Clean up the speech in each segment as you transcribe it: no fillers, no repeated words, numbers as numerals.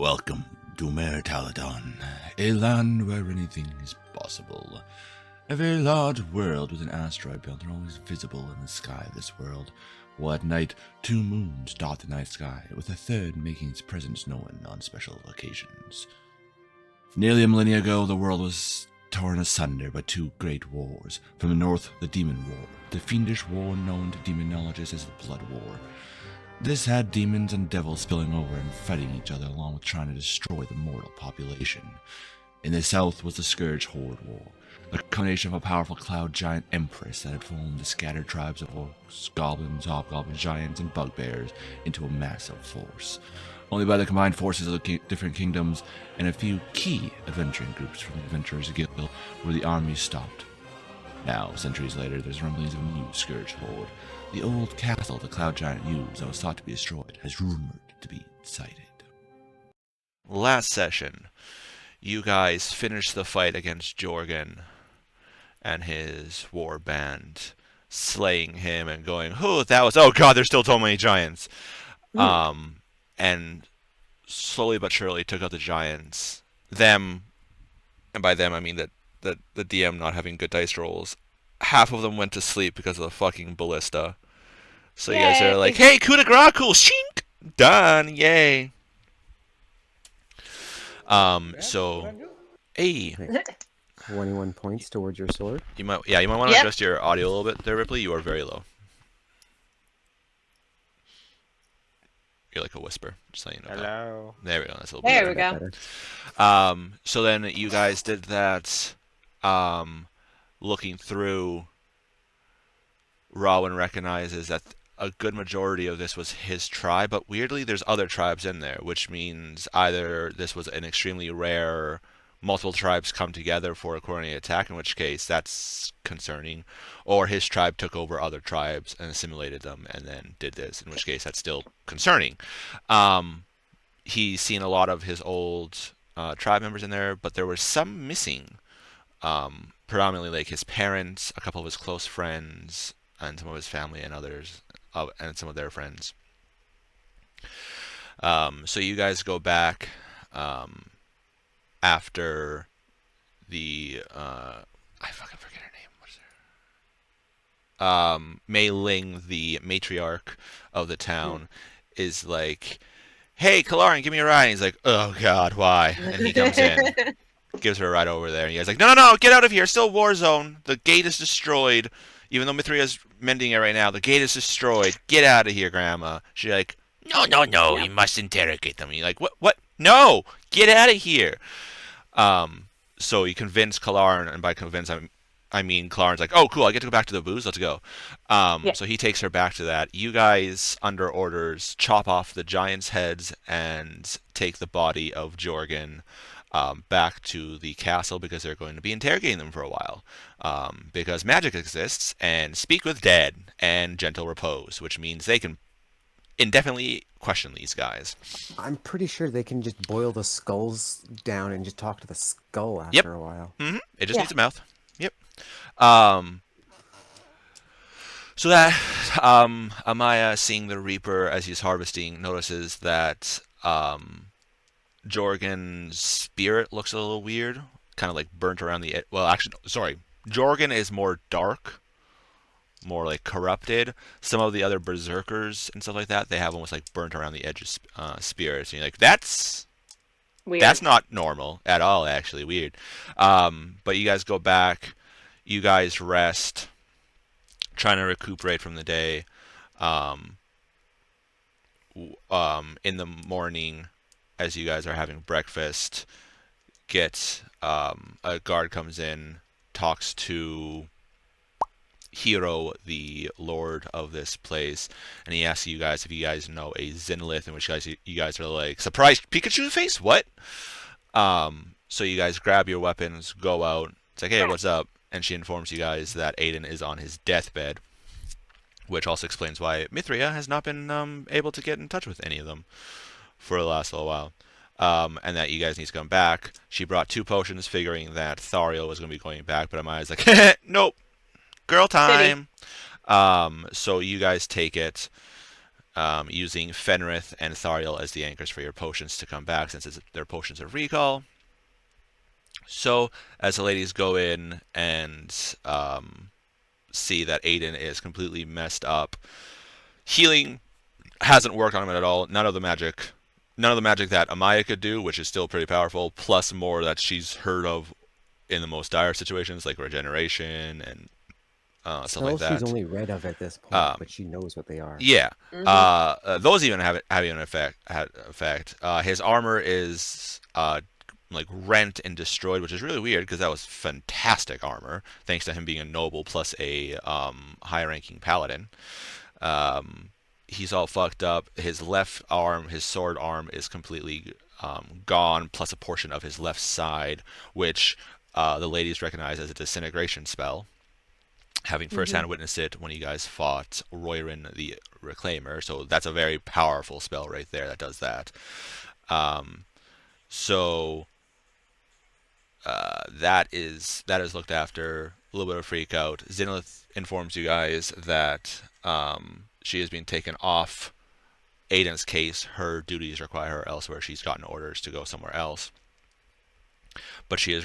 Welcome to Meritaladon, a land where anything is possible. A very large world with an asteroid belt are always visible in the sky of this world, while at night 2 moons dot the night sky, with a third making its presence known on special occasions. Nearly a millennia ago, the world was torn asunder by 2 great wars. From the north, the Demon War, the fiendish war known to demonologists as the Blood War. This had demons and devils spilling over and fighting each other along with trying to destroy the mortal population. In the south was the Scourge Horde War, a combination of a powerful cloud giant empress that had formed the scattered tribes of orcs, goblins, hobgoblins, giants, and bugbears into a massive force. Only by the combined forces of the different kingdoms and a few key adventuring groups from the Adventurers Guild were the armies stopped. Now, centuries later, there's rumblings of a new Scourge Horde. The old castle the cloud giant used that was thought to be destroyed has rumored to be sighted. Last session, you guys finished the fight against Jorgen and his war band, slaying him and going, oh god, there's still so many giants. And slowly but surely took out the giants. Them, and by them I mean that the DM not having good dice rolls. Half of them went to sleep because of the fucking ballista. So you guys are like, hey, coup de grace, cool, shink, done, yay. So, hey. 21 points towards your sword. You might want to adjust your audio a little bit there, Ripley. You are very low. You're like a whisper, just letting you know. Hello. There we go. That's a little bit There we go. So then you guys did that. Looking through, Rowan recognizes that a good majority of this was his tribe, but weirdly there's other tribes in there, which means either this was an extremely rare multiple tribes come together for a coordinated attack, in which case that's concerning, or his tribe took over other tribes and assimilated them and then did this, in which case that's still concerning. He's seen a lot of his old tribe members in there, but there were some missing. Predominantly like his parents, a couple of his close friends, and some of his family and others, and some of their friends. So you guys go back after the I fucking forget her name. What is her? Mei Ling, the matriarch of the town, is like, "Hey, Kalaran, give me a ride." And he's like, "Oh God, why?" And he comes in. Gives her a ride over there, and you guys like, no, get out of here, still war zone, the gate is destroyed, even though Mithria's mending it right now, the gate is destroyed, get out of here, Grandma. She's like, no, you must interrogate them. And you're like, what, no, get out of here. So you convince Kalaran, and by convince, I mean Kalaran's like, oh cool, I get to go back to the booze, let's go. So he takes her back to that. You guys, under orders, chop off the giants' heads and take the body of Jorgen back to the castle, because they're going to be interrogating them for a while. Because magic exists, and speak with dead, and gentle repose, which means they can indefinitely question these guys. I'm pretty sure they can just boil the skulls down and just talk to the skull after a while. Mm-hmm. It just needs a mouth. Yep. So that Amaya, seeing the Reaper as he's harvesting, notices that Jorgen's spirit looks a little weird, kind of like burnt around the edge. Well, actually, sorry. Jorgen is more dark, more like corrupted. Some of the other berserkers and stuff like that, they have almost like burnt around the edges spirits. And you're like, that's weird. That's not normal at all, actually. Weird. But you guys go back. You guys rest, trying to recuperate from the day. In the morning, as you guys are having breakfast, a guard comes in, talks to Hero, the lord of this place, and he asks you guys if you guys know a Zenlith, in which you guys are like, surprised Pikachu face, what? So you guys grab your weapons, go out. It's like, hey, what's up? And she informs you guys that Aiden is on his deathbed, which also explains why Mithria has not been able to get in touch with any of them for the last little while. And that you guys need to come back. She brought 2 potions, figuring that Thariel was going to be going back, but Amaya's like, nope, girl time. So you guys take it, using Fenrith and Thariel as the anchors for your potions to come back, since they're potions of recall. So as the ladies go in and see that Aiden is completely messed up, healing hasn't worked on him at all. None of the magic that Amaya could do, which is still pretty powerful, plus more that she's heard of in the most dire situations, like regeneration and stuff like Spells she's that. only read of at this point, but she knows what they are. Yeah, those even have an effect. His armor is like rent and destroyed, which is really weird because that was fantastic armor, thanks to him being a noble plus a high-ranking paladin. He's all fucked up. His left arm, his sword arm, is completely gone, plus a portion of his left side, which the ladies recognize as a disintegration spell, having firsthand witnessed it when you guys fought Roirin the Reclaimer. So that's a very powerful spell right there that does that. So that is looked after. A little bit of freak out. Zinlith informs you guys that she is being taken off Aiden's case. Her duties require her elsewhere. She's gotten orders to go somewhere else. But she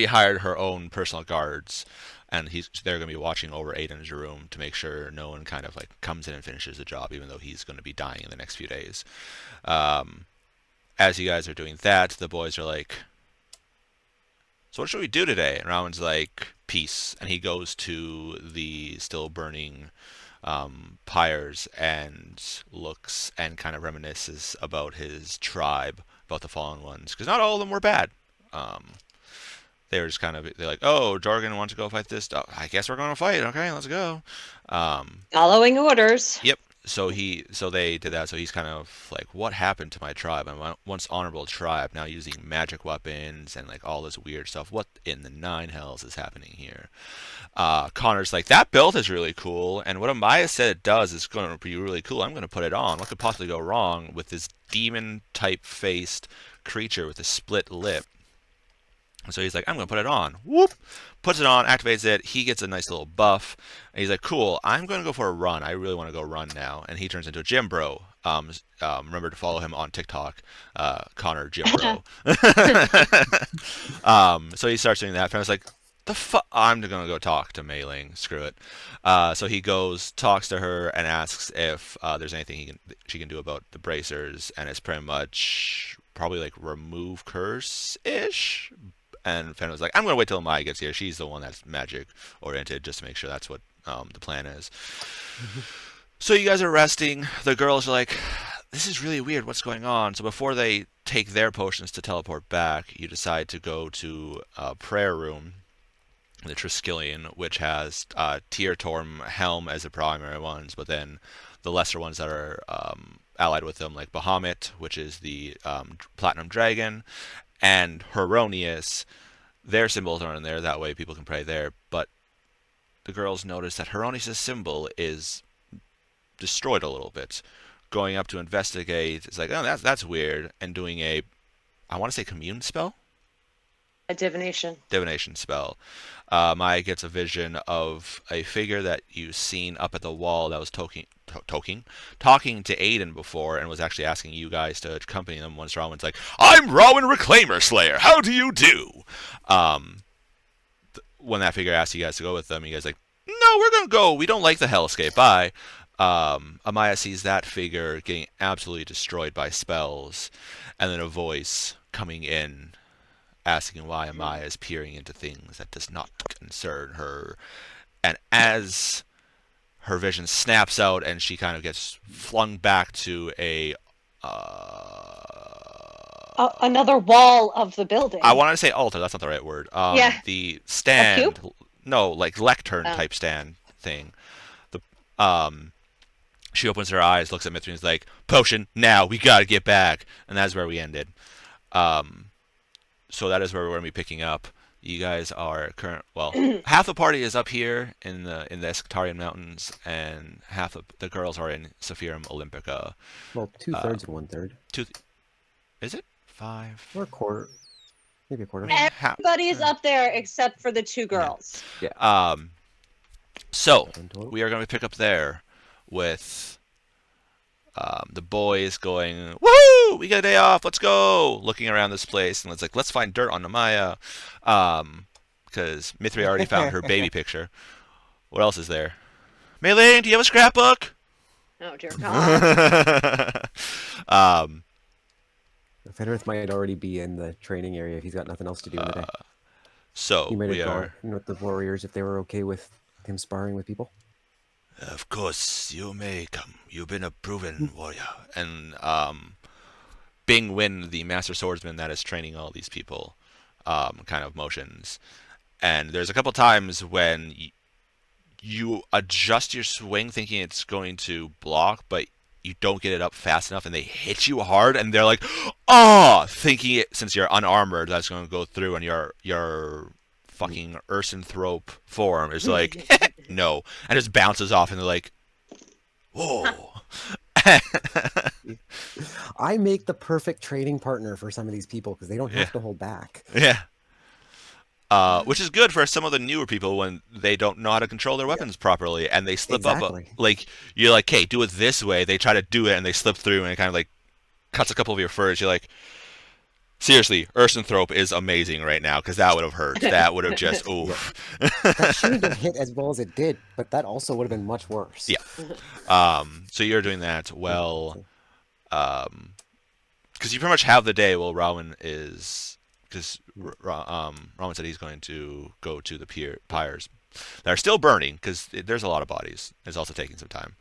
hired her own personal guards, and they're going to be watching over Aiden's room to make sure no one kind of like comes in and finishes the job, even though he's going to be dying in the next few days. As you guys are doing that, the boys are like, "So what should we do today?" And Rowan's like, "Peace." And he goes to the still burning pyres and looks and kind of reminisces about his tribe, about the fallen ones, because not all of them were bad. They're like, "Oh, Jorgen wants to go fight this stuff. I guess we're going to fight. Okay, let's go." Following orders. Yep. So they did that. So he's kind of like, "What happened to my tribe? I'm once honorable tribe, now using magic weapons and like all this weird stuff. What in the nine hells is happening here?" Connor's like, "That belt is really cool, and what Amaya said it does is going to be really cool. I'm going to put it on. What could possibly go wrong with this demon-type faced creature with a split lip?" So he's like, "I'm going to put it on." Whoop! Puts it on, activates it. He gets a nice little buff. And he's like, "Cool, I'm going to go for a run. I really want to go run now." And he turns into a gym bro. Remember to follow him on TikTok, Connor Gym Bro. So he starts doing that. And I was like, "The fuck? I'm going to go talk to Mei Ling. Screw it." So he goes, talks to her, and asks if there's anything she can do about the bracers. And it's pretty much probably like remove curse-ish. And Fen was like, "I'm going to wait till Amaya gets here. She's the one that's magic oriented, just to make sure that's what the plan is." So you guys are resting. The girls are like, "This is really weird. What's going on?" So before they take their potions to teleport back, you decide to go to a prayer room, the Triskelion, which has Tiertorm Helm as the primary ones, but then the lesser ones that are allied with them, like Bahamut, which is the Platinum Dragon, and Heronius. Their symbols are in there, that way people can pray there. But the girls notice that Heronius' symbol is destroyed a little bit. Going up to investigate, it's like, "Oh, that's weird," and doing I want to say commune spell? A divination. Divination spell. Maya gets a vision of a figure that you've seen up at the wall that was talking to Aiden before, and was actually asking you guys to accompany them. Once Rowan's like, "I'm Rowan Reclaimer Slayer. How do you do?" When that figure asks you guys to go with them, you guys like, "No, we're gonna go. We don't like the hellscape. Bye." Amaya sees that figure getting absolutely destroyed by spells, and then a voice coming in asking why Amaya is peering into things that does not concern her. And as her vision snaps out and she kind of gets flung back to another wall of the building. I wanted to say altar, that's not the right word. Yeah. The stand. A cube? No, like lectern type stand thing. She opens her eyes, looks at Mithrin, and is like, "Potion, now, we gotta get back." And that's where we ended. So that is where we're going to be picking up. You guys are half the party is up here in the Escatarian Mountains, and half of the girls are in Sephirum Olympica. Well, 2/3 and 1/3. Is it 5? Or a quarter. Maybe a quarter. Everybody is up there except for the two girls. Yeah. So 7 total. we are going to pick up there with the boys going, woohoo! We got a day off. Let's go! Looking around this place, and it's like, let's find dirt on Namaya, because Mithri already found her baby picture. What else is there? Mei-Ling, do you have a scrapbook? Oh dear God. Fenrith might already be in the training area if he's got nothing else to do in the day. So He might we have are. gone with the warriors if they were okay with him sparring with people. Of course, you may come. You've been a proven warrior. And Bing Win, the master swordsman that is training all these people, kind of motions. And there's a couple times when you adjust your swing thinking it's going to block, but you don't get it up fast enough, and they hit you hard, and they're like, oh, thinking it, since you're unarmored, that's going to go through, and your fucking Ursanthrope form is like, no, and just bounces off, and they're like, whoa. I make the perfect training partner for some of these people because they don't have to hold back. Yeah. Which is good for some of the newer people when they don't know how to control their weapons properly, and they slip up. Like, you're like, hey, do it this way. They try to do it, and they slip through, and it kind of like cuts a couple of your furs. You're like, seriously, Ursanthrope is amazing right now, because that would have hurt. That would have just, oof. That shouldn't have hit as well as it did, but that also would have been much worse. Yeah. So you're doing that well, because you pretty much have the day while Rowan is. Because Roman said he's going to go to the pyres that are still burning, because there's a lot of bodies. It's also taking some time.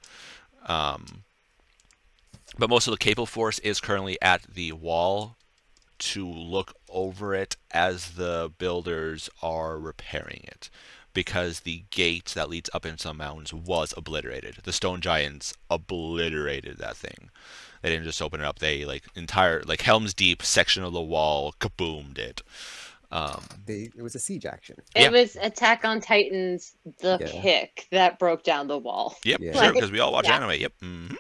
But most of the Capel force is currently at the wall to look over it as the builders are repairing it, because the gate that leads up into the mountains was obliterated. The stone giants obliterated that thing. They didn't just open it up. They Helm's Deep section of the wall kaboomed it. It was a siege action. It was Attack on Titans, the kick that broke down the wall. Yep, sure, because we all watch anime. Yep. Mm-hmm.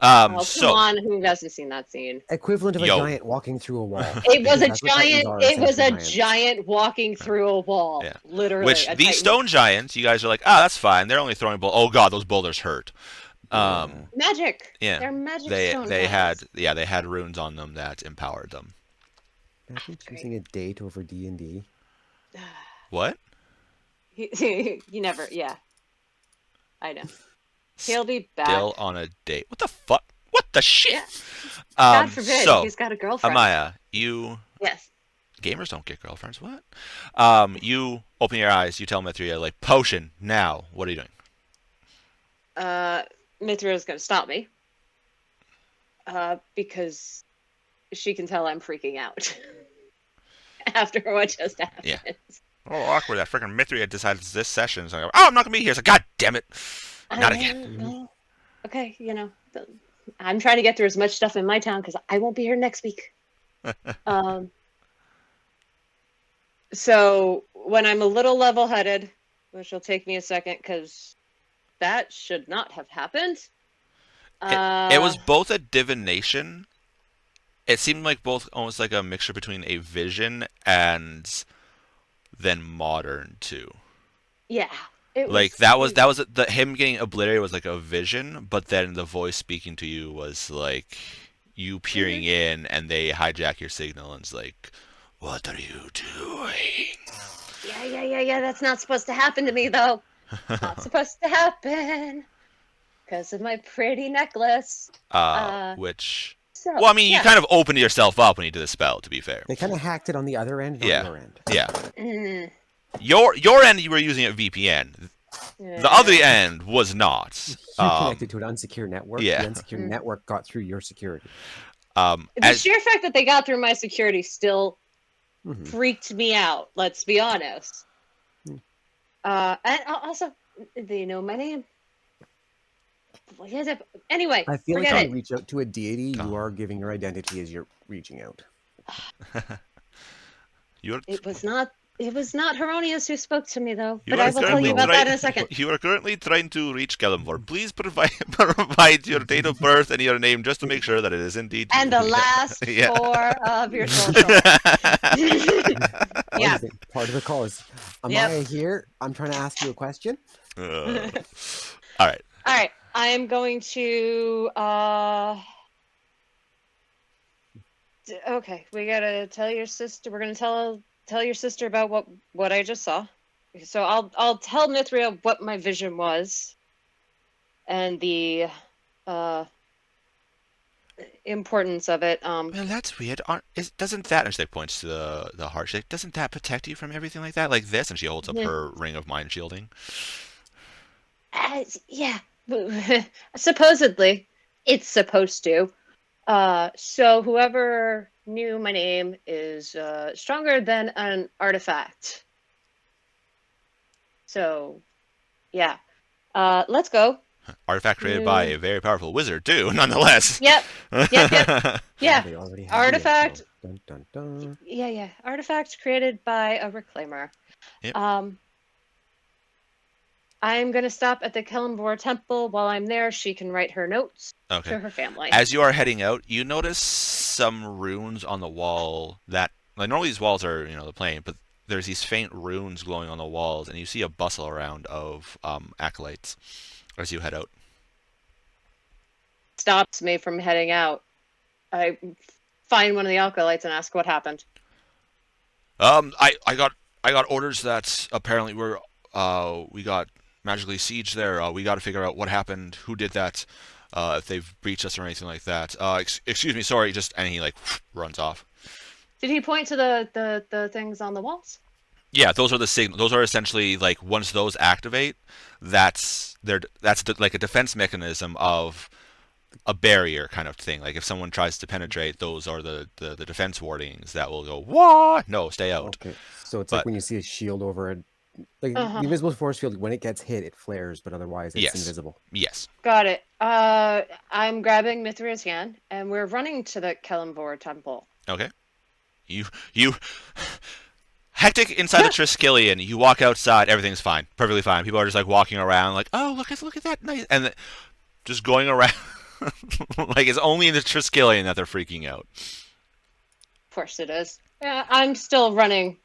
Come on, who hasn't seen that scene? Equivalent of a giant walking through a wall. It was a giant. It was a giant walking through a wall. Yeah. Literally. Which these stone giants, you guys are like, that's fine. They're only throwing boulders. Oh god, those boulders hurt. Magic. Yeah. They're magic. They had runes on them that empowered them. Imagine choosing a date over D&D. What? You never. Yeah. I know. He'll be back. Still on a date. What the fuck? What the shit? Yeah. God forbid. He's got a girlfriend. Amaya, you. Yes. Gamers don't get girlfriends. What? You open your eyes. You tell Mithria, like, potion now. What are you doing? Mithria's going to stop me. Because she can tell I'm freaking out. After what just happened. Yeah. Oh, awkward. That freaking Mithria decides this session. So I'm not going to be here. So, God damn it. Not again. Well, okay, I'm trying to get through as much stuff in my town because I won't be here next week. So when I'm a little level-headed, which will take me a second because that should not have happened. It was both a divination. It seemed like both almost like a mixture between a vision and then modern too. Yeah. That was him getting obliterated was like a vision, but then the voice speaking to you was like you peering in, and they hijack your signal and it's like, what are you doing? Yeah. That's not supposed to happen to me though. Not supposed to happen because of my pretty necklace. You kind of opened yourself up when you did the spell. To be fair, they kind of hacked it on the other end, not your end. Yeah. Your end, you were using a VPN. Yeah. The other end was not. You connected to an unsecure network. Yeah. The unsecure network got through your security. The sheer fact that they got through my security still freaked me out. Let's be honest. And also, they know my name. Anyway, I feel like when you reach out to a deity, you are giving your identity as you're reaching out. It was not Heronius who spoke to me, though. But I will tell you about that in a second. You are currently trying to reach Gallimore. Please provide your date of birth and your name just to make sure that it is indeed. And the last 4 of your social. Yeah. Part of the call is, Amaya here. I'm trying to ask you a question. All right. All right. I'm going to. Okay, we gotta tell your sister. We're gonna tell your sister about what I just saw. So I'll tell Mithria what my vision was, and the importance of it. Well, that's weird. Doesn't that, and she points to the heart, she's like, doesn't that protect you from everything like that? Like this? And she holds up her ring of mind shielding. Yeah. Supposedly, it's supposed to. So whoever knew my name is stronger than an artifact. So, yeah. Let's go. Artifact created by a very powerful wizard, too, nonetheless. Yep. Yeah. They already have Artifact. the info. Dun, dun, dun. Yeah. Artifact created by a reclaimer. Yep. I'm going to stop at the Kellenvor Temple. While I'm there, she can write her notes to her family. As you are heading out, you notice some runes on the wall that, like, normally these walls are, the plain, but there's these faint runes glowing on the walls, and you see a bustle around of acolytes as you head out. Stops me from heading out. I find one of the acolytes and ask what happened. I got orders that apparently we got magically sieged there. We got to figure out what happened, who did that, if they've breached us or anything like that. Excuse me, sorry, and he runs off. Did he point to the things on the walls? Yeah, those are the signals. Those are essentially once those activate, that's like a defense mechanism of a barrier kind of thing. Like if someone tries to penetrate, those are the defense wardings that will go, what? No, stay out. Okay, so it's like when you see a shield over the invisible force field, when it gets hit, it flares, but otherwise it's invisible. Yes. Got it. I'm grabbing Mithria's hand, and we're running to the Kellenvor Temple. Okay. You hectic inside the Triskelion. You walk outside, everything's fine, perfectly fine. People are just walking around, oh, look at that, nice, and just going around. It's only in the Triskelion that they're freaking out. Of course it is. Yeah, I'm still running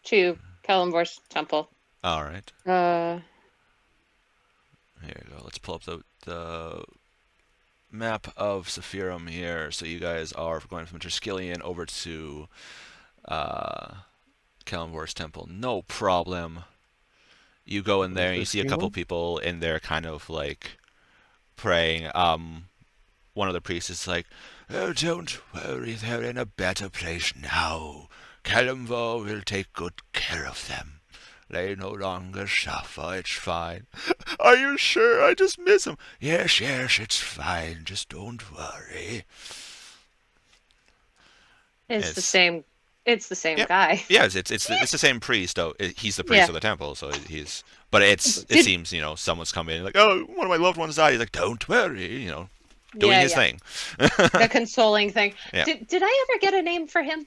to Kellenvor's Temple. All right. Here you go. Let's pull up the map of Sephirum here. So you guys are going from Triskelion over to Kellenvor's Temple. No problem. You go in there and you see a couple people in there kind of praying. One of the priests is like, oh, don't worry, they're in a better place now. Kellenvor will take good care of them. They no longer suffer, it's fine. Are you sure? I just miss him. Yes, it's fine, just don't worry. It's the same guy. Yeah, it's the same priest, though. He's the priest of the temple, so he's... But it seems, someone's come in, oh, one of my loved ones died. He's like, don't worry, doing his thing. The consoling thing. Yeah. Did I ever get a name for him?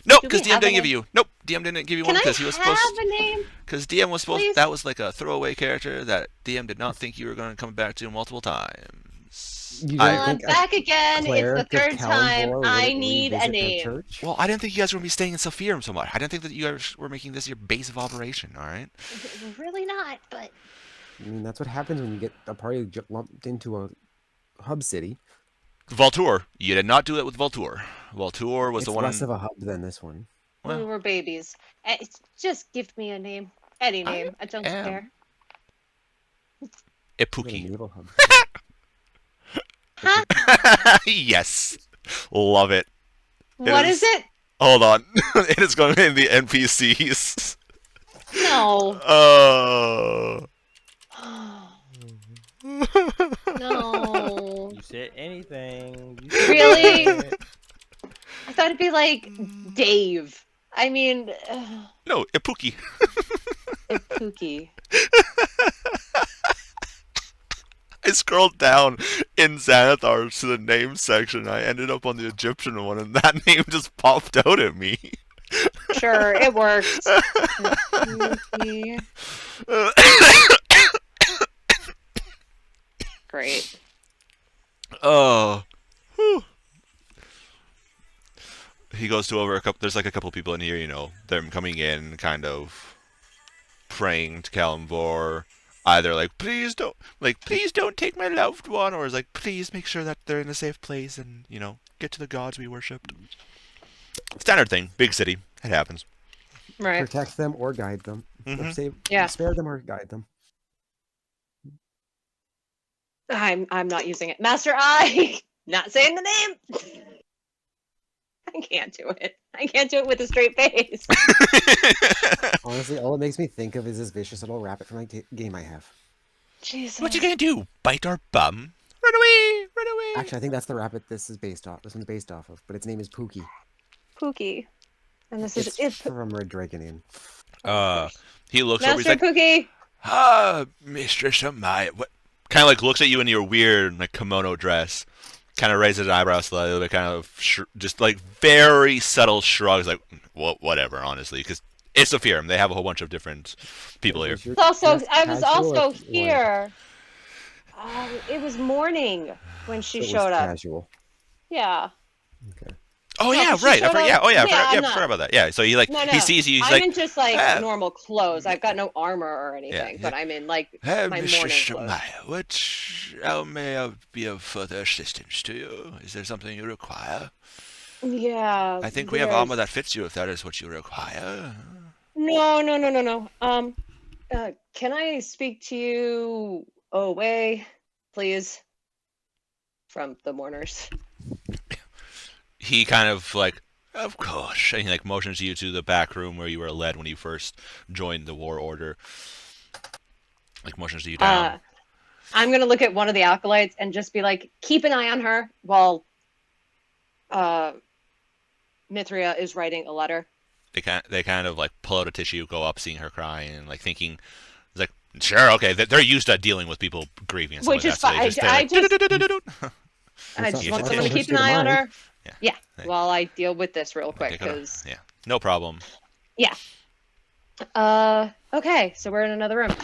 Nope, because DM didn't give you. Nope, DM didn't give you one because he was supposed. Can I have a name? Because DM was supposed. Please? That was a throwaway character that DM did not think you were going to come back to multiple times. I'm back again. It's the third time. I need a name. Well, I didn't think you guys were going to be staying in Sephirum so much. I didn't think that you guys were making this your base of operation. All right. Really not, but. I mean, that's what happens when you get a party lumped into a hub city. Voltour. You did not do it with Voltour. Voltour was the one. It's less of a hub than this one. Well, we were babies. Just give me a name. Any name. I don't care. Ipuki. Huh? Yes. Love it. What is it? Hold on. It is going to be in the NPCs. No. No. You said anything. Really? I thought it'd be like Dave. I mean... No, Ipuki. Ipuki. I scrolled down in Xanathar to the name section. I ended up on the Egyptian one, and that name just popped out at me. Sure, it works. Ipuki. Great. Oh. Whew. He goes to over a couple. There's a couple people in here, them coming in, kind of praying to Kellenvor. either like please don't take my loved one, or is like please make sure that they're in a safe place and get to the gods we worshipped. Standard thing, big city, it happens. Right. Protect them or guide them. Yeah. Spare them or guide them. I'm not using it. Master I not saying the name. I can't do it. I can't do it with a straight face. Honestly, all it makes me think of is this vicious little rabbit from a game I have. Jesus. What you gonna do? Bite our bum? Run away! Run away! Actually, I think that's the rabbit this one's based off of, but its name is Pookie. Pookie. And this It's is from Red Dragon Inn. He looks Master over, he's like, Pookie. Mistress Amaya. What? Kind of like looks at you in your weird like kimono dress, kind of raises his eyebrows slightly, but kind of just like very subtle shrugs, like whatever, honestly, because it's a firm. They have a whole bunch of different people here. I was also here. It was morning when she showed up. Casual. Yeah. Okay. Oh yeah, right. I forgot about that. Yeah, so he he sees you. He's I'm in just like normal clothes. I've got no armor or anything, but I'm in like my morning clothes. How may I be of further assistance to you? Is there something you require? Yeah. I think we have armor that fits you if that is what you require. No. Can I speak to you away, please? From the mourners. He kind of like, of course, and he like motions you to the back room where you were led when you first joined the war order. Like motions you down. I'm gonna look at one of the acolytes and just be like, keep an eye on her while Mithria is writing a letter. They kind of like pull out a tissue, go up, seeing her crying, and like thinking, it's like sure, okay, they're used to dealing with people grieving and stuff which like is that. fine. I just want someone to keep an eye on her. Yeah. While I deal with this real quick, because no problem. Yeah. Okay, so we're in another room.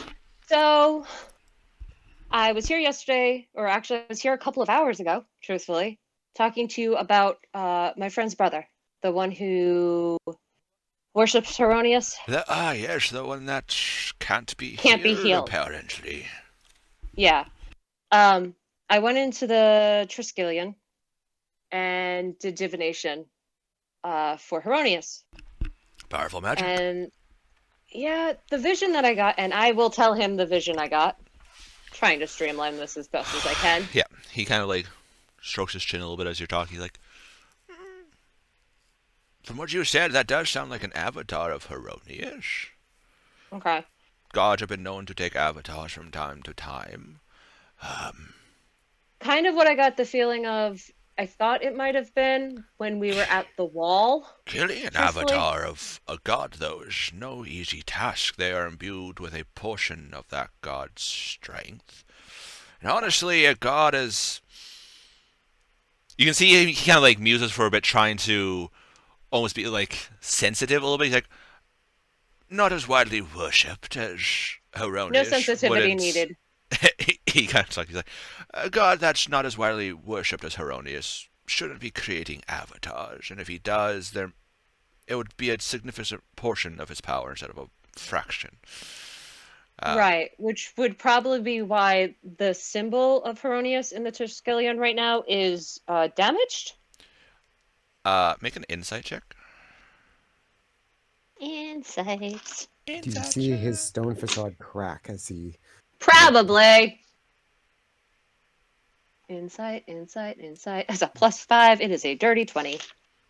So I was here yesterday, or actually I was here a couple of hours ago, truthfully, talking to you about my friend's brother, the one who worships Heronius. Yes, the one that can't be healed, apparently. Yeah. I went into the Triskelion and did divination for Heronius. Powerful magic. And yeah, the vision that I got, and I will tell him the vision I got, trying to streamline this as best as I can. Yeah, he kind of like strokes his chin a little bit as you're talking. He's like, from what you said, that does sound like an avatar of Heronius. Okay. Gods have been known to take avatars from time to time. Kind of what I got the feeling of, I thought it might have been when we were at the wall. Killing an avatar of a god, though, is no easy task. They are imbued with a portion of that god's strength. And honestly, a god is... You can see he kind of like muses for a bit, trying to almost be like sensitive a little bit. He's like, not as widely worshipped as Heronius. No sensitivity needed. He kind of like, he's like, a god that's not as widely worshipped as Heronius shouldn't be creating avatars, and if he does, it would be a significant portion of his power instead of a fraction. Right, which would probably be why the symbol of Heronius in the Triskelion right now is damaged. Make an insight check. Insight. Did you see his stone facade crack as he... Probably. Insight. As a +5, it is a dirty 20.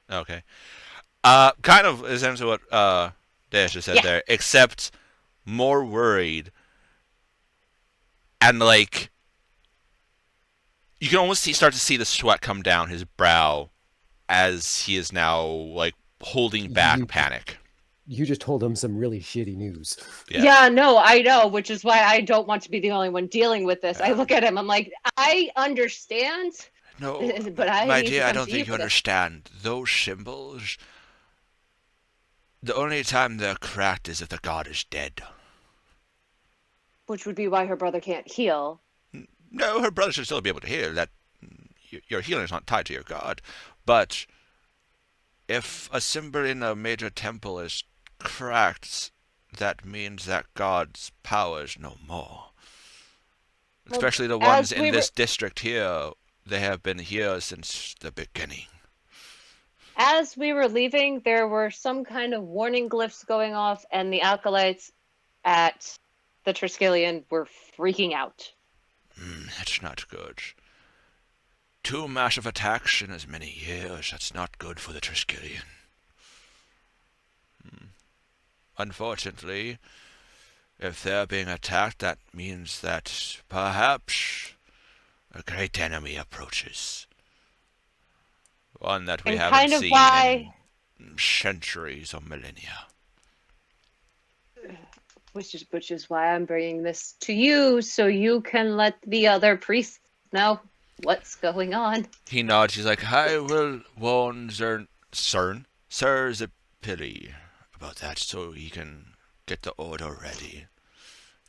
Okay. Kind of essentially what Dash just said there, except more worried. And like, you can almost start to see the sweat come down his brow as he is now like holding back panic. You just told him some really shitty news. Yeah, no, I know, which is why I don't want to be the only one dealing with this. I look at him, I'm like, I understand. No, but my dear, I don't think you understand. Those symbols, the only time they're cracked is if the god is dead. Which would be why her brother can't heal. No, her brother should still be able to heal. That your healing is not tied to your god. But if a symbol in a major temple is cracked, that means that god's power is no more. Especially the ones in this district here. They have been here since the beginning. As we were leaving, there were some kind of warning glyphs going off, and the acolytes at the Triskelion were freaking out. That's not good. 2 massive attacks in as many years. That's not good for the Triskelion. Unfortunately, if they're being attacked, that means that perhaps a great enemy approaches. One that we haven't seen in centuries or millennia. Which is why I'm bringing this to you, so you can let the other priests know what's going on. He nods. He's like, I will warn Sir Zipili about that, so he can get the order ready,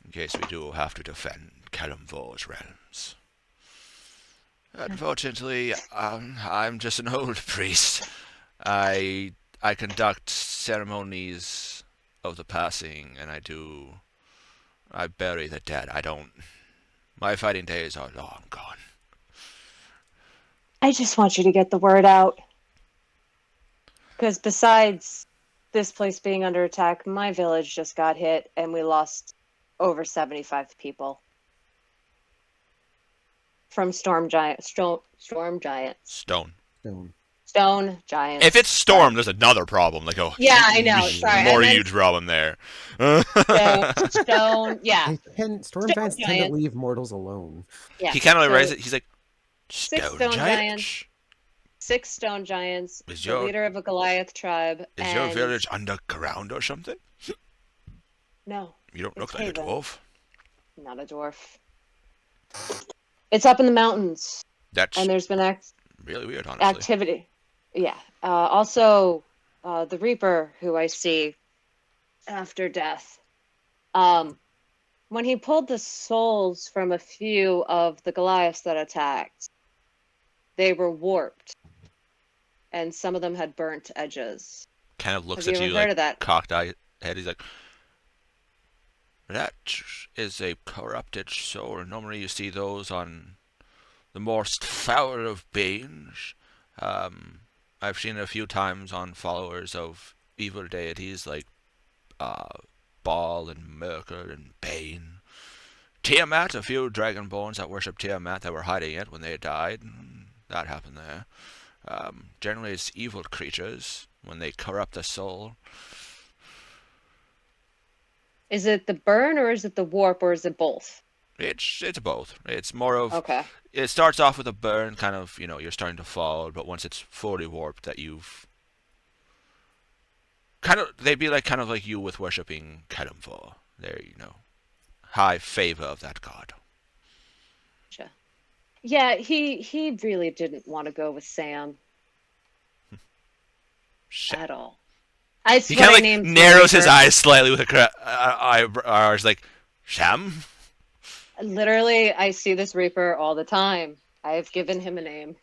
in case we do have to defend Kalimvor's realms. Unfortunately, I'm just an old priest. I conduct ceremonies of the passing, and I bury the dead. My fighting days are long gone. I just want you to get the word out. Because besides this place being under attack, my village just got hit, and we lost over 75 people. From storm giants. Stone Giants. If it's storm, there's another problem. Like, yeah, I know. Sorry, more huge problem there. Stone. Yeah. Storm giants tend to leave mortals alone. Yeah. He kind of raises it. He's like, Stone giants. 6 stone giants. Is the leader of a Goliath tribe. Is your village underground or something? No. You don't look like a dwarf. Not a dwarf. It's up in the mountains. And there's been really weird, honestly. Activity. Yeah. Also, the Reaper, who I see after death, when he pulled the souls from a few of the Goliaths that attacked, they were warped, and some of them had burnt edges. Kind of looks at you like cocked-eyed head. He's like, that is a corrupted soul. Normally you see those on the most foul of banes. I've seen it a few times on followers of evil deities like Baal and Merkel and Bane. Tiamat, a few dragonborns that worship Tiamat that were hiding it when they died. That happened there. Generally it's evil creatures when they corrupt a soul. Is it the burn, or is it the warp, or is it both? It's both. It's more of... Okay. It starts off with a burn, kind of, you're starting to fall, but once it's fully warped, that you've... They'd be like kind of like you with worshipping Kalimvor. They're, high favor of that god. Gotcha. Yeah, he really didn't want to go with Sam. At all. He kind of like narrows his eyes slightly with eyebrows, like, Sam? Literally, I see this Reaper all the time. I've given him a name.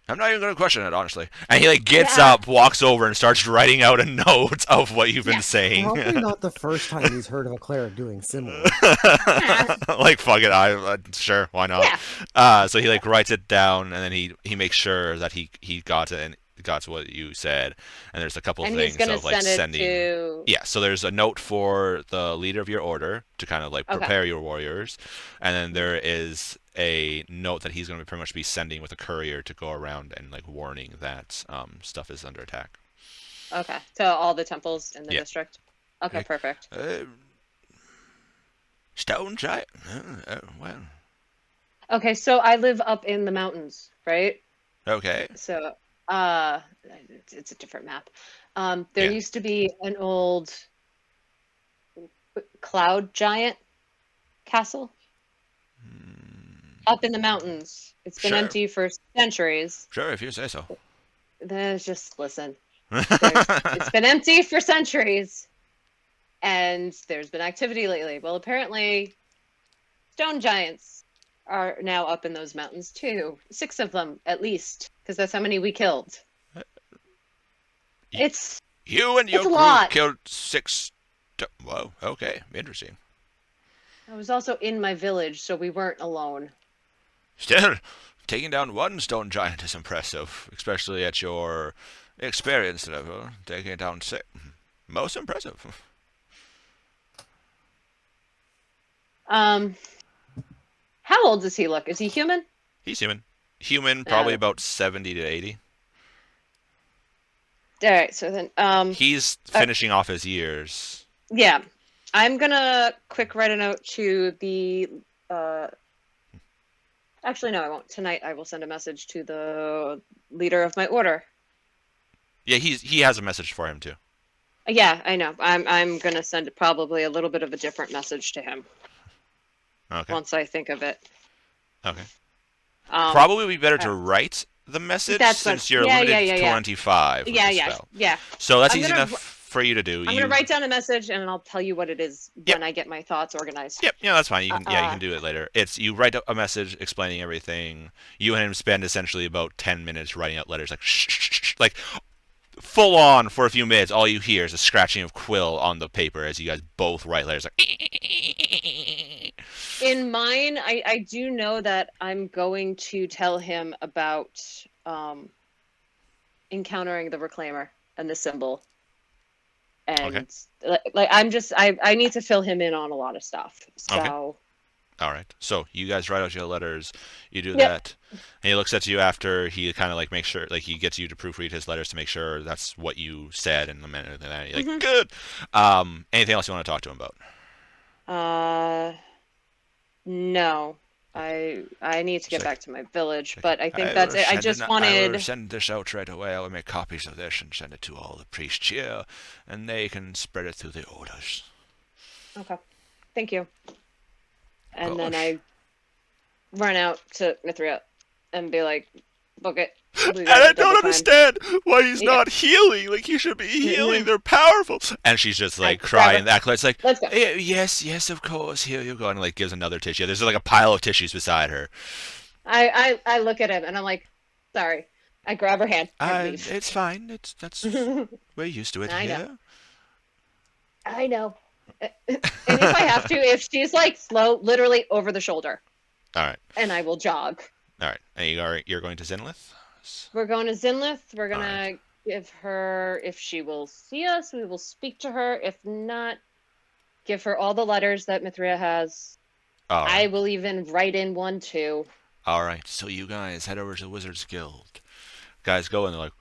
I'm not even going to question it, honestly. And he gets up, walks over, and starts writing out a note of what you've been saying. Probably not the first time he's heard of a cleric doing similar. Like, fuck it, sure, why not? Yeah. So he writes it down, and then he makes sure that he got it and got to what you said. And there's a couple of things of sending. Yeah, so there's a note for the leader of your order to kind of prepare your warriors, and then there is a note that he's going to pretty much be sending with a courier to go around and warning that stuff is under attack. Okay, to all the temples in the district. Okay, perfect. Stone giant. Well. Okay, so I live up in the mountains, right? Okay. So, it's a different map. There used to be an old cloud giant castle up in the mountains. It's been empty for centuries. Sure, if you say so. Just listen. It's been empty for centuries, and there's been activity lately. Well, apparently, stone giants are now up in those mountains too. 6 of them, at least, because that's how many we killed. You and your group killed 6. Whoa, okay, interesting. I was also in my village, so we weren't alone. Still, taking down one stone giant is impressive, especially at your experience level. Taking it down six, most impressive. How old does he look? Is he human? He's human. Human, probably about 70 to 80. All right, so then he's finishing off his years. Yeah, I'm gonna quick write a note to the. Actually, no, I won't. Tonight, I will send a message to the leader of my order. Yeah, he has a message for him too. Yeah, I know. I'm gonna send probably a little bit of a different message to him. Okay. Once I think of it. Okay. Probably would be better to write the message since you're limited to 25 with the spell. Yeah. So that's easy enough for you to do. I'm gonna write down a message and I'll tell you what it is when I get my thoughts organized. Yep, yeah, that's fine. You can do it later. It's you write a message explaining everything. You and him spend essentially about 10 minutes writing out letters like shh, like full on for a few minutes. All you hear is a scratching of quill on the paper as you guys both write letters like. In mine, I do know that I'm going to tell him about encountering the reclaimer and the symbol. And like I need to fill him in on a lot of stuff. So all right. So you guys write out your letters. You do that. And he looks at you after he kind of like makes sure, like he gets you to proofread his letters to make sure that's what you said in the minute. And then you're like, good. Anything else you want to talk to him about? No. I need to get back to my village, but I think that's it. I just wanted... I will send this out right away. I will make copies of this and send it to all the priests here, and they can spread it through the orders. Okay. Thank you. And then I run out to Mithria and be like, book it. And I don't understand why he's not healing. Like, he should be healing. They're powerful. And she's just, like, crying. That it's like, let's go. Yes, of course. Here you go. And, like, gives another tissue. There's, like, a pile of tissues beside her. I look at him, and I'm like, sorry. I grab her hand and leave. It's fine. We're used to it here. I know. And if I have to, if she's, like, slow, literally over the shoulder. All right. And I will jog. All right. And you're going to Zenlith? We're going to Zenlith. We're going to give her, if she will see us, we will speak to her. If not, give her all the letters that Mithria has. I will even write in one, too. All right. So you guys head over to the Wizards Guild. Guys go and they're like,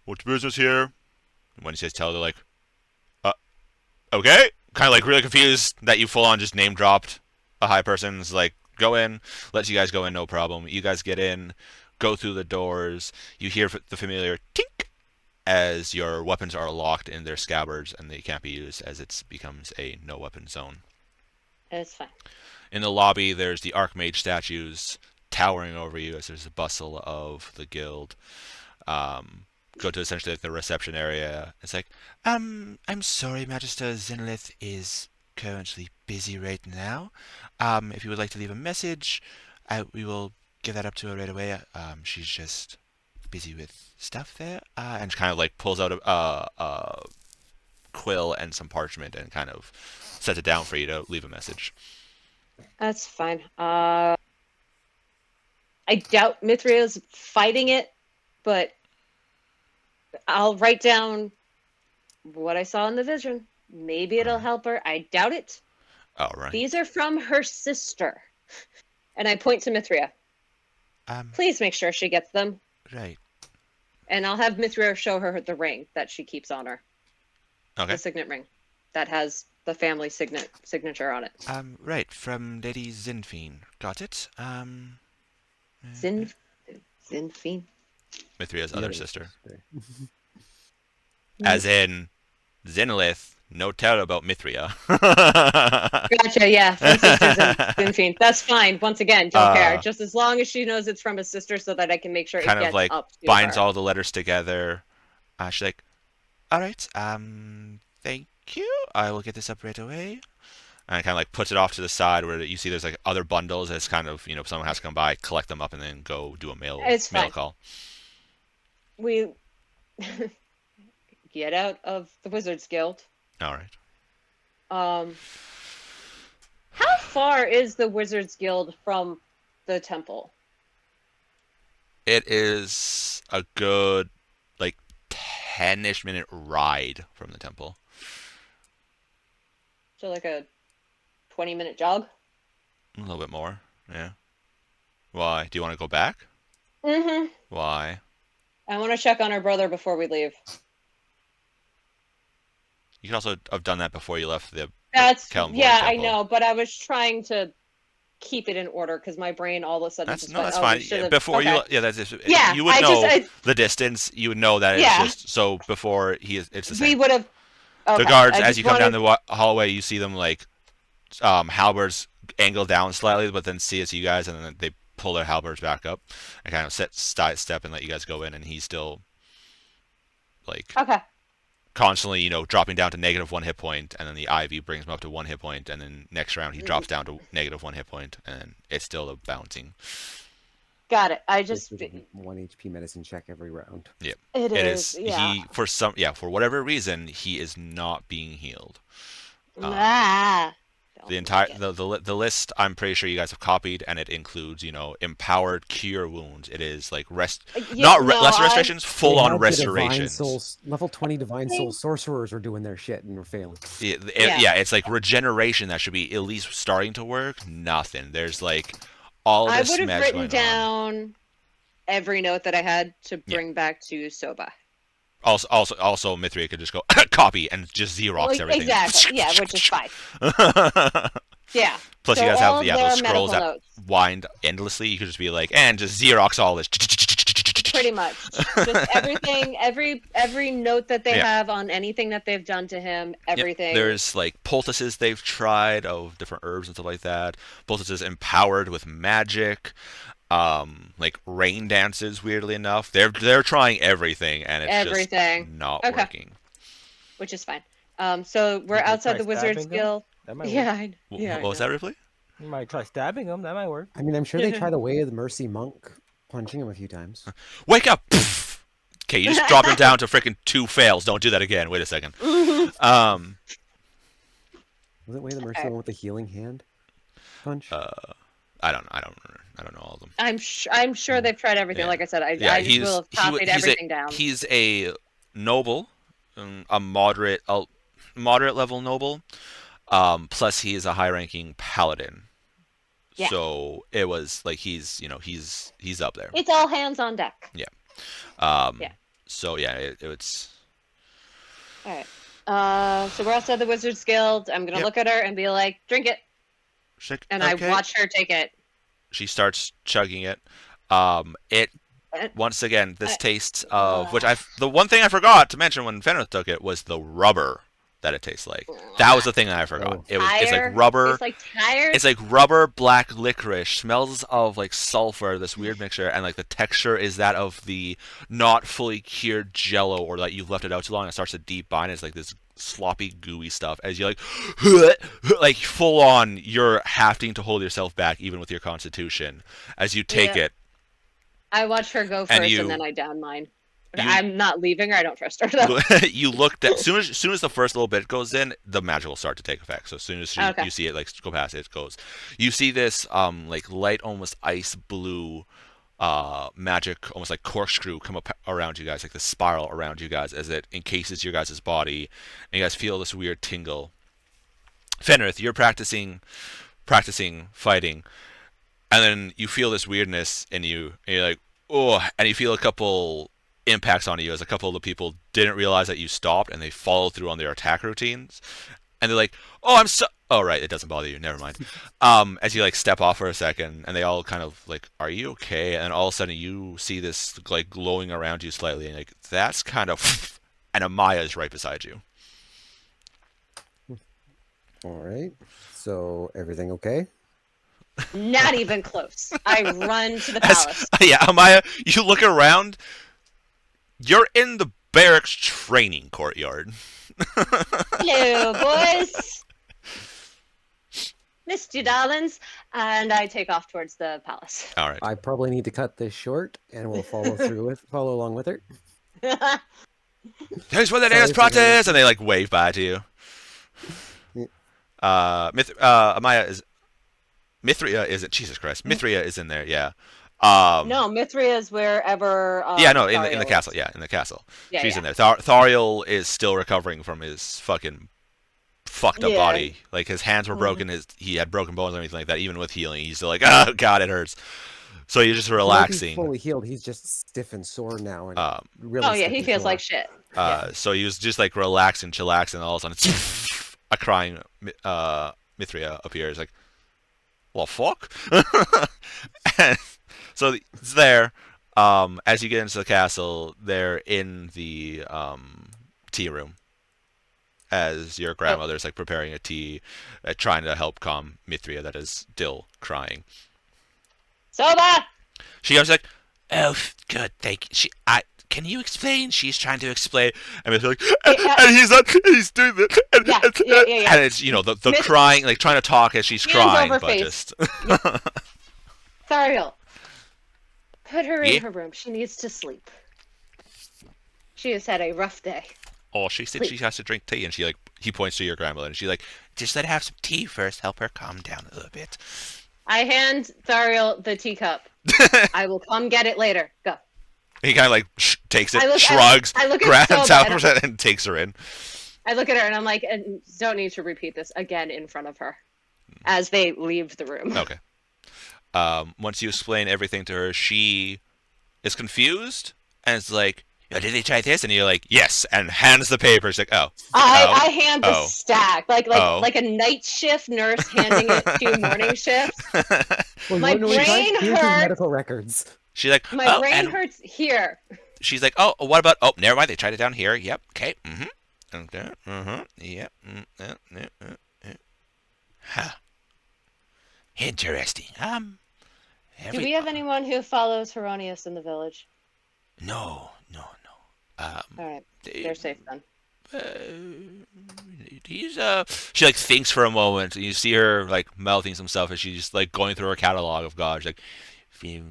what's business here? And when he says tell, they're like, okay. Kind of like really confused that you full on just name dropped a high person's like, go in, lets you guys go in, no problem. You guys get in, go through the doors. You hear the familiar tink as your weapons are locked in their scabbards and they can't be used as it becomes a no weapon zone. It's fine. In the lobby, there's the Archmage statues towering over you as there's a bustle of the guild. Go to essentially like the reception area. It's like, I'm sorry, Magister Zenlith is currently busy right now. If you would like to leave a message, we will give that up to her right away. She's just busy with stuff there. And she kind of like pulls out a quill and some parchment and kind of sets it down for you to leave a message. That's fine. I doubt Mithria's fighting it, but I'll write down what I saw in the vision. Maybe it'll help her. I doubt it. All right. These are from her sister. And I point to Mithria. Please make sure she gets them. Right. And I'll have Mithria show her the ring that she keeps on her. Okay. The signet ring that has the family signature on it. Right, from Lady Zinfine. Got it. Zinfine? Mithria's other sister. As in, Zenlith, no tell about Mithria. Gotcha, yeah. From Sister Zinfine. That's fine. Once again, don't care. Just as long as she knows it's from a sister so that I can make sure it gets up to her. Kind of like binds all the letters together. She's like, all right, thank you. I will get this up right away. And kind of like puts it off to the side where you see there's like other bundles. It's kind of, someone has to come by, collect them up, and then go do a mail call. We get out of the Wizards Guild. All right. How far is the Wizards Guild from the temple? It is a good, like, 10-ish minute ride from the temple. So like a 20-minute jog? A little bit more, yeah. Why? Do you want to go back? Mm-hmm. Why? I want to check on our brother before we leave. You could also have done that before you left the Yeah, Kalimdor I temple. know, but I was trying to keep it in order because my brain all of a sudden just went, That's oh, fine. we should've- Before okay. Yeah, you would know the distance. You would know that Yeah. it's just so before it's the same. We would have. Okay. The guards, I as just you come down wanted- the hallway, you see them like halberds angle down slightly, but then see it's you guys, and then they pull their halberds back up and kind of step and let you guys go in, and he's still like Okay. constantly, dropping down to -1 hit point, and then the ivy brings him up to 1 hit point, and then next round he drops down to -1 hit point, and it's still a bouncing. Got it. I just 1 HP medicine check every round. Yeah, it is. Yeah. He for whatever reason he is not being healed. The entire the list I'm pretty sure you guys have copied, and it includes empowered cure wounds. It is like less restorations, full on restorations. Level 20 divine soul sorcerers were doing their shit and were failing. Yeah, it's like regeneration that should be at least starting to work. Nothing. There's like all this. I would have written going down every note that I had to bring back to Soba. Also, Mithria could just go copy and just Xerox everything. Exactly. Yeah, which is fine. Yeah. Plus, so you guys have those scrolls that notes. wind endlessly. You could just be like, and just Xerox all this. Pretty much. Just everything, every note that they have on anything that they've done to him, everything. There's like poultices they've tried of different herbs and stuff like that. Poultices empowered with magic. Like rain dances, weirdly enough. They're trying everything, and it's just not working. Which is fine. So we're outside the Wizards Guild. That might work. What was that, Ripley? You might try stabbing them. That might work. I mean, I'm sure they tried away the Mercy Monk, punching him a few times. Wake up! Okay, you just dropped him down to freaking 2 fails. Don't do that again. Wait a second. Was it Way the Mercy one with the healing hand punch? I don't know all of them. I'm sure they've tried everything. Like I said, I just will have copied everything down. He's a noble, a moderate level noble. Plus he is a high-ranking paladin. Yeah. So it was like he's up there. It's all hands on deck. Yeah. So yeah, it's. All right. So we're outside the Wizards Guild. I'm gonna look at her and be like, "Drink it." And I watch her take it. She starts chugging it. Once again, this tastes of the one thing I forgot to mention when Fenrith took it was the rubber that it tastes like. That was the thing that I forgot. It's like rubber. It's like tires. It's like rubber, black licorice. Smells of like sulfur. This weird mixture, and like the texture is that of the not fully cured Jello, or like you've left it out too long. And it starts to deep bind. It's like this sloppy, gooey stuff. As you like full on, you're having to hold yourself back even with your constitution as you take it. I watch her go first, and then I down mine. I'm not leaving her. I don't trust her though. You looked at soon as the first little bit goes in, the magic will start to take effect. So as soon as you see it like go past it goes. You see this like light, almost ice blue magic, almost like corkscrew come up around you guys, like the spiral around you guys as it encases your guys' body, and you guys feel this weird tingle. Fenrith, you're practicing fighting, and then you feel this weirdness in you, and you're like, oh, and you feel a couple impacts on you as a couple of the people didn't realize that you stopped, and they followed through on their attack routines, and they're like, oh, oh, right, it doesn't bother you, never mind. As you like step off for a second, and they all kind of like, are you okay? And all of a sudden you see this like glowing around you slightly, and like, that's kind of and Amaya is right beside you. All right, so everything okay? Not even close. I run to the palace. Yeah, Amaya, you look around, you're in the barracks training courtyard. Hello, boys. Missed you, darlings. And I take off towards the palace. All right. I probably need to cut this short, and we'll follow along with her. Thanks for the day's practice, and they like wave bye to you. Amaya, Mithria isn't. Jesus Christ, Mithria is in there. Yeah. No, Mithria is wherever. Yeah, no, in the Thariel castle. is. Yeah, in the castle. Yeah, She's yeah. in there. Thariel is still recovering from his fucking fucked up Yeah. body. Like his hands were broken. He had broken bones or anything like that. Even with healing, he's still like, oh god, it hurts. So you're just He might be relaxing. fully healed. He's just stiff and sore now, and really. Oh yeah, stiff he and feels sore. like shit. Yeah. So he was just like relaxing, chillaxing, and all of a sudden, a crying Mithria appears. Like, well, fuck. And so it's there. As you get into the castle, they're in the tea room. As your grandmother's like preparing a tea, trying to help calm Mithria that is still crying. Soba! She comes like, oh, good, thank you. Can you explain? She's trying to explain, and it's like, and he's doing this, and it's the crying, like trying to talk as she's crying, but face. Just Thariel, put her in her room. She needs to sleep. She has had a rough day. Oh, she said she has to drink tea, and he points to your grandmother, and she's like, just let her have some tea first, help her calm down a little bit. I hand Thariel the teacup. I will come get it later. Go. He kind of like takes it, shrugs, grabs out, and takes her in. I look at her and I'm like, don't need to repeat this again in front of her as they leave the room. Okay. Once you explain everything to her, she is confused and is like, oh, did they try this? And you're like, yes, and hands the paper. She's like, oh. I hand the stack, like a night shift nurse handing it to morning shift. Well, my brain hurts. Medical records. She's like, my brain hurts here. She's like, oh, what about? Oh, never mind. They tried it down here. Yep. Okay. Okay. Yep. Huh. Interesting. Do we have anyone who follows Heronius in the village? No. All right, they're safe then. She like thinks for a moment, and you see her like mouthing some stuff as she's like going through her catalog of gods. Like, no,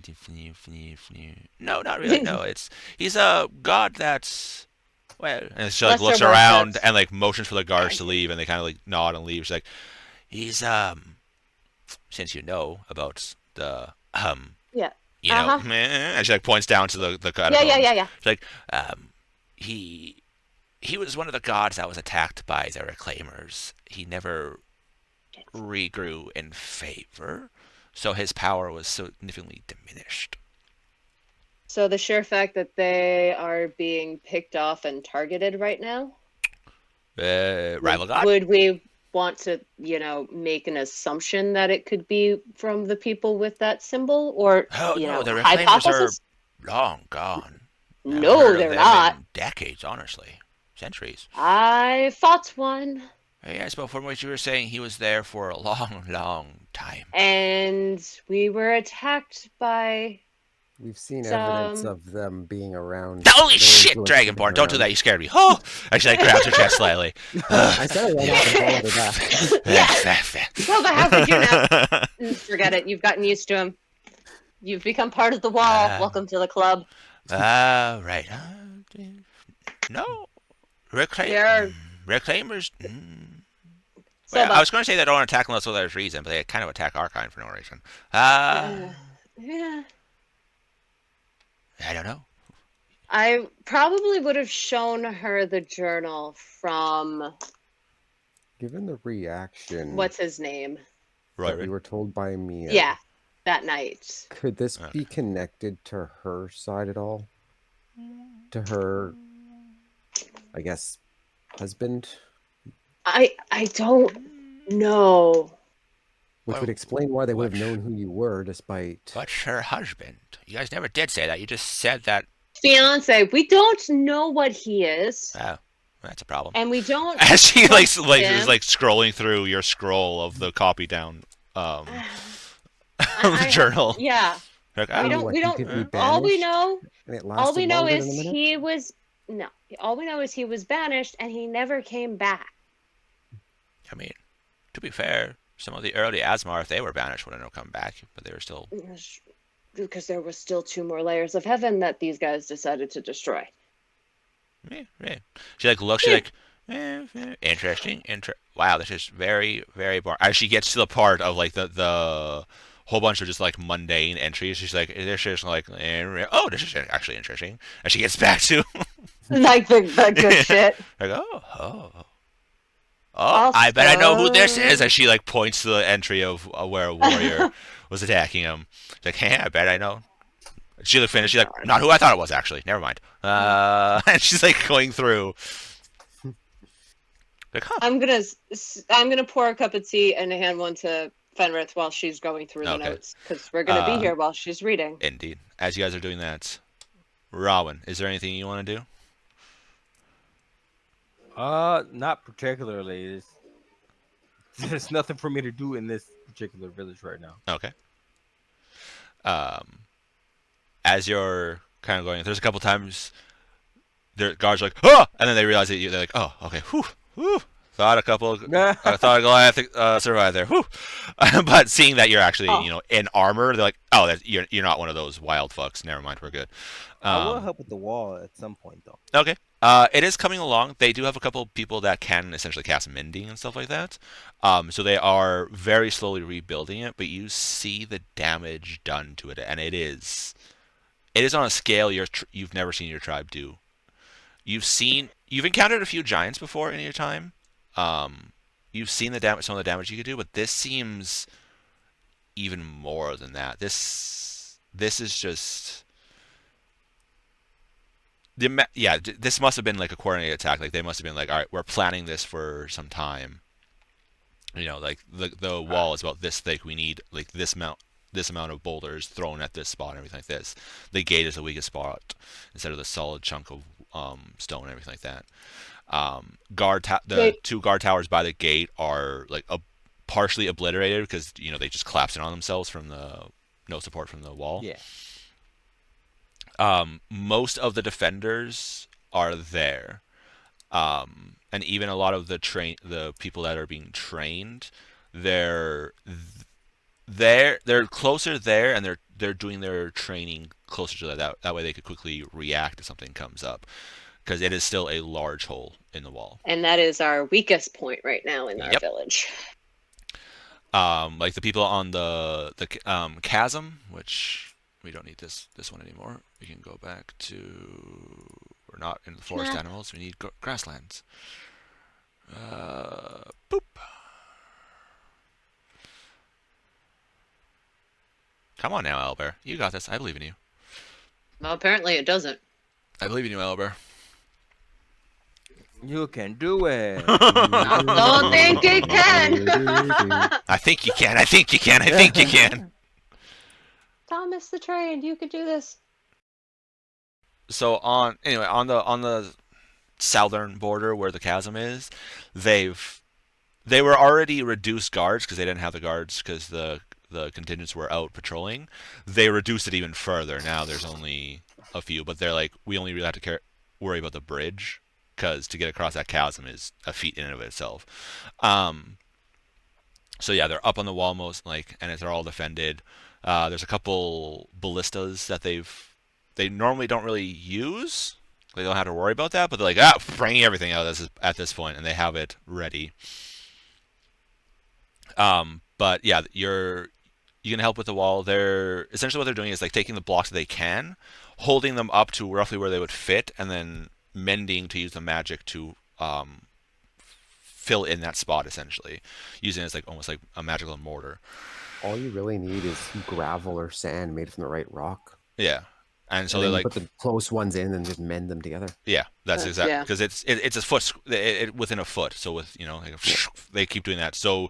not really. No, he's a god that's and she like looks around and like motions for the guards to leave, and they kind of like nod and leave. She's like, he's since you know about the and she like points down to the catacombs. Yeah. She's like, he was one of the gods that was attacked by the Reclaimers. He never regrew in favor, so his power was significantly diminished. So the sheer fact that they are being picked off and targeted right now? Rival god? Would we want to, make an assumption that it could be from the people with that symbol? Or, the Reclaimers hypothesis? are long gone. No, they're not. Decades, honestly. Centuries. I fought one. Yes, but from what you were saying, he was there for a long, long time. And we were attacked by... We've seen evidence of them being around. Holy shit, Dragonborn! Don't do that, you scared me. Oh! Actually, I grabbed her chest slightly. I said I went off and back. Well, but how could you now? Forget it. You've gotten used to him. You've become part of the wall. Welcome to the club. Right. No. Reclaimers. Well, I was going to say they don't attack unless there's reason, but they kind of attack our kind for no reason. Yeah. I don't know. I probably would have shown her the journal from... Given the reaction... What's his name? Right. We were told by Mia. Yeah, that night. Could this be connected to her side at all? To her, I guess, husband? I don't know. Which would explain why they would have known who you were, despite... What's her husband? You guys never did say that. You just said that... Fiance. We don't know what he is. Oh, that's a problem. And we don't... As she is scrolling through your scroll of the copy down journal. Yeah. Like, we don't all we know is he was banished and he never came back. I mean, to be fair, some of the early Asmar, if they were banished, would have come back, but they were still... Because there was still 2 more layers of heaven that these guys decided to destroy. Yeah. She looks, Interesting. Wow, this is very, very boring. As she gets to the part of like the whole bunch of just like mundane entries, she's like, this is like, oh, this is actually interesting. And she gets back to Like the good shit. like, I bet I know who this is. Also, As she like points to the entry of where a warrior was attacking him. She's like, hey, I bet I know. She looked finished. She's like, darn. not who I thought it was actually. Never mind. And she's like going through. Like, huh? I'm gonna pour a cup of tea and hand one to Fenrith while she's going through the Okay. notes because we're gonna be Uh, here while she's reading. Indeed. As you guys are doing that, Rowan, is there anything you want to do? Not particularly. There's nothing for me to do in this particular village right now. Okay. Um, as you're kind of going, there's a couple times their guards are like, oh, and then they realize that they're like, oh, okay, whew, whew. I thought a Goliath survived there, whew. But seeing that you're actually, Oh. in armor, they're like, oh, you're not one of those wild fucks. Never mind, we're good. I will help with the wall at some point, though. Okay. It is coming along. They do have a couple people that can essentially cast mending and stuff like that. So they are very slowly rebuilding it, but you see the damage done to it, and it is on a scale you've never seen your tribe do. You've encountered a few giants before in your time. You've seen some of the damage you could do, but this seems even more than that. This is just this must have been like a coordinated attack. Like they must have been like, all right, we're planning this for some time. Like the wall is about this thick. We need like this amount of boulders thrown at this spot and everything like this. The gate is the weakest spot instead of the solid chunk of stone and everything like that. The two guard towers by the gate are like partially obliterated because they just collapsed in on themselves from the no support from the wall. Yeah. Most of the defenders are there, and even a lot of the people that are being trained, they're closer there, and they're doing their training closer to that way they could quickly react if something comes up, because it is still a large hole in the wall. And that is our weakest point right now in our Yep. village. Like the people on the chasm, which we don't need this one anymore. We can go back to, we're not in the forest animals. We need grasslands. Boop. Come on now, Albert. You got this. I believe in you. Well, apparently it doesn't. I believe in you, Albert. You can do it. I don't think it can. I think you can. I think you can. I think you can. Thomas the Train, you could do this. So on the southern border where the chasm is, they were already reduced guards because they didn't have the guards because the contingents were out patrolling. They reduced it even further. Now there's only a few, but they're like, we only really have to worry about the bridge because to get across that chasm is a feat in and of itself. So yeah, they're up on the wall and they're all defended. There's a couple ballistas that they normally don't really use. They don't have to worry about that, but they're like, bringing everything out at this point, and they have it ready. But yeah, you can help with the wall. Essentially what they're doing is like taking the blocks that they can, holding them up to roughly where they would fit, and then mending to use the magic to fill in that spot, essentially, using it as like almost like a magical mortar. All you really need is gravel or sand made from the right rock. Yeah, and so And they're then you like, put the close ones in and just mend them together. yeah, that's exactly Yeah. because it's a foot within a foot. So with they keep doing that. So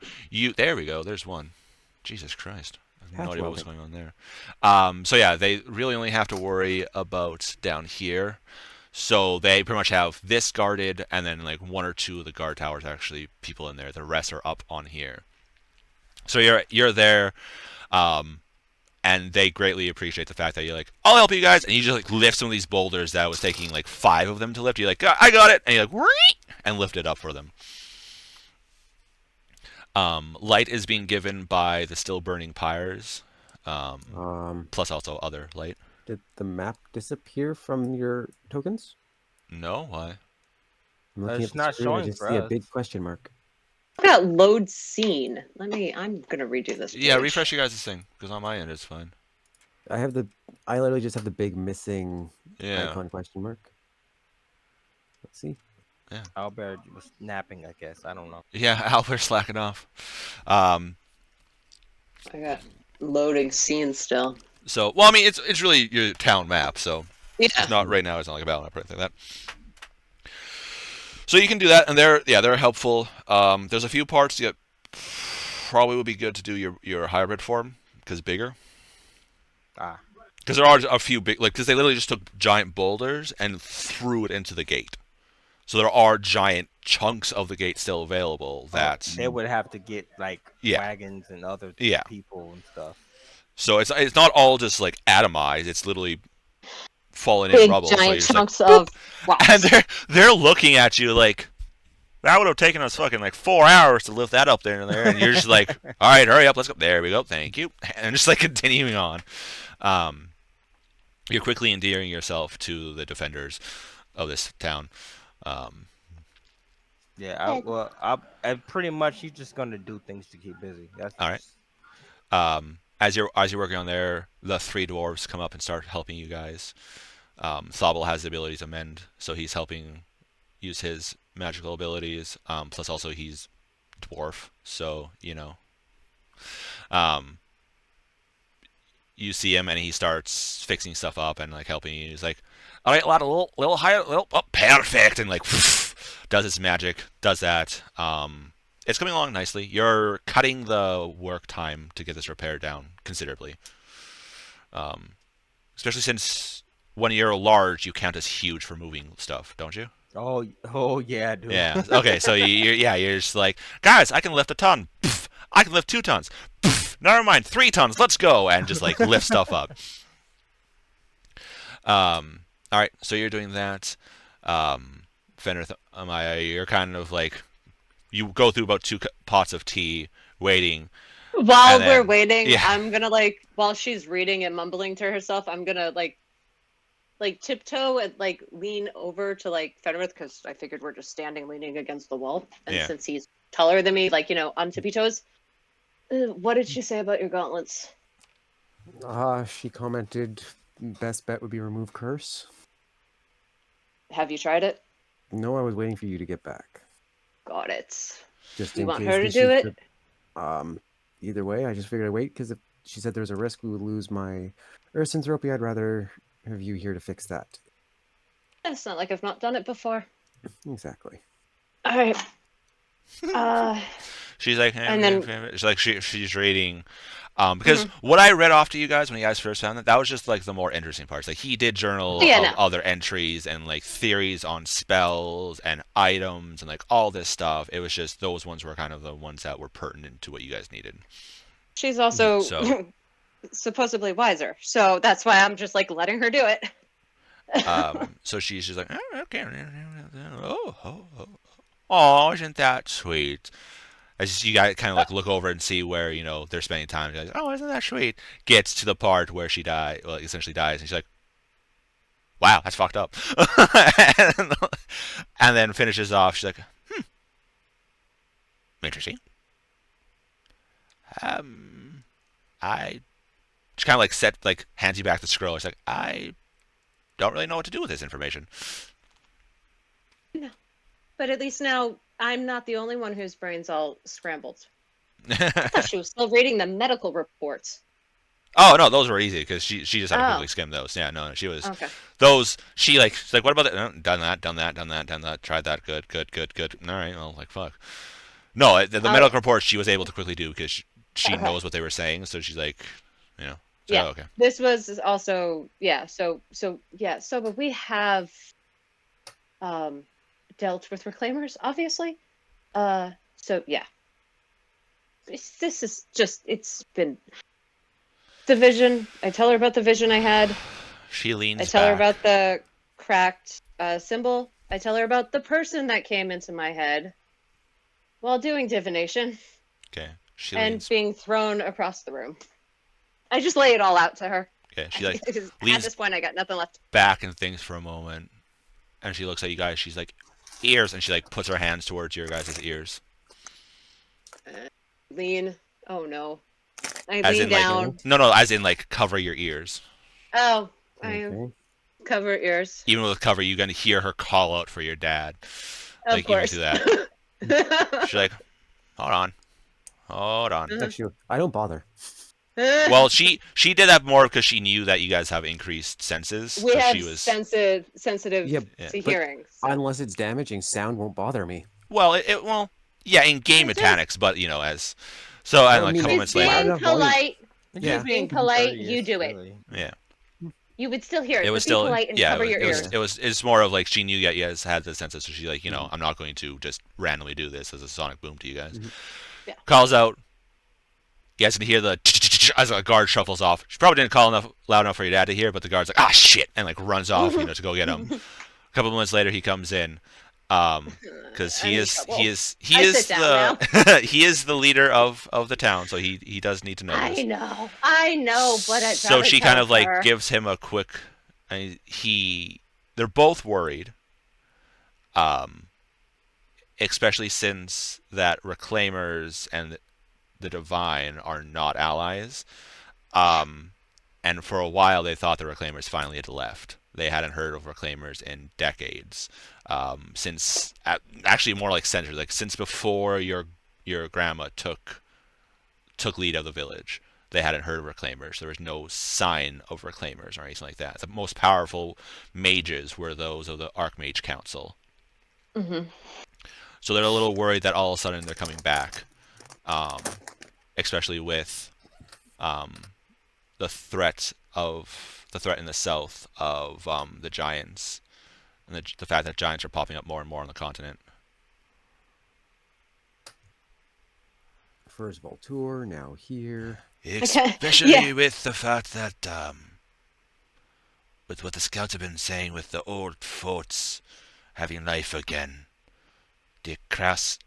there we go. There's one. Jesus Christ. I have no idea what was going on there. So yeah, they really only have to worry about down here. So they pretty much have this guarded, and then like one or two of the guard towers are actually people in there. The rest are up on here. So you're there, and they greatly appreciate the fact that you're like, I'll help you guys, and you just like lift some of these boulders that was taking like 5 of them to lift. You're like, I got it, and you're like, Whee! And lift it up for them. Light is being given by the still burning pyres, plus also other light. Did the map disappear from your tokens? No, why? I'm looking It's at the not screen. I showing just for see a us. big question mark. I've got load scene. I'm gonna redo this. Yeah, page. refresh you guys' thing because on my end it's fine. I literally just have the big missing Yeah. icon question mark. Let's see. Albert was napping, I guess. I don't know. Yeah, Albert's slacking off. Um, I got loading scene still. so, well, I mean, it's really your town map, so Yeah. it's not right now. It's not like a battle map or anything like that. So you can do that, and they're helpful. There's a few parts that probably would be good to do your hybrid form because bigger. Because there are a few big, like, because they literally just took giant boulders and threw it into the gate. So there are giant chunks of the gate still available. That They would have to get like Yeah. wagons and other Yeah. people and stuff. So it's not all just like atomized. It's literally falling in Big rubble. So you're giant just chunks like, of rocks. and they're looking at you like that would have taken us fucking like 4 hours to lift that up there and there, and you're just like, all right, hurry up, let's go. There we go, thank you, and just like continuing on. You're quickly endearing yourself to the defenders of this town. Yeah, I pretty much you're just gonna do things to keep busy. That's All right. As you're working on there, the 3 dwarves come up and start helping you guys. Thobble has the ability to mend, so he's helping use his magical abilities. Plus, also he's dwarf, so you see him and he starts fixing stuff up and like helping you. He's like, all right, a lot of little higher, perfect, and like does his magic, does that. It's coming along nicely. You're cutting the work time to get this repaired down considerably. Especially since when you're large, you count as huge for moving stuff, don't you? Oh yeah, dude. Yeah. Okay. So you're just like, guys, I can lift a ton. Pff, I can lift 2 tons. Pff, never mind, 3 tons. Let's go, and just like lift stuff up. All right. So you're doing that. Fenrir, you're kind of like, you go through about 2 pots of tea, waiting. While and we're then- waiting, yeah. I'm gonna while she's reading and mumbling to herself, I'm gonna like tiptoe and like lean over to like Fenrir because I figured we're just standing leaning against the wall, and Yeah. since he's taller than me, on tippy toes. What did she say about your gauntlets? She commented best bet would be remove curse. Have you tried it? No, I was waiting for you to get back. Got it. Just You in want case her to 'cause do she it? could- either way, I just figured I'd wait because if she said there was a risk we would lose my Earthsynthropy, I'd rather have you here to fix that. It's not like I've not done it before. Exactly. All right. She's like, And then- she's like, she's reading. Because what I read off to you guys when you guys first found that was just like the more interesting parts. Like he did journal Yeah, of no. other entries and like theories on spells and items and like all this stuff. It was just those ones were kind of the ones that were pertinent to what you guys needed. She's also So- supposedly wiser, so that's why I'm just like letting her do it. So she's just like, oh, okay, oh, isn't that sweet? As you guys kind of like look over and see where they're spending time. You're like, oh, isn't that sweet? Gets to the part where she essentially dies, and she's like, wow, that's fucked up. and then finishes off. She's like, interesting. She kind of like hands you back the scroll. She's like, I don't really know what to do with this information. But at least now I'm not the only one whose brain's all scrambled. I thought she was still reading the medical reports. Oh no, those were easy because she just had to Oh. quickly skim those. Yeah, no, she was Okay. those. She's like, what about that? No, done that. Tried that. Good. All right, well, like fuck. No, the medical reports she was able to quickly do because she Okay. knows what they were saying. So she's like, so, Yeah. okay. This was also but we have dealt with reclaimers, obviously. So yeah. This is just it's been the vision. I tell her about the vision I had. She leans I tell her back. about the cracked symbol. I tell her about the person that came into my head while doing divination Okay, she and leans. being thrown across the room. I just lay it all out to her. Okay, she like Because at leans this point, I got nothing left. back and thinks for a moment, and she looks at you guys. She's like, ears, and she like puts her hands towards your guys' ears. Lean. Oh no. I As lean in like down. no, as in like cover your ears. Oh, I Okay. cover ears. Even with cover, you're gonna hear her call out for your dad. Of Like even course. through that. She's like, hold on. Actually, I don't bother. Well, she did that more because she knew that you guys have increased senses. we 'cause have she was sensitive Yeah, to but hearing. So. unless it's damaging, sound won't bother me. well, yeah, in game It's just- mechanics, but as so. I And like a mean, couple He's minutes later, loud being enough volume. polite. It's Yeah. just Being being polite, courteous, you do it. really. yeah, You would still hear it, it but was be still polite and yeah, cover your ears. it's more of like she knew that you guys had the senses, so she's like, I'm not going to just randomly do this as a sonic boom to you guys. Yeah. Calls out. You guys can hear the as a guard shuffles off. She probably didn't call loud enough for your dad to hear, but the guard's like, ah, shit, and like runs off, to go get him. A couple of minutes later, he comes in, because he is he is the leader of the town, so he does need to know this. I know, but I'd So rather she tell kind of like her. gives him a quick. They're both worried, especially since that reclaimers and the divine are not allies. And for a while, they thought the reclaimers finally had left. They hadn't heard of reclaimers in decades, since actually more like centuries, like since before your grandma took lead of the village. They hadn't heard of reclaimers. There was no sign of reclaimers or anything like that. The most powerful mages were those of the Archmage Council. Mm-hmm. So they're a little worried that all of a sudden they're coming back, especially with the threat in the south of the giants, and the fact that giants are popping up more and more on the continent. First Voltour, now here. Especially with the fact that, with what the scouts have been saying, with the old forts having life again, the crashed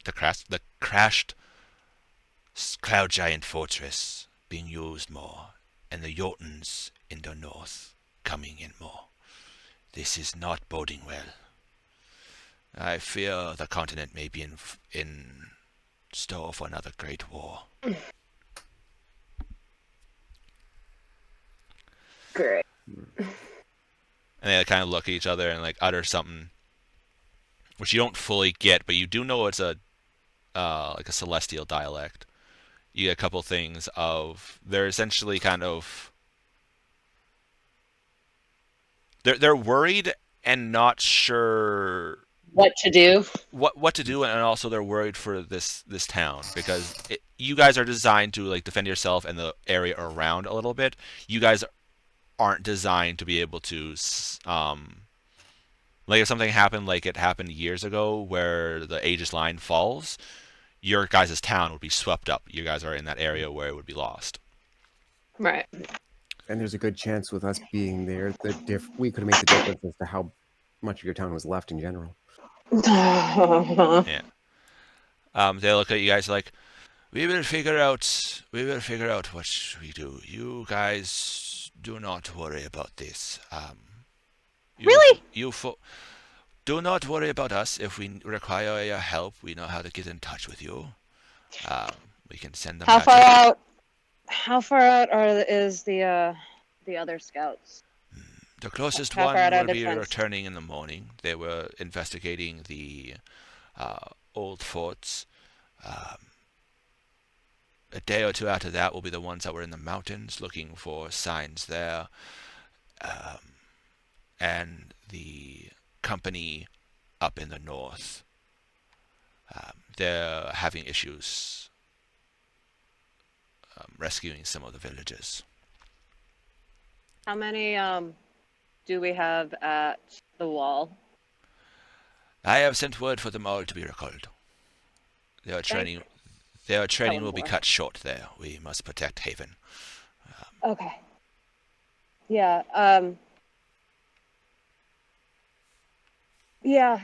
Cloud Giant Fortress being used more, and the Jotuns in the north coming in more. This is not boding well. I fear the continent may be in store for another great war. Great. And they kind of look at each other and like utter something, which you don't fully get, but you do know it's a like a celestial dialect. You get a couple things of they're essentially kind of they're worried and not sure What to do? what to do, and also they're worried for this town because you guys are designed to like defend yourself and the area around a little bit. You guys aren't designed to be able to like if something happened like it happened years ago where the Aegis line falls, your guys' town would be swept up. You guys are in that area where it would be lost. Right. And there's a good chance with us being there that we could have made the difference as to how much of your town was left in general. Yeah. They look at you guys like, we will figure out what we do. You guys do not worry about this. Really? Do not worry about us. If we require your help, we know how to get in touch with you. We can send them. How far out? How far out is the other scouts? The closest How one far out are will the be friends? returning in the morning. They were investigating the old forts. A day or two after that will be the ones that were in the mountains looking for signs there. And the company up in the north, they're having issues rescuing some of the villagers. How many do we have at the wall? I have sent word for them all to be recalled. Their training will be more. cut short there. We must protect Haven. Okay. Yeah. Yeah.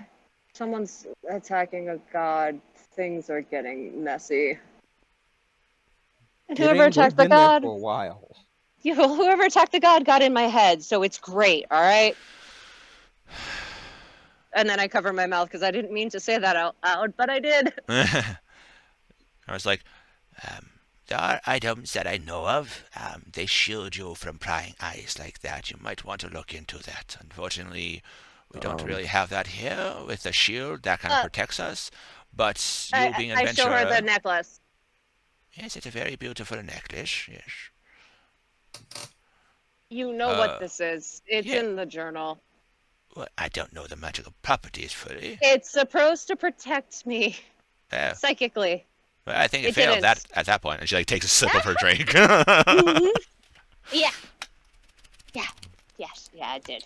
Someone's attacking a god. Things are getting messy. And whoever We've attacked the been there god, for a while. whoever attacked the god got in my head, so it's great. All right. And then I cover my mouth because I didn't mean to say that out loud, but I did. I was like, there are items that I know of. They shield you from prying eyes like that. You might want to look into that. Unfortunately, we don't really have that here with the shield that kind of protects us. But you being an I adventurer... show her the necklace. Yes, it's a very beautiful necklace, yes. You know what this is. It's yeah. in the journal. Well, I don't know the magical properties fully. It's supposed to protect me Yeah. psychically. But I think it It failed didn't. that at that point, and she like takes a sip of her drink. Mhm. Yeah. Yeah. Yes. Yeah, it did.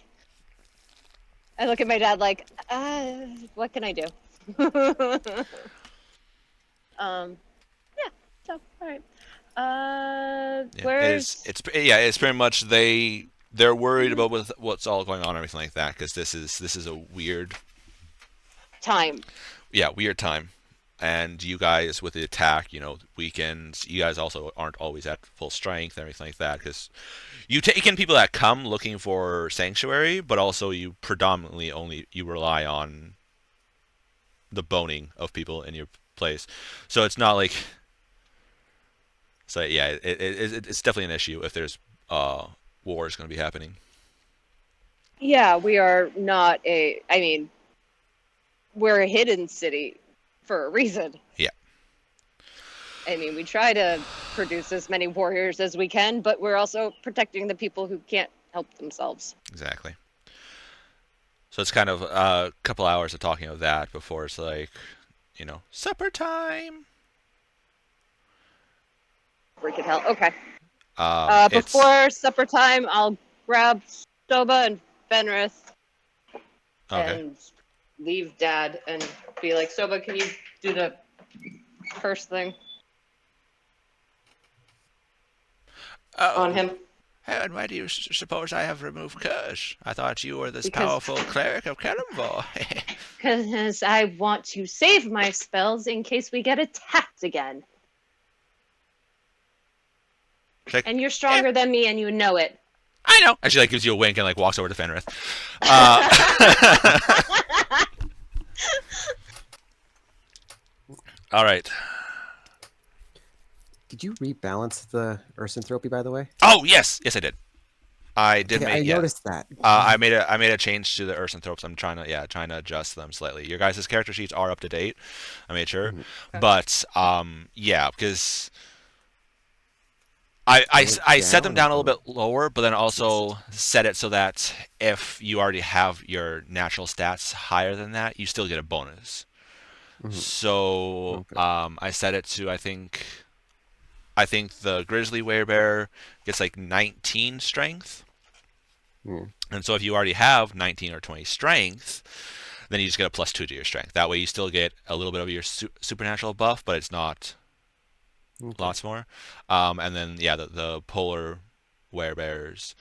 I look at my dad like, what can I do? Yeah. So, all right. Yeah, Where's it's pretty much they're worried about what's all going on and everything like that because this is a weird time? weird time, and you guys with the attack, weekends, you guys also aren't always at full strength and everything like that because you take in people that come looking for sanctuary, but also you predominantly only rely on the boning of people in your place, so it's not like. So yeah, it's definitely an issue if there's wars going to be happening. Yeah, we are not I mean, we're a hidden city for a reason. Yeah. I mean, we try to produce as many warriors as we can, but we're also protecting the people who can't help themselves. Exactly. So it's kind of a couple hours of talking of that before it's like, supper time. Freaking hell. Okay. It's Before supper time, I'll grab Soba and Fenris okay. and leave Dad and be like, Soba, can you do the curse thing on him? And why do you suppose I have removed curse? I thought you were this Because- powerful cleric of Kalimvor. Because I want to save my spells in case we get attacked again. Like, And you're stronger than me, and you know it. I know. And she like gives you a wink and like walks over to Fenris. All right. Did you rebalance the Ursanthropy, by the way? Oh yes, I did. I did Yeah, make. I noticed that. I made a change to the Ursanthropes. I'm trying to adjust them slightly. Your guys' character sheets are up to date. I made sure, but because I set them down a little bit lower, but then also set it so that if you already have your natural stats higher than that, you still get a bonus. So I set it to I think the Grizzly Werebear gets like 19 strength. And so if you already have 19 or 20 strength, then you just get a +2 to your strength. That way you still get a little bit of your supernatural buff, but it's not lots more. And then the polar werebears.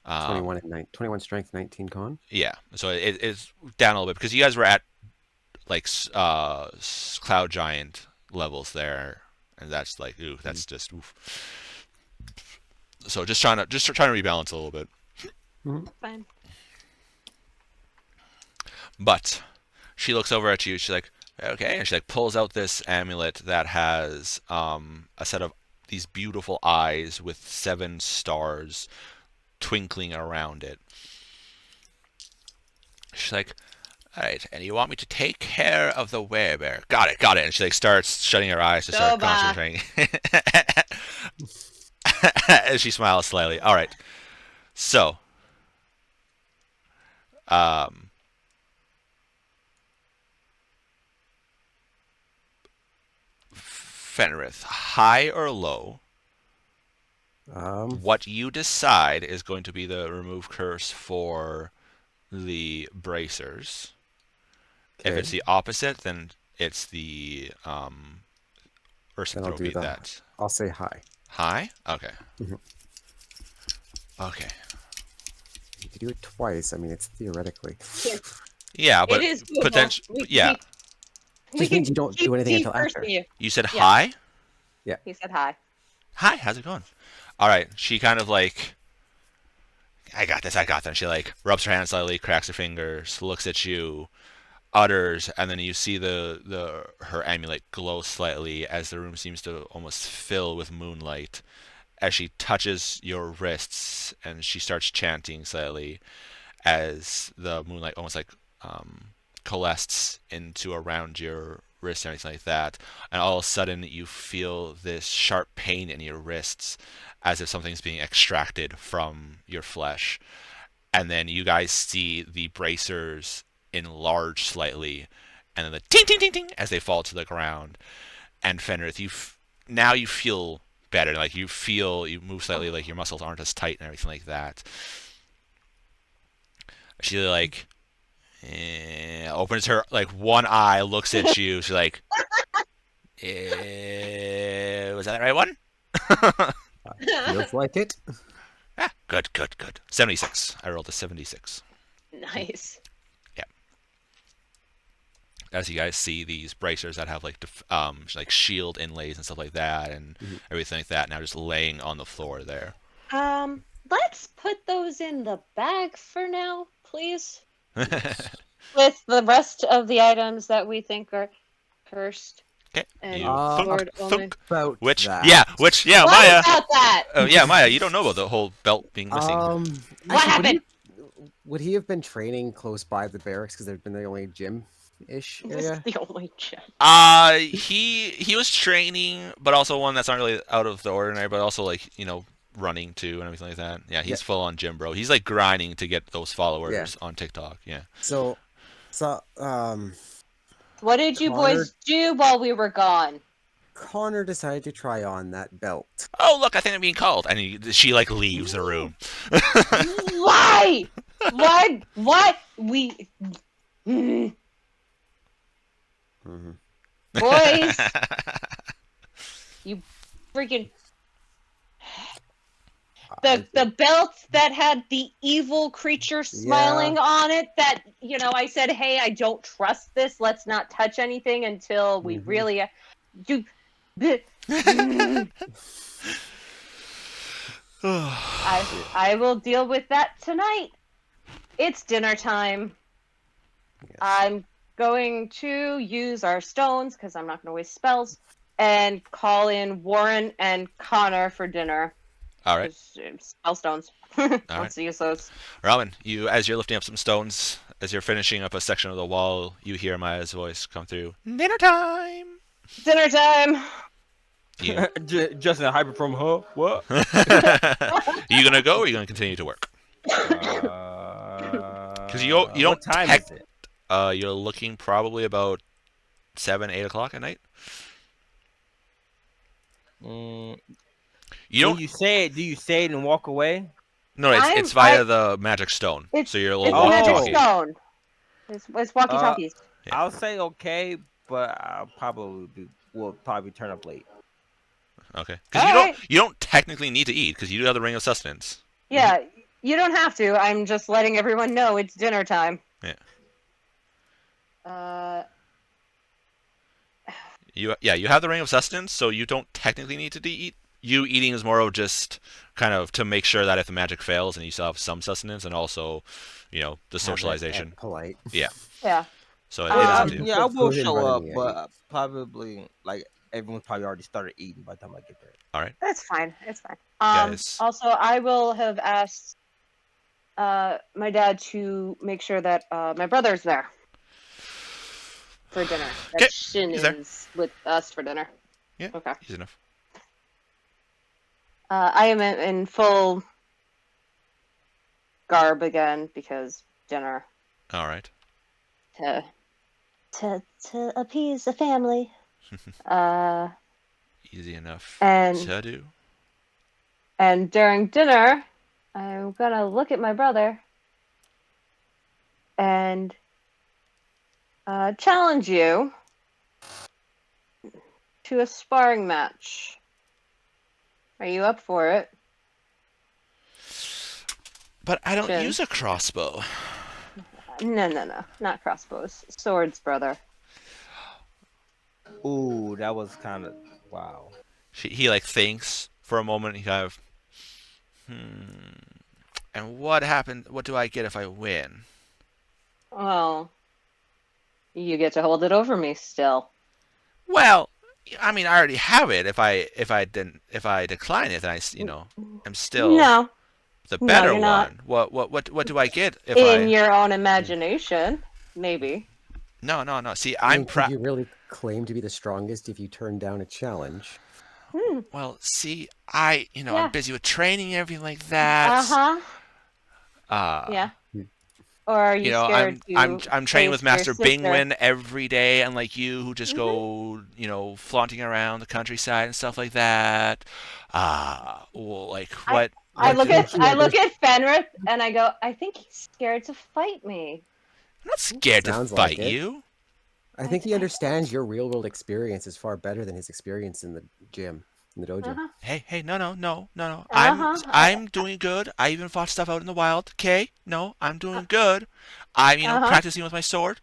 21 strength, 19 con. Yeah, so it's down a little bit because you guys were at like cloud giant levels there, and that's like that's just oof. So just trying to rebalance a little bit. Fine. But she looks over at you. She's like, okay, and she like pulls out this amulet that has a set of these beautiful eyes with 7 stars twinkling around it. She's like, all right, and you want me to take care of the werebear? Got it. And she like starts shutting her eyes to start concentrating. And she smiles slightly. All right, so. Fenrith, high or low? What you decide is going to be the remove curse for the bracers. Okay. If it's the opposite, then it's the Ursanthropy that. I'll say high. High? Okay. Mhm. Okay. You can do it twice. I mean, it's theoretically. Yeah, but It is doable. potentially. Yeah. Which means you don't do anything until after. You said high? He said hi. Hi, how's it going? All right. She kind of like, I got this. She like rubs her hands slightly, cracks her fingers, looks at you, utters, and then you see her amulet glow slightly as the room seems to almost fill with moonlight as she touches your wrists, and she starts chanting slightly as the moonlight almost like coalesces into around your wrist and everything like that. And all of a sudden you feel this sharp pain in your wrists as if something's being extracted from your flesh. And then you guys see the bracers enlarge slightly, and then the ting ting ting ting as they fall to the ground. And Fenrith, now you feel better. Like you move slightly, like your muscles aren't as tight and everything like that. She like opens her like one eye, looks at you. She's like, "Was that the right one?" Feels like it. Ah, good. 76. I rolled a 76. Nice. Yeah. As you guys see these bracers that have like like shield inlays and stuff like that, and everything like that, now just laying on the floor there. Let's put those in the bag for now, please. With the rest of the items that we think are cursed. Okay. And You Lord only. About Which that. yeah, What Maya. about that? Yeah, Maya, you don't know about the whole belt being missing. What happened? Would he have been training close by the barracks because they've been the only gym-ish This is area? the only gem. He was training, but also one that's not really out of the ordinary, but also like running too and everything like that. Yeah, he's full on gym bro. He's like grinding to get those followers on TikTok. Yeah. So, What did you Connor- boys do while we were gone? Connor decided to try on that belt. Oh look, I think I'm being called, and she like leaves the room. Why? Why? What? We. Mm. Boys, you freaking. The belt that had the evil creature smiling on it, that, I said, hey, I don't trust this. Let's not touch anything until we really do. I will deal with that tonight. It's dinner time. Yes. I'm going to use our stones, because I'm not going to waste spells, and call in Warren and Connor for dinner. All right. Spell stones. Let's use those. Robin, as you're lifting up some stones, as you're finishing up a section of the wall, you hear Maya's voice come through. Dinner time. Dinner time. Just in a hyper from her. What? You gonna go, or are you gonna continue to work? Because you don't. What time is it? You're looking probably about 7, 8 o'clock at night. You don't. Do you say it and walk away? No, it's via the magic stone. So you're a little It's magic walkie-talkie. stone. It's walkie-talkies. Yeah. I'll say okay, but we'll probably turn up late. Okay. Because you don't technically need to eat because you do have the ring of sustenance. Yeah, you don't have to. I'm just letting everyone know it's dinner time. Yeah. You have the ring of sustenance, so you don't technically need to eat. You eating is more of just kind of to make sure that if the magic fails and you still have some sustenance, and also, the socialization. Polite. Yeah. Yeah. So it is up to you. Yeah, I will Food in show front of up, me, I but probably like everyone's probably already started eating by the time I get there. All right. That's fine. It's fine. Guys. Also, I will have asked my dad to make sure that my brother's there for dinner. That Shin he's there. is with us for dinner. Yeah. Okay. Easy enough. I am in full garb again because dinner. All right. To appease the family. Easy enough And to do. And during dinner, I'm gonna look at my brother and challenge you to a sparring match. Are you up for it? But I don't Shin. use a crossbow. No, not crossbows. Swords, brother. Ooh, that was kind of wow. He like thinks for a moment. He kind of, And what happened? What do I get if I win? Well, You get to hold it over me still. Well, I mean, I already have it. If I decline it, then I'm still No, the no, better you're not. one. What do I get if In I? your own imagination, maybe. No. See, I I'm mean, could you really claim to be the strongest if you turn down a challenge? Well, see, I'm Yeah. busy with training and everything like that. Uh-huh. Yeah. Or are you scared I'm to training with face your Master sister? Bingwin every day, unlike you, who just go, flaunting around the countryside and stuff like that. Well, like I what? I I What look do? think at he I look at Fenrith and I go, I think he's scared to fight me. I'm not scared to sounds like fight it. you. I think he understands your real world experience is far better than his experience in the gym, in the dojo. Uh-huh. Hey, no. Uh-huh. I'm doing good. I even fought stuff out in the wild. Okay, no, I'm doing good. I'm Uh-huh. practicing with my sword.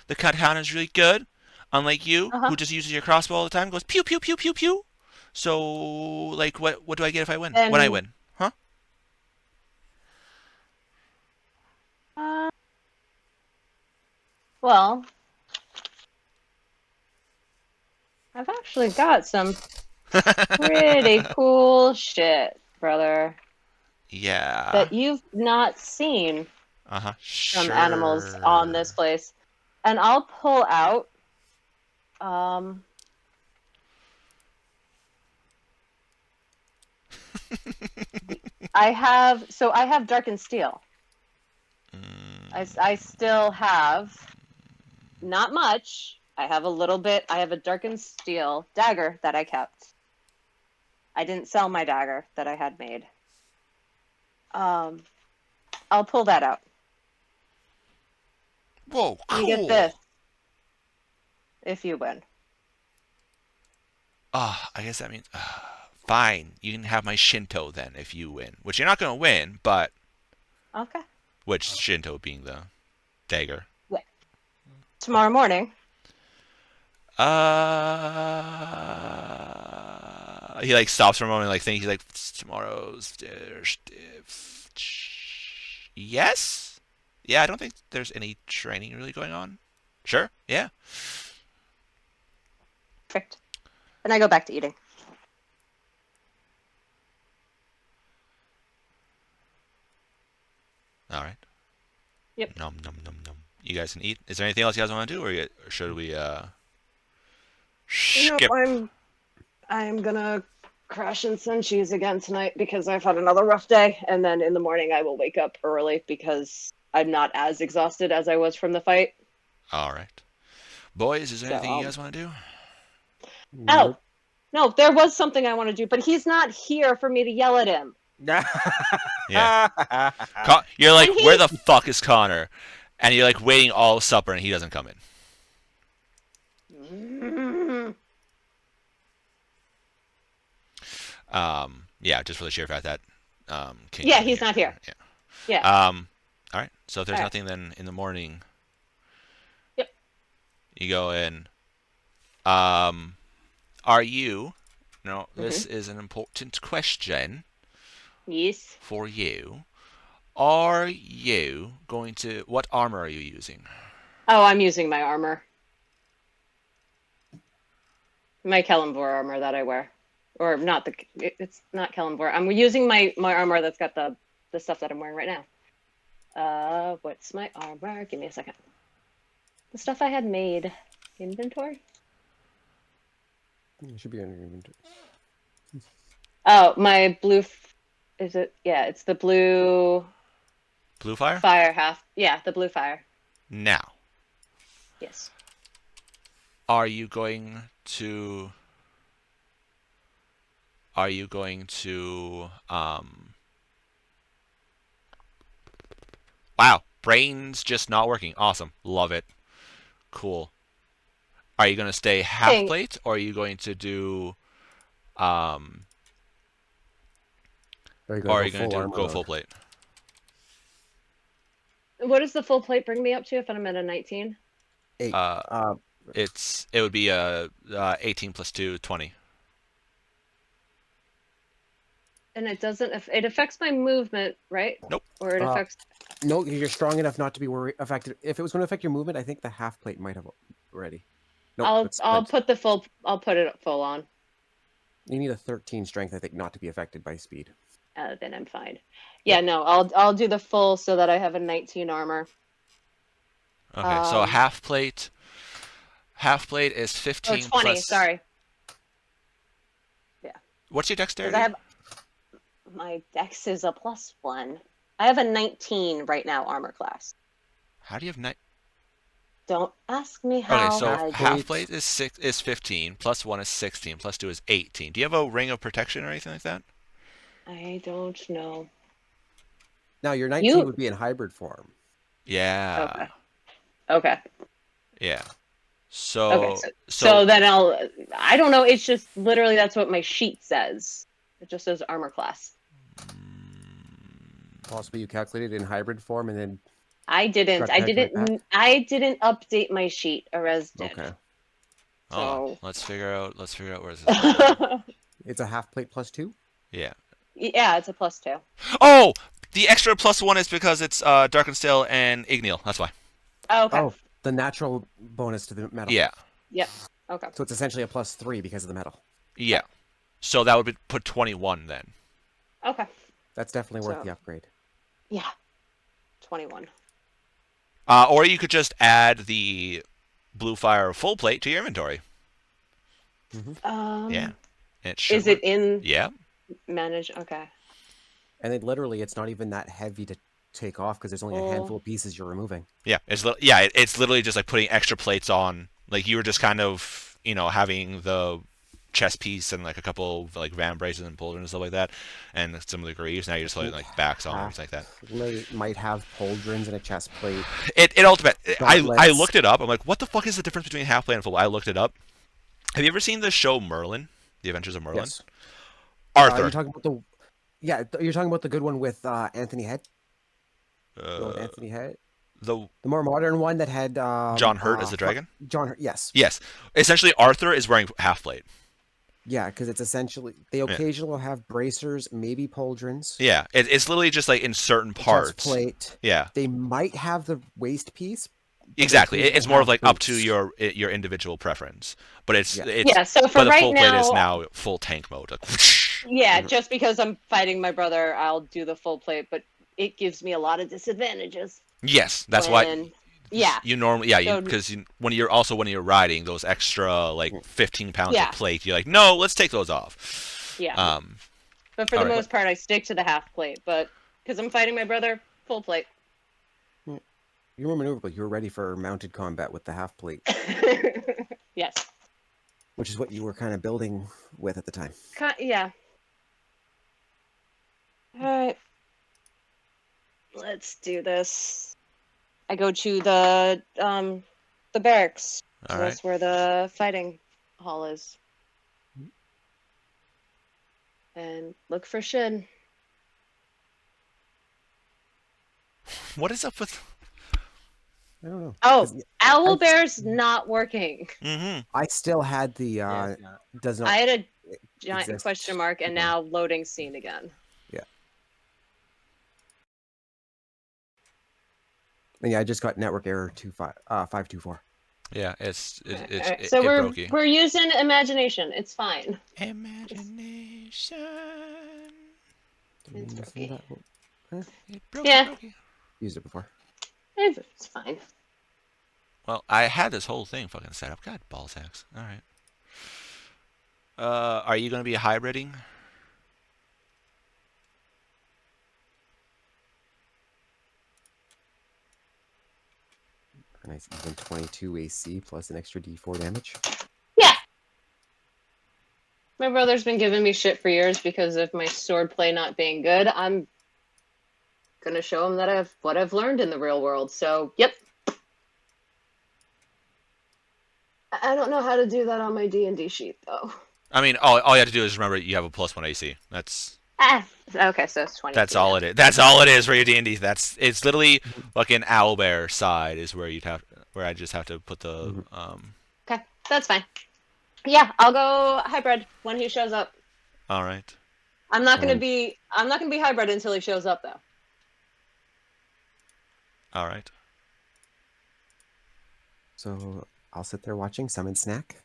The katana is really good. Unlike you, Uh-huh. who just uses your crossbow all the time, goes pew pew pew pew pew. So, like, what do I get if I win? When I And win, huh? uh, well, I've actually got some pretty cool shit, brother, Yeah. that you've not seen from animals on Sure. this place. And I'll pull out um I have darkened steel. I still have not much. I have a little bit. I have a darkened steel dagger that I kept. I didn't sell my dagger that I had made. I'll pull that out. Whoa, You get cool. this if you win. I guess that means fine. You can have my Shinto then if you win, which you're not gonna win, but Okay. which Shinto being the dagger. Tomorrow morning. He like stops for a moment, like thinks. He's like, tomorrow's. Yes. Yeah, I don't think there's any training really going on. Sure. Yeah. Perfect. Then I go back to eating. All right. Yep. Nom nom nom nom. You guys can eat. Is there anything else you guys want to do, or should we skip? I'm gonna crash and send cheese again tonight because I've had another rough day, and then in the morning I will wake up early because I'm not as exhausted as I was from the fight. All right. Boys, is there So, anything you guys want to do? Oh, no, there was something I want to do, but he's not here for me to yell at him. Yeah. You're like, where the fuck is Connor? And you're like waiting all supper, and he doesn't come in. Yeah, just for the sheer fact that King Yeah, isn't he's not here. Yeah. Yeah. All right. So if there's All right. nothing, then in the morning, Yep. you go in. Are you? No, this is an important question Yes. for you. Are you going to? What armor are you using? Oh, I'm using my armor. My Kellenvor armor that I wear. Or not it's not Kellenvor. I'm using my armor that's got the stuff that I'm wearing right now. What's my armor? Give me a second. The stuff I had made. Inventory? It should be under inventory. Oh, my blue is it? Yeah, it's the blue Blue fire? fire half. Yeah, the blue fire. Now, Yes. are you going to wow, brain's just not working. Awesome. Love it. Cool. Are you going to stay half Hey. plate, or are you going to do or are you going to go full plate? What does the full plate bring me up to if I'm at a 19? 8. It would be 18 plus 2, 20. And it doesn't. It affects my movement, right? Nope. Or it affects. No, you're strong enough not to be affected. If it was going to affect your movement, I think the half plate might have ready. Nope, that's I'll good. put the full. I'll put it full on. You need a 13 strength, I think, not to be affected by speed. Then I'm fine. Yeah, no, I'll do the full so that I have a 19 armor. Okay, so a half plate. Half plate is Or 15 20. plus. Sorry. What's your Because dexterity? I have my dex is a +1. I have a 19 right now armor class. How do you have 9? Don't ask me how. Okay, so I half plate is 15, plus 1 is 16, plus 2 is 18. Do you have a ring of protection or anything like that? don't know. Now, your 19 would be in hybrid form. Yeah. Okay. Yeah. Okay. So So then I don't know. It's just literally that's what my sheet says. It just says armor class. Possibly you calculated in hybrid form and then. I didn't. Got I calculate didn't. I didn't update my sheet. Arez did. Okay. hold on. So Let's figure out where this is. It's a half plate +2? Yeah. yeah, it's a +2. Oh, the extra plus 1 is because it's dark and still and Igneel. That's why. Oh, okay. Oh, the natural bonus to the metal. Yeah. Yep. Okay. So it's essentially a +3 because of the metal. Yeah. So that would put 21 then. Okay. That's definitely worth So- the upgrade. Yeah. 21. Or you could just add the blue fire full plate to your inventory. Yeah. It should Is it work. in Yeah. manage? Okay. And then literally, it's not even that heavy to take off because there's only a handful of pieces you're removing. Yeah. It's literally just like putting extra plates on. Like you were just kind of, having the chest piece and like a couple of like van braces and pauldrons and stuff like that, and some of the greaves. Now you're just like backs on and everything like that. Plate might have pauldrons and a chest plate. It ultimate. I Gauntlets. looked it up. I'm like, what the fuck is the difference between half plate and full plate? I looked it up. Have you ever seen the show Merlin? The Adventures of Merlin? Yes. Arthur. You're talking about you're talking about the good one with Anthony Head. Anthony Head. The The more modern one that had John Hurt as the dragon? John Hurt, yes. Yes. Essentially, Arthur is wearing half plate. Yeah, because it's essentially they occasionally will have bracers, maybe pauldrons. Yeah. It's literally just like in certain Chest parts. plate. Yeah. They might have the waist piece. Exactly. It's more of like up to boots. your individual preference. But it's Yeah. So for but the right full plate is now, now full tank mode. Like, whoosh. yeah, just because I'm fighting my brother, I'll do the full plate, but it gives me a lot of disadvantages. Yes, that's why. Yeah. You normally because when you're riding those extra like 15 pounds of plate, you're like, no, let's take those off. Yeah. But for the most part, I stick to the half plate. But because I'm fighting my brother, full plate. You were maneuverable. You were ready for mounted combat with the half plate, Yes. which is what you were kind of building with at the time. Yeah. All right. Let's do this. I go to the barracks. All That's where the fighting hall is. And look for Shin. What is up with? I don't know. Oh, Owlbear's not working. Mm-hmm. I still had the does not. I had a giant exist. question mark and now loading scene again. Yeah. And yeah, I just got network error 524. Yeah, Alright, so we're using imagination. It's fine. Imagination. It's broken. Yeah. Used it before. It's fine. Well, I had this whole thing fucking set up. God, ball sacks. All right. Are you going to be hybriding? Nice even 22 AC plus an extra D4 damage. Yeah. My brother's been giving me shit for years because of my swordplay not being good. I'm gonna show him that what I've learned in the real world. So, yep. I don't know how to do that on my D&D sheet though. I mean, all you have to do is remember you have a +1 AC. That's okay, so it's 20. That's all it is. That's all it is for your D&D. It's literally fucking owlbear side is where I just have to put the Okay, that's fine. Yeah, I'll go hybrid when he shows up. All right. I'm not gonna be hybrid until he shows up though. All right. So I'll sit there watching some and snack.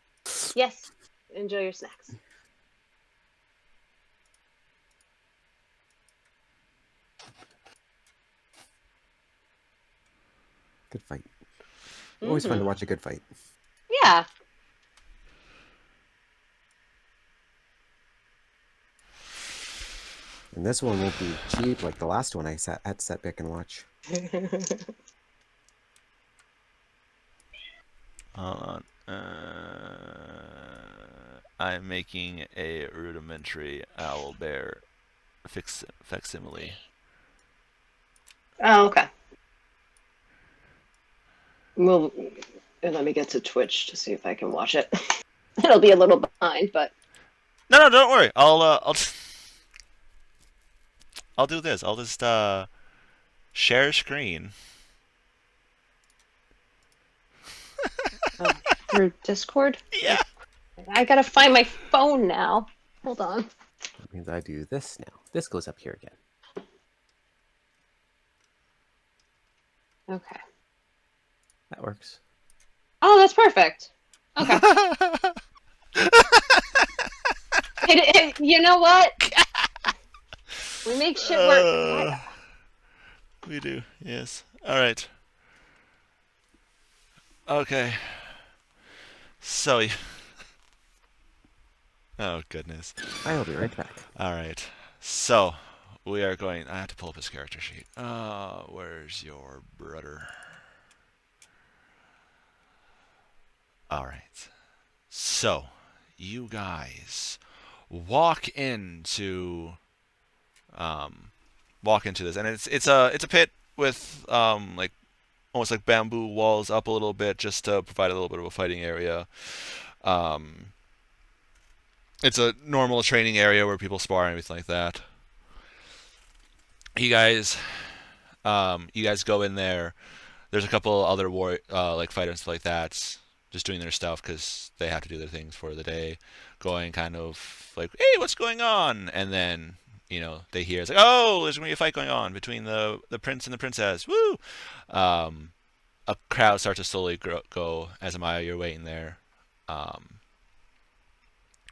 Yes. Enjoy your snacks. Good fight. Always fun to Mhm. watch a good fight. Yeah. And this one won't be cheap like the last one I sat back and watch. Hold on. I'm making a rudimentary owl bear facsimile. Oh, okay. Well, let me get to Twitch to see if I can watch it. It'll be a little behind, but No, don't worry. I'll do this. I'll just share screen. through Discord. Yeah. I gotta find my phone now. Hold on. That means I do this now. This goes up here again. Okay. That works. Oh, that's perfect. Okay. You know what? We make shit work. We do, yes. All right. Okay. So, oh goodness. I'll be right back. All right. So, we are going. I have to pull up his character sheet. Where's your brother? All right. So, you guys walk into this, and it's a pit with like almost like bamboo walls up a little bit just to provide a little bit of a fighting area. It's a normal training area where people spar and everything like that. You guys go in there. There's a couple other like fighters and stuff like that, just doing their stuff because they have to do their things for the day. Going kind of like, hey, what's going on? And then they hear it's like, oh, there's gonna be a fight going on between the prince and the princess. Woo! A crowd starts to slowly go as Amaya, you're waiting there.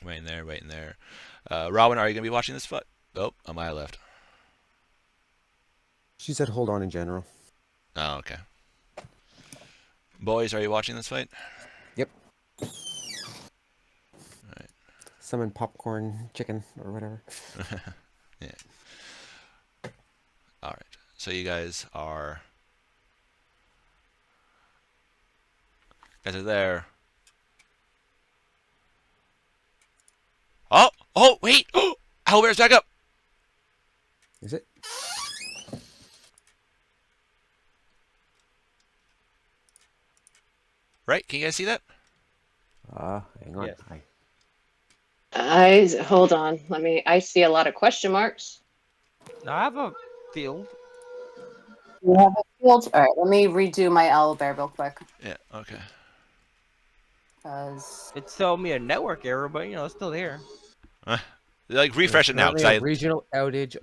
Waiting there. Robin, are you gonna be watching this fight? Oh, Amaya left. She said hold on in general. Oh, okay. Boys, are you watching this fight? Yep. Right. Summon popcorn, chicken, or whatever. Yeah. All right. So you guys are there. Oh, wait! Oh, Owlbear's back up. Is it? Right? Can you guys see that? Hang on. Yes. Hold on. I see a lot of question marks. Now I have a field. You have a field? All right, let me redo my owlbear real quick. Yeah. Okay. Because It's telling me a network error, but it's still there. Like refresh it now, Currently because a regional outage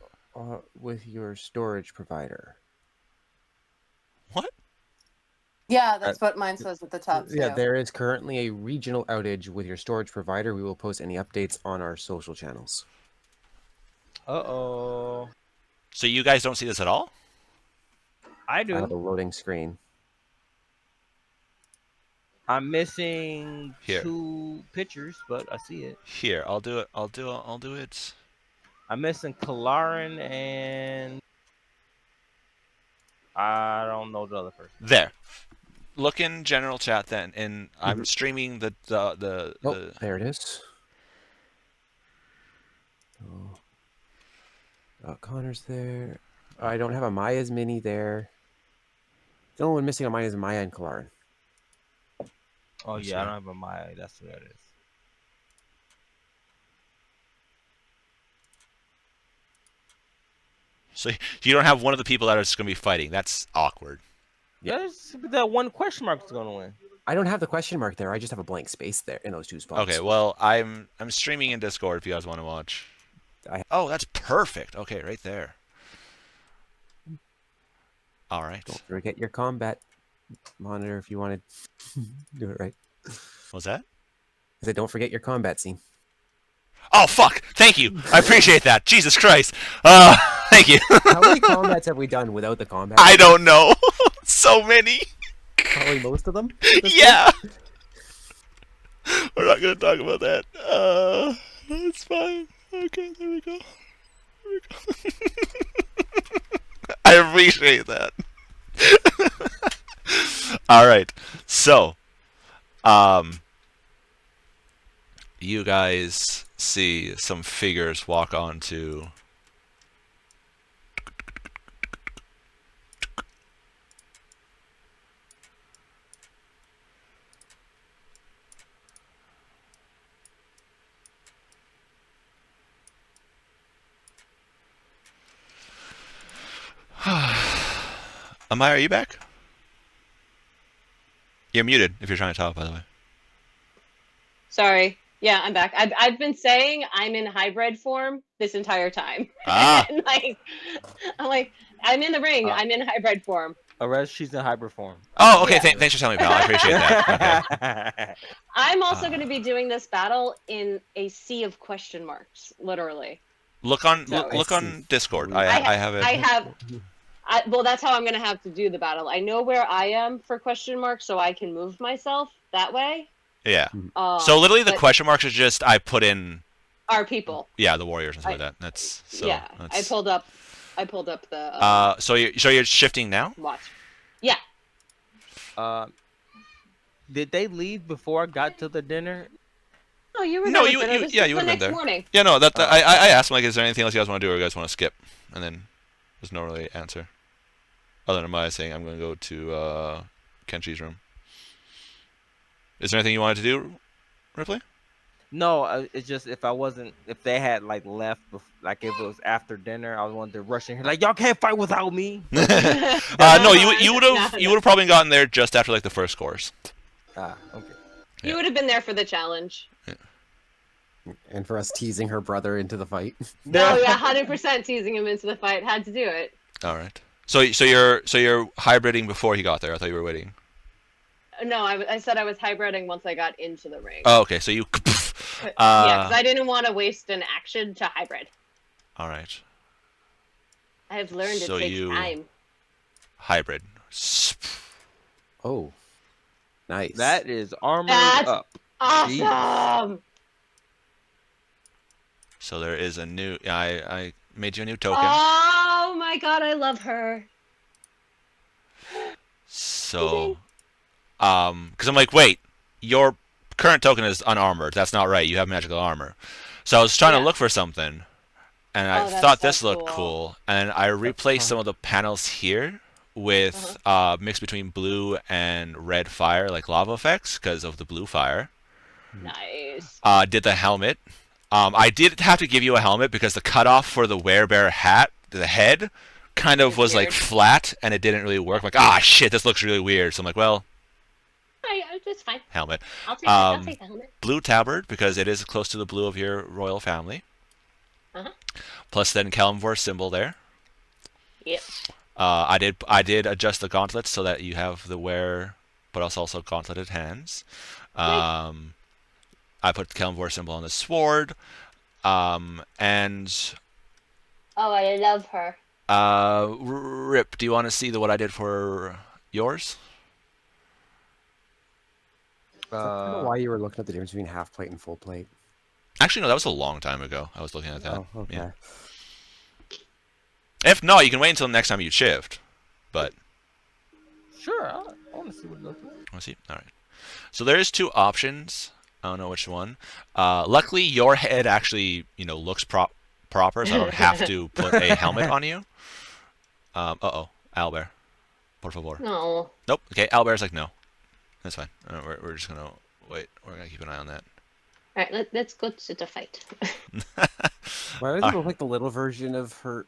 with your storage provider. What? yeah, that's what mine says at the top too. Yeah, there is currently a regional outage with your storage provider. We will post any updates on our social channels. Uh-oh. So you guys don't see this at all? I I have a do. loading screen. I'm missing Here. 2 pictures, but I see it. Here, I'll do it. I'll do it. I'm missing Kalarin and I don't know the other person. There. Look in general chat then, and I'm streaming the There it is. Connor's there. I don't have a Maya's mini there. The only one missing on mine is Maya and Kalarin. Oh yeah, I don't have a Maya. That's what it is. So you don't have one of the people that are just going to be fighting. That's awkward. Yeah, that one question mark is going to win. I don't have the question mark there. I just have a blank space there in those 2 spots. Okay, well, I'm streaming in Discord if you guys want to watch. Oh, that's perfect. Okay, right there. All right. Don't forget your combat. monitor if you want to do it right. What's that? I said, don't forget your combat scene. Oh fuck! Thank you. I appreciate that. Jesus Christ. Thank you. How many combats have we done without the combat? I don't know. So many. Probably most of them. at this Yeah. We're not gonna talk about that. It's fine. Okay, there we go. I appreciate that. All right. So, you guys see some figures walk onto Amaya, are you back? You're muted if you're trying to talk, by the way. Sorry. Yeah, I'm back. I've been saying I'm in hybrid form this entire time. Ah. And, I'm like, I'm in the ring. I'm in hybrid form. Arrest, she's in hyper form. Oh, okay. Yeah. Thanks for telling me, pal. I appreciate that. Okay. I'm also going to be doing this battle in a sea of question marks, literally. Look on So- look on Discord. I I have it. Well, that's how I'm going to have to do the battle. I know where I am for question marks, so I can move myself that way. Yeah. So literally, the but question marks are just I put in. our people. Yeah, the warriors and stuff like that. That's so. Yeah, That's... I pulled up the. So you're shifting now. Watch. Yeah. Did they leave before I got to the dinner? Oh, you were No, there you with dinner. you This yeah was you the would have been next there. morning. Yeah, no, I asked him like, is there anything else you guys want to do, or you guys want to skip? And then there's no really answer, other than Maya saying I'm going to go to Kenshi's room. Is there anything you wanted to do, Ripley? No, it's just if they had like left, like if it was after dinner, I wanted to rush in here like y'all can't fight without me. No, you would have probably gotten there just after like the first course. Okay. Yeah. You would have been there for the challenge. And for us teasing her brother into the fight. No, yeah, 100% teasing him into the fight. Had to do it. All right. So you're hybriding before he got there. I thought you were waiting. No, I said I was hybriding once I got into the ring. Oh, okay. So you. Yeah, because I didn't want to waste an action to hybrid. All right. I have learned So it takes you- time. Hybrid. Oh, nice. That is armored That's up. awesome! So there is a new. I made you a new token. Oh my god, I love her. So, because I'm like, wait, your current token is unarmored. That's not right. You have magical armor. So I was trying to look for something, and I Oh, that's thought so this looked cool, and I replaced some of the panels here with mix between blue and red fire, like lava effects, because of the blue fire. Nice. Did the helmet. I did have to give you a helmet because the cutoff for the werebear hat, the head, kind of It's was like weird. flat, and it didn't really work. I'm like, shit, this looks really weird. So I'm like, well, It's fine. helmet. I'll take it. I'll take the helmet. Blue tabard, because it is close to the blue of your royal family. Uh-huh. Plus then Kalimvor's symbol there. Yep. I did adjust the gauntlets so that you have the wear, but also gauntleted hands. I put the Kalimvor symbol on the sword. And Oh, I love her. Rip, do you want to see what I did for yours? I don't know why you were looking at the difference between half plate and full plate. Actually, no, that was a long time ago. I was looking at that. Oh, okay. Yeah. If not, you can wait until the next time you shift. But Sure, I want to see what it looks like. want to see? All right. So there's two options. I don't know which one. Luckily, your head actually, looks proper, so I don't have to put a helmet on you. Owlbear, por favor. No. Nope. Okay, Owlbear's like no. That's fine. We're just gonna wait. We're gonna keep an eye on that. All right, let's go to the fight. Why does it look like the little version of her?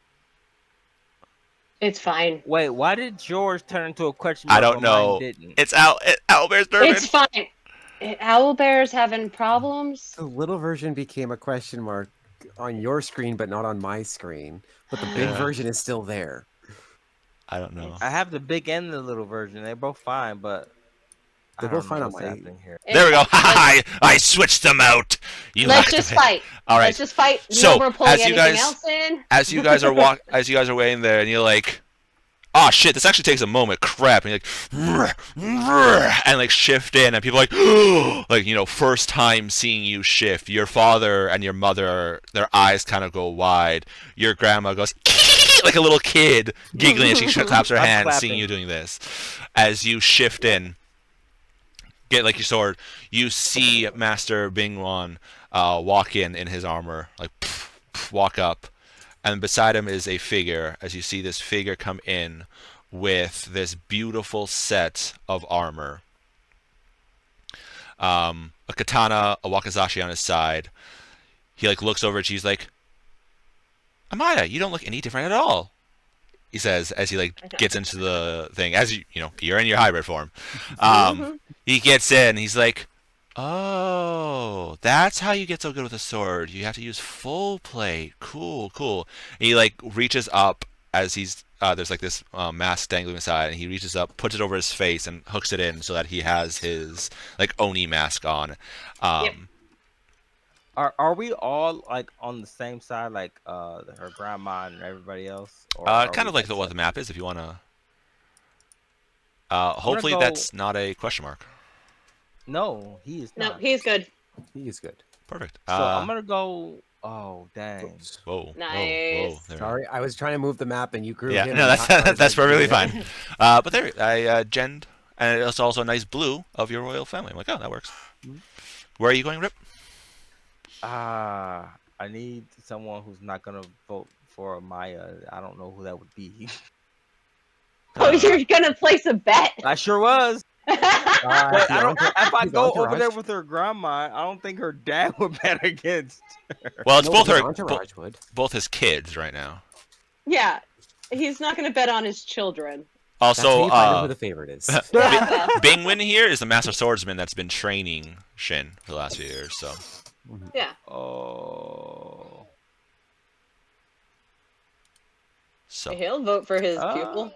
It's fine. Wait, why did yours turn into a question I mark don't but mine know. didn't? It's Owlbear's turn. It's fine. Owlbear's having problems. The little version became a question mark on your screen, but not on my screen. But the big Yeah. version is still there. I don't know. I have the big and the little version. They're both fine, but I They're don't both know fine on what's my. happening here. There we go. Let's, I switched them out. You let's just activate. fight. All right. Let's just fight. So, No more pulling as you anything guys- else in. As you guys are waiting there, and you're like, oh shit, this actually takes a moment. Crap. And you're like, and like shift in, and people are like, like, you know, first time seeing you shift. Your father and your mother, their eyes kind of go wide. Your grandma goes like a little kid, giggling, and she claps her I'm hands, clapping. seeing you doing this. As you shift in, get like your sword, you see Master Bingwan walk in his armor, like walk up. And beside him is a figure, as you see this figure come in with this beautiful set of armor. A katana, a wakizashi on his side. He like looks over at you, he's like, Amaya, you don't look any different at all. He says as he like gets into the thing, as you're in your hybrid form. He gets in, he's like, oh, that's how you get so good with a sword. You have to use full plate. Cool. And he like reaches up as he's there's like this mask dangling aside, and he reaches up, puts it over his face, and hooks it in so that he has his like Oni mask on. Yep. Are we all like on the same side, like her grandma and everybody else? Or Kind of like what the map is, if you want to. Hopefully go- that's not a question mark. No, he is No, not. he's good. He is good. Perfect. So I'm gonna go. Oh dang! Oops. Whoa. Nice. There we go. Sorry, I was trying to move the map and you grew. Yeah, in no, and that's not- that's perfectly Yeah. fine. But there, I genned, and it's also a nice blue of your royal family. I'm like, oh, that works. Where are you going, Rip? I need someone who's not gonna vote for Maya. I don't know who that would be. Oh, you're gonna place a bet. I sure was. But I don't. If I his go over entourage. there with her grandma, I don't think her dad would bet against. Well, it's No, both his her, entourage would. both his kids right now. Yeah, he's not gonna bet on his children. That's how Also, you find out who the favorite is. Yeah. Bingwin here is the master swordsman that's been training Shin for the last few years. So, Yeah. Oh. He'll vote for his Uh, pupil.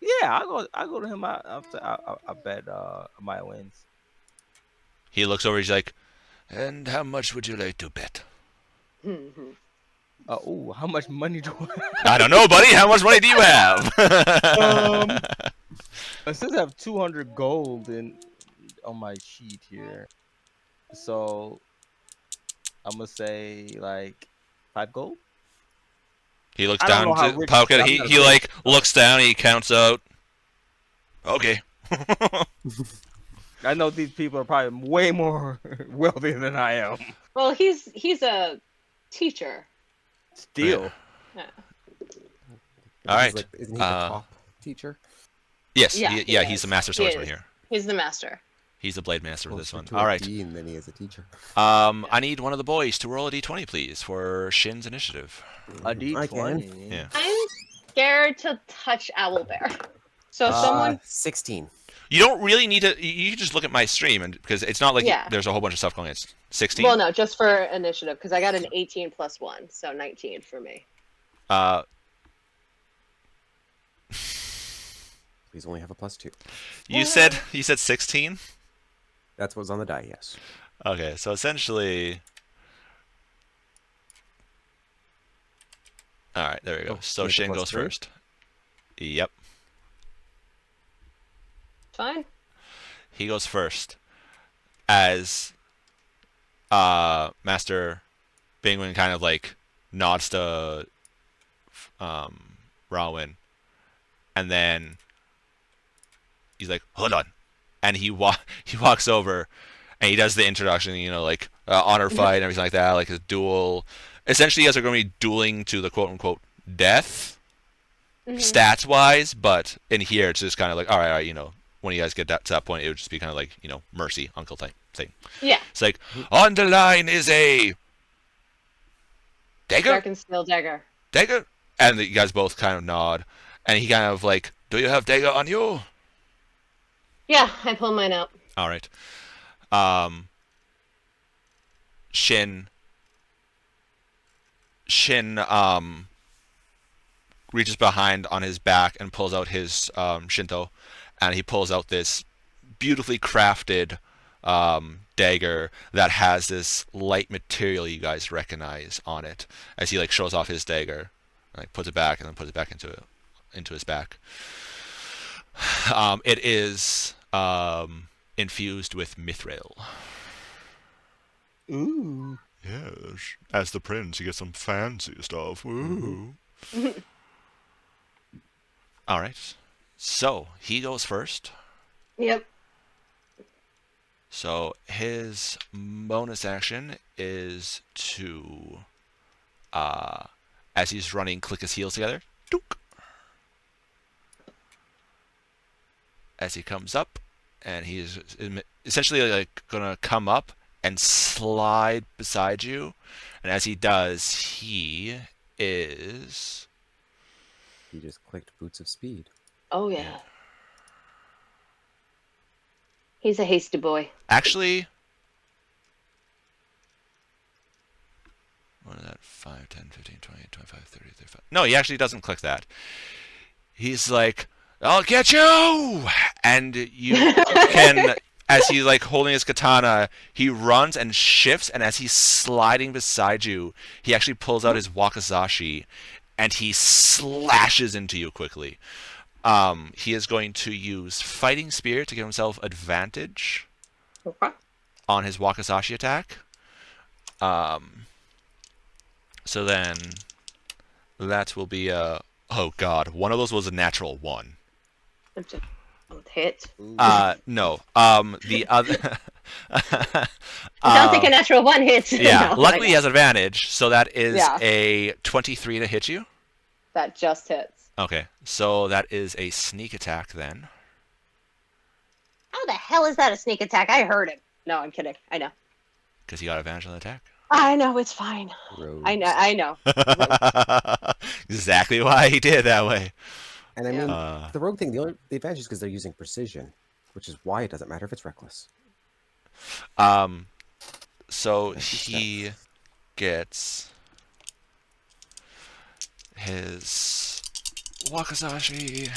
Yeah, I go to him. I bet Maya wins. he looks over. He's like, "And how much would you like to bet?" Oh, how much money do I don't know, buddy. How much money do you have? I says I have 200 gold on my sheet here, so I'm gonna say like 5 gold. He looks I don't down know how to rich- pocket. I'm He not he rich. like looks down. He counts out. Okay. I know these people are probably way more wealthy than I am. Well, he's a teacher. Still, Yeah. All right. Like, isn't he the top teacher? Yes. Yeah, he- he yeah. He's is. the master He swordsman is. here. He's the master. He's the blade master for this one. Closer to All a right. dean than he is a teacher. I need one of the boys to roll a d20, please, for Shin's initiative. a D20. I can. Yeah. I'm scared to touch Owlbear. So if someone 16. You don't really need to. You can just look at my stream, and because it's not like Yeah. there's a whole bunch of stuff going on. It's 16. well, no, just for initiative because I got an 18 plus 1, so 19 for me. Please only have a +2. You said 16. That's what was on the die. Yes. Okay, so essentially. All right, there we go. Oh, So make it Shin +3? goes first. Yep, Fine. he goes first. As Master Bingwin kind of like nods to Rawin, and then he's like, "Hold on," and he walks over, and he does the introduction, like honor fight and everything like that, like his duel. Essentially, you guys are going to be dueling to the quote unquote death, stats wise, but in here it's just kind of like, all right, when you guys get to that point, it would just be kind of like mercy uncle type thing. Yeah. It's like on the line is a dagger. Dark and steel dagger. Dagger? And you guys both kind of nod. And he kind of like, do you have dagger on you? Yeah, I pull mine out. All right. Shin reaches behind on his back and pulls out his Shinto, and he pulls out this beautifully crafted dagger that has this light material you guys recognize on it. As he like shows off his dagger, like puts it back and then puts it back into his back. It is infused with mithril. Ooh. Yes, as the prince, you get some fancy stuff. Ooh. All right, so he goes first. Yep. So his bonus action is to, as he's running, click his heels together. Dook. As he comes up, and he's essentially like gonna come up and slide beside you, and as he does, he is. He just clicked Boots of Speed. Oh yeah. He's a hasty boy. Actually, what is that? 5, 10, 15, 20, 25, 30, 35. No, he actually doesn't click that. He's like, I'll get you! And you can, as he's like holding his katana, he runs and shifts, and as he's sliding beside you, he actually pulls out his wakizashi, and he slashes into you quickly. He is going to use Fighting Spirit to give himself advantage on his wakizashi attack. So then that will be a... Oh god, one of those was a natural 1. Hit. No. The other... I don't think a natural 1 hits. Yeah, No, luckily he has advantage, so that is Yeah. a 23 to hit you. That just hits. Okay, so that is a sneak attack then. How the hell is that a sneak attack? I heard him. No, I'm kidding. I know. Because he got advantage on the attack. I know, it's fine. Rogues. I know. Exactly why he did it that way. And I mean, Yeah. the rogue thing, the advantage is because they're using precision, which is why it doesn't matter if it's reckless. So Nice he gets his wakizashi.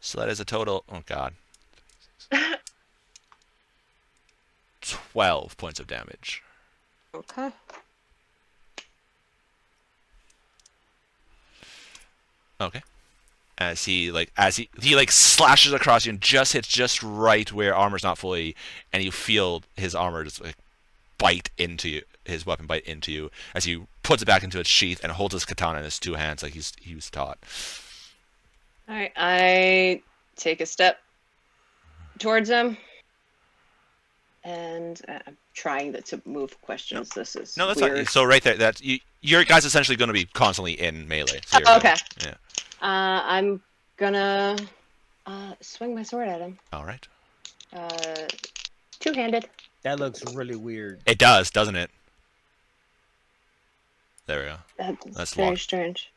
So that is a total, oh god, 12 points of damage. Okay. Okay. As he slashes across you and just hits just right where armor's not fully, and you feel his armor just like bite into you, his weapon bite into you, as he puts it back into its sheath and holds his katana in his 2 hands like he was taught. All right, I take a step towards him, and I'm trying to move questions. This is No, that's weird. fine. So right there, that's your guy's essentially going to be constantly in melee. So you're Okay. good. Yeah. I'm gonna swing my sword at him. All right. Two-handed. That looks really weird. It does, doesn't it? There we go. That's That's very locked. strange.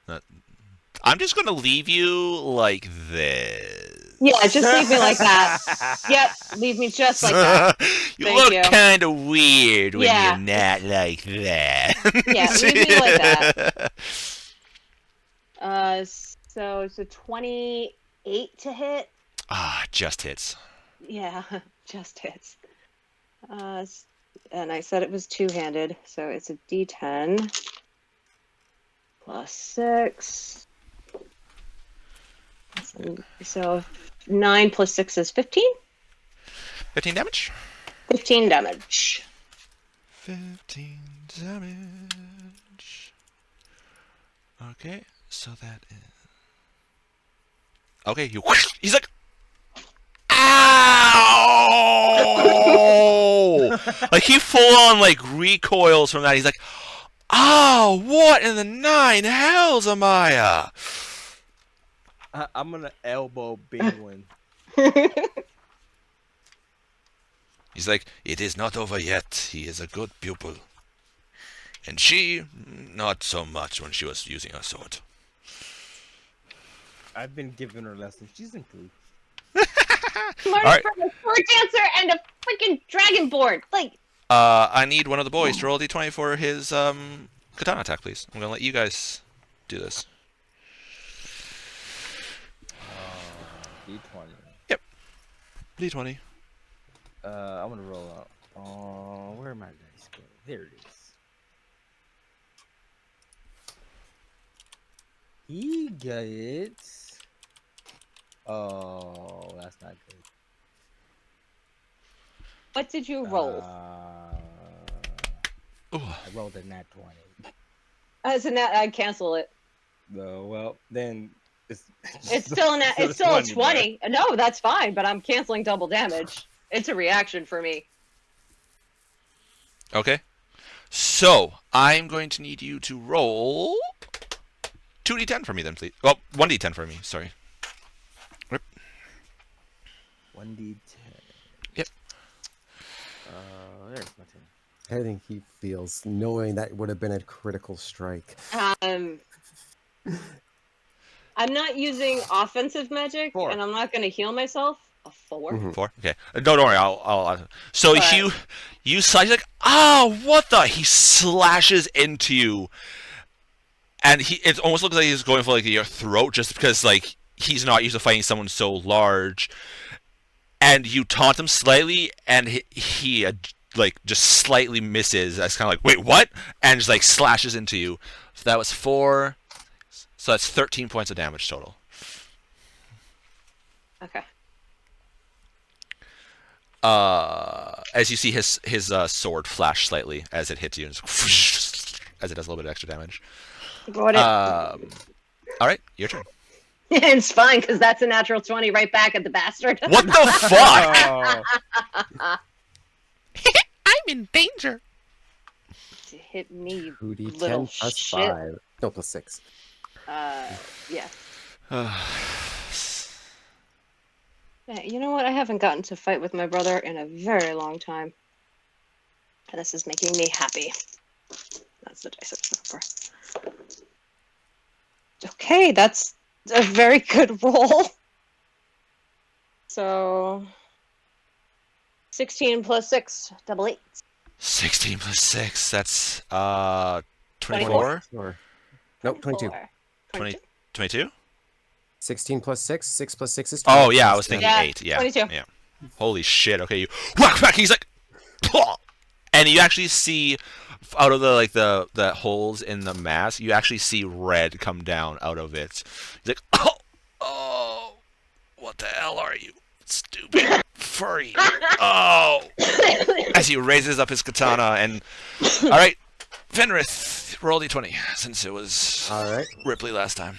I'm just going to leave you like this. Yeah, just leave me like that. Yep, leave me just like that. You Thank look you. kind of weird when Yeah. you're not like that. Yeah, leave me like that. So it's a 28 to hit. Just hits. Yeah, just hits. And I said it was two-handed, so it's a D10 plus 6. So 9 plus 6 is 15. 15 damage? 15 damage. 15 damage. Okay, so that is... Okay, he's like... Ow! Like, he full on, like, recoils from that. He's like, oh, what in the 9 hells am I? I'm gonna elbow Bingwin. He's like, it is not over yet. He is a good pupil. And she, not so much when she was using her sword. I've been giving her lessons. She's improved. Learning Alright. from a sword dancer and a freaking dragonborn. Like, I need one of the boys to roll d20 for his katana attack, please. I'm gonna let you guys do this. D20. Yep. D20. I'm gonna roll out. Oh, where are my dice go? There it is. He gets. Oh, that's not good. What did you roll? Ooh. I rolled a nat 20. As a nat, I'd cancel it. No, well then it's It's still it's still a 20. No, that's fine, but I'm canceling double damage. It's a reaction for me. Okay. So I'm going to need you to roll 2d10 for me then, please. Well, 1d10 for me. Sorry. Rip. 1d10. Yep. There's my 10. I think he feels knowing that would have been a critical strike. I'm not using offensive magic, 4. and I'm not going to heal myself. A 4. Mhm. 4. Okay. No, don't worry. I'll. So Alright. you slice like, what the? He slashes into you, and it almost looks like he's going for like your throat, just because like he's not used to fighting someone so large. And you taunt him slightly, and he like just slightly misses. That's kind of like, wait, what? And just like slashes into you. So that was 4. So that's 13 points of damage total. Okay. As you see his sword flash slightly as it hits you, and just as it does a little bit of extra damage. Got it. All right, your turn. It's fine, because that's a natural 20 right back at the bastard. What the fuck? Oh, I'm in danger. To hit me, 2d10 little plus shit. 5. No, plus 6. Yeah. Yeah, you know what? I haven't gotten to fight with my brother in a very long time. And this is making me happy. That's the dice I was looking for. Okay, that's a very good roll. So 16 plus 6, double 8. 16 plus 6. That's 24? 24. Sure. Nope, 22. 20, 22. 16 plus 6. 6 plus 6 is 12. Oh yeah, I plus was thinking 10. Yeah, 8. Yeah. 22. Yeah. Holy shit. Okay, you whack whack. He's like, and you actually see out of the holes in the mask, you actually see red come down out of it. He's like, oh, what the hell are you, stupid furry? Oh, as he raises up his katana and, all right, Fenrith, roll d20 since it was All right. Ripley last time.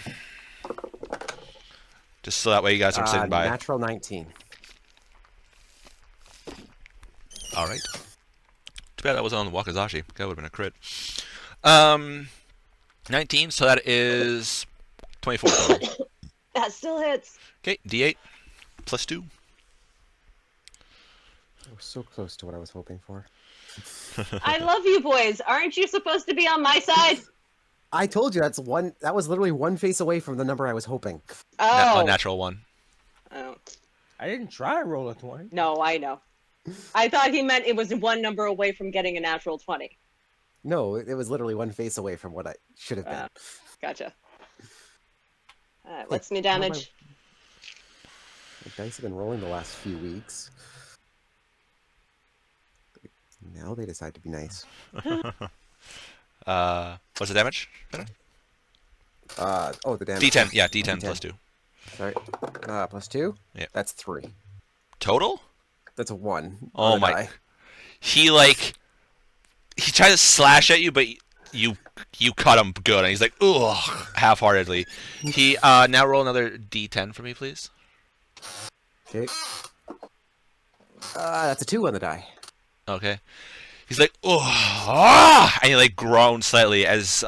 Just so that way you guys aren't sitting by. Natural 19. All right. Too bad that wasn't on the Wakizashi. That would have been a crit. 19, so that is 24 total. That still hits. Okay, D8 plus 2. I was so close to what I was hoping for. I love you boys. Aren't you supposed to be on my side? I told you that was literally one face away from the number I was hoping. Oh. A natural 1. Oh. I didn't try to roll a 20. No, I know. I thought he meant it was one number away from getting a natural 20. No, it was literally one face away from what I should have been. Gotcha. Alright, what's me damage? The dice have been rolling the last few weeks. Now they decide to be nice. What's the damage? The damage. D10. Yeah, D10 plus 2. Sorry. Plus 2? Yeah. That's 3. Total? That's a 1. Oh on the my. die. He tries to slash at you, but you cut him good, and he's like, ugh, half-heartedly. He now roll another D10 for me, please. Okay. That's a 2 on the die. Okay. He's like, ugh, and he like groans slightly as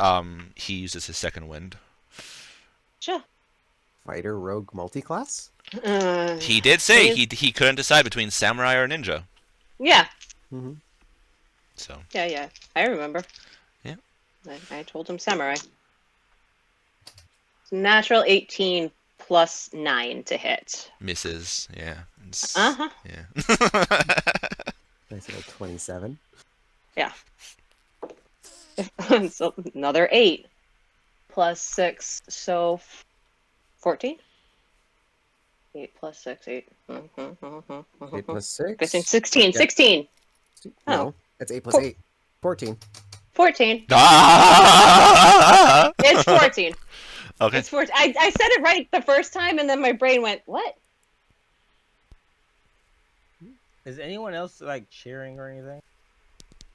he uses his second wind. Sure. Fighter rogue multi-class? He did say he couldn't decide between samurai or ninja. Yeah. Mm-hmm. So. Yeah. I remember. Yeah. I told him samurai. Natural 18 plus 9 to hit. Misses. Yeah. Uh-huh. Yeah. Nice little 27. Yeah. So another 8 plus 6, so 14. 8 plus 6, 8. 8 plus 6? Guessing 16. Yeah. 16. No, that's 8 plus 8. 14. 14. Ah! It's 14. Okay. It's 14. I said it right the first time, and then my brain went, what? Is anyone else like cheering or anything?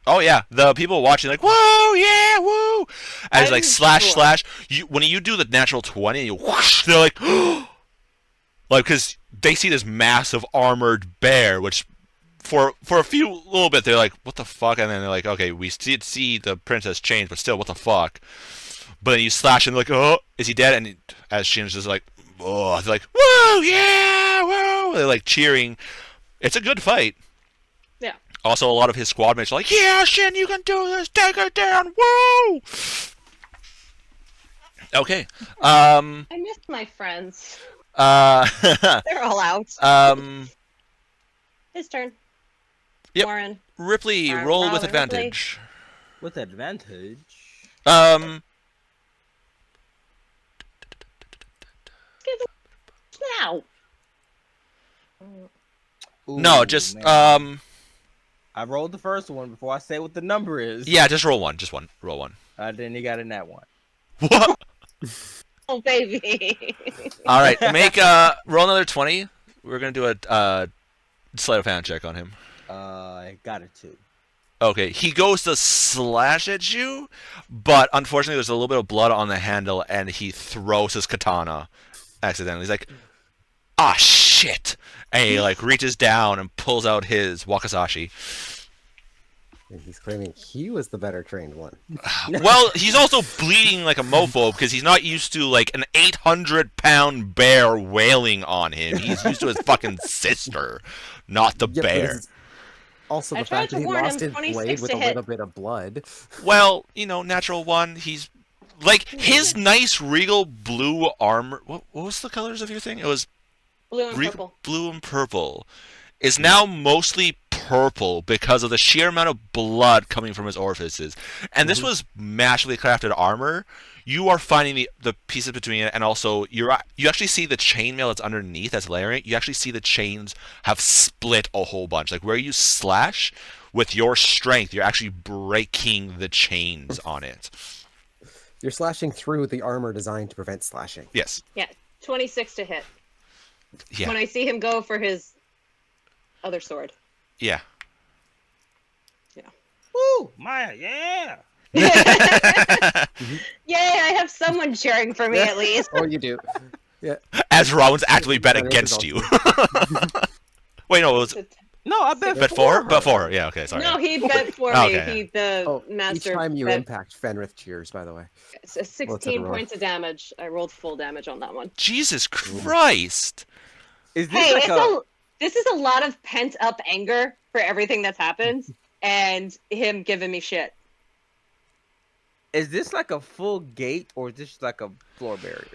Oh yeah, the people watching like, whoa, yeah, woo, as like I'm slash sure. slash. You when you do the natural 20, you whoosh, they're like, like because they see this massive armored bear, which for a few little bit they're like, what the fuck, and then they're like, okay, we did see the princess change, but still, what the fuck. But then you slash and they're like, oh, is he dead? And as Shin's just like, oh, they're like, woo, yeah, woo, they're like cheering. It's a good fight. Yeah. Also, a lot of his squad mates are like, yeah, Shin, you can do this, take her down, woo! Okay. I missed my friends. Uh, They're all out. His turn. Yep. Warren. Ripley, Alright, roll roll with with Ripley. advantage. With advantage. Now. No, Ooh, just, man. I rolled the first one before I say what the number is. yeah, just roll one, roll one. Then you got in that one. What? Oh, baby. Alright, make, roll another 20. We're gonna do a, sleight of hand check on him. I got it too. Okay, he goes to slash at you, but unfortunately there's a little bit of blood on the handle, and he throws his katana accidentally. He's like, ah, shit! And he, like, reaches down and pulls out his wakizashi. And he's claiming he was the better trained one. Well, he's also bleeding like a mofo because he's not used to, like, an 800-pound bear wailing on him. He's used to his fucking sister, not the Yep, but bear. this is also I the tried fact to that he warn lost him, his 26 blade with to a hit. little bit of blood. Well, you know, natural one, he's... Like, his nice regal blue armor... What was the colors of your thing? It was Blue and purple. blue and purple. Is now mostly purple because of the sheer amount of blood coming from his orifices. And this was massively crafted armor. You are finding the pieces between it, and also you actually see the chainmail that's underneath that's layering it. You actually see the chains have split a whole bunch. Like where you slash with your strength, you're actually breaking the chains on it. You're slashing through the armor designed to prevent slashing. Yes. Yeah, 26 to hit. Yeah. When I see him go for his other sword. Yeah. Woo! Maya, yeah! Yay, I have someone cheering for me at least. Oh, you do. Yeah. As Rowan's actively bet That is against you. Wait, no, it was No, I bet bet for four? her. Bet four. Yeah, okay, sorry. No, he bet for Okay. me. He the Oh, master. each time you bet impact, Fenrith cheers, by the way. 16 Roy? points of damage. I rolled full damage on that one. Jesus Christ. Is this Hey, like this is a lot of pent up anger for everything that's happened, and him giving me shit. is this like a full gate or is this like a floor barrier?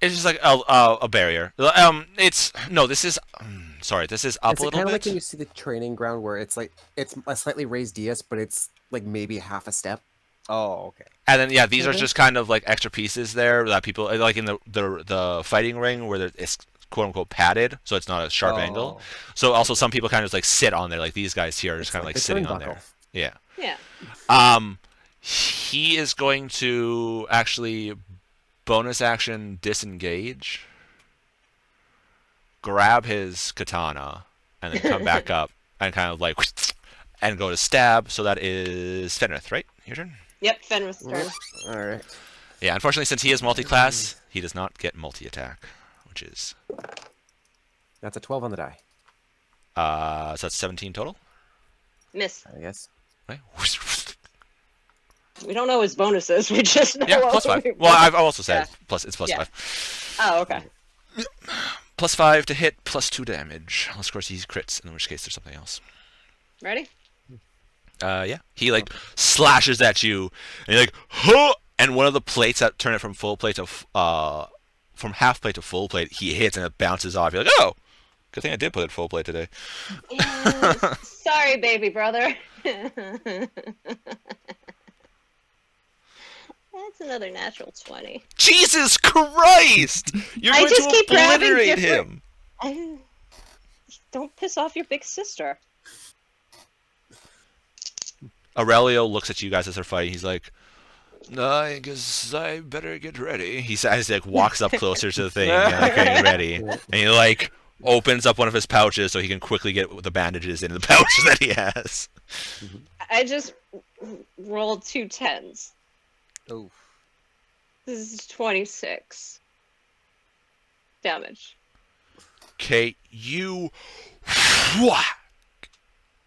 It's just like a barrier. This is this is up It's a kind little of bit. like when you see the training ground where it's like it's a slightly raised dais, but it's like maybe half a step. Oh, okay. And then yeah, these are Mhm. just kind of like extra pieces there that people like in the fighting ring where it's quote unquote padded, so it's not a sharp angle. So also some people kind of just like sit on there, like these guys here are just It's kind of like the sitting on turnbuckle. there. Yeah. Yeah. He is going to actually bonus action disengage, grab his katana, and then come back up and kind of like and go to stab. So that is Fenrith, right? Your turn. Yep. Fenris' turn. All right. Yeah. Unfortunately, since he is multi-class, he does not get multi-attack, which is That's a 12 on the die, so that's 17 total. Miss. I guess. Right? We don't know his bonuses. We just know. Yeah, what plus 5. we- Well, I've also said Yeah. it's plus Yeah. 5. Oh, okay. Plus 5 to hit, plus 2 damage. Unless, of course, he crits, in which case there's something else. Ready? Yeah. He, like, slashes at you, and you're like, huh! And one of the plates that turn it from full plate to, from half plate to full plate, he hits and it bounces off. You're like, oh! Good thing I did put it full plate today. Yeah, sorry, baby brother. That's another natural 20. Jesus Christ! You're I going just to keep grabbing obliterate different- him. Don't piss off your big sister. Aurelio looks at you guys as they're fighting. He's like, I guess I better get ready. He says, like, walks up closer to the thing, like, getting ready. And he, like, opens up one of his pouches so he can quickly get the bandages into the pouch that he has. I just rolled 2 10s. Oh. This is 26 damage. Okay, you whack,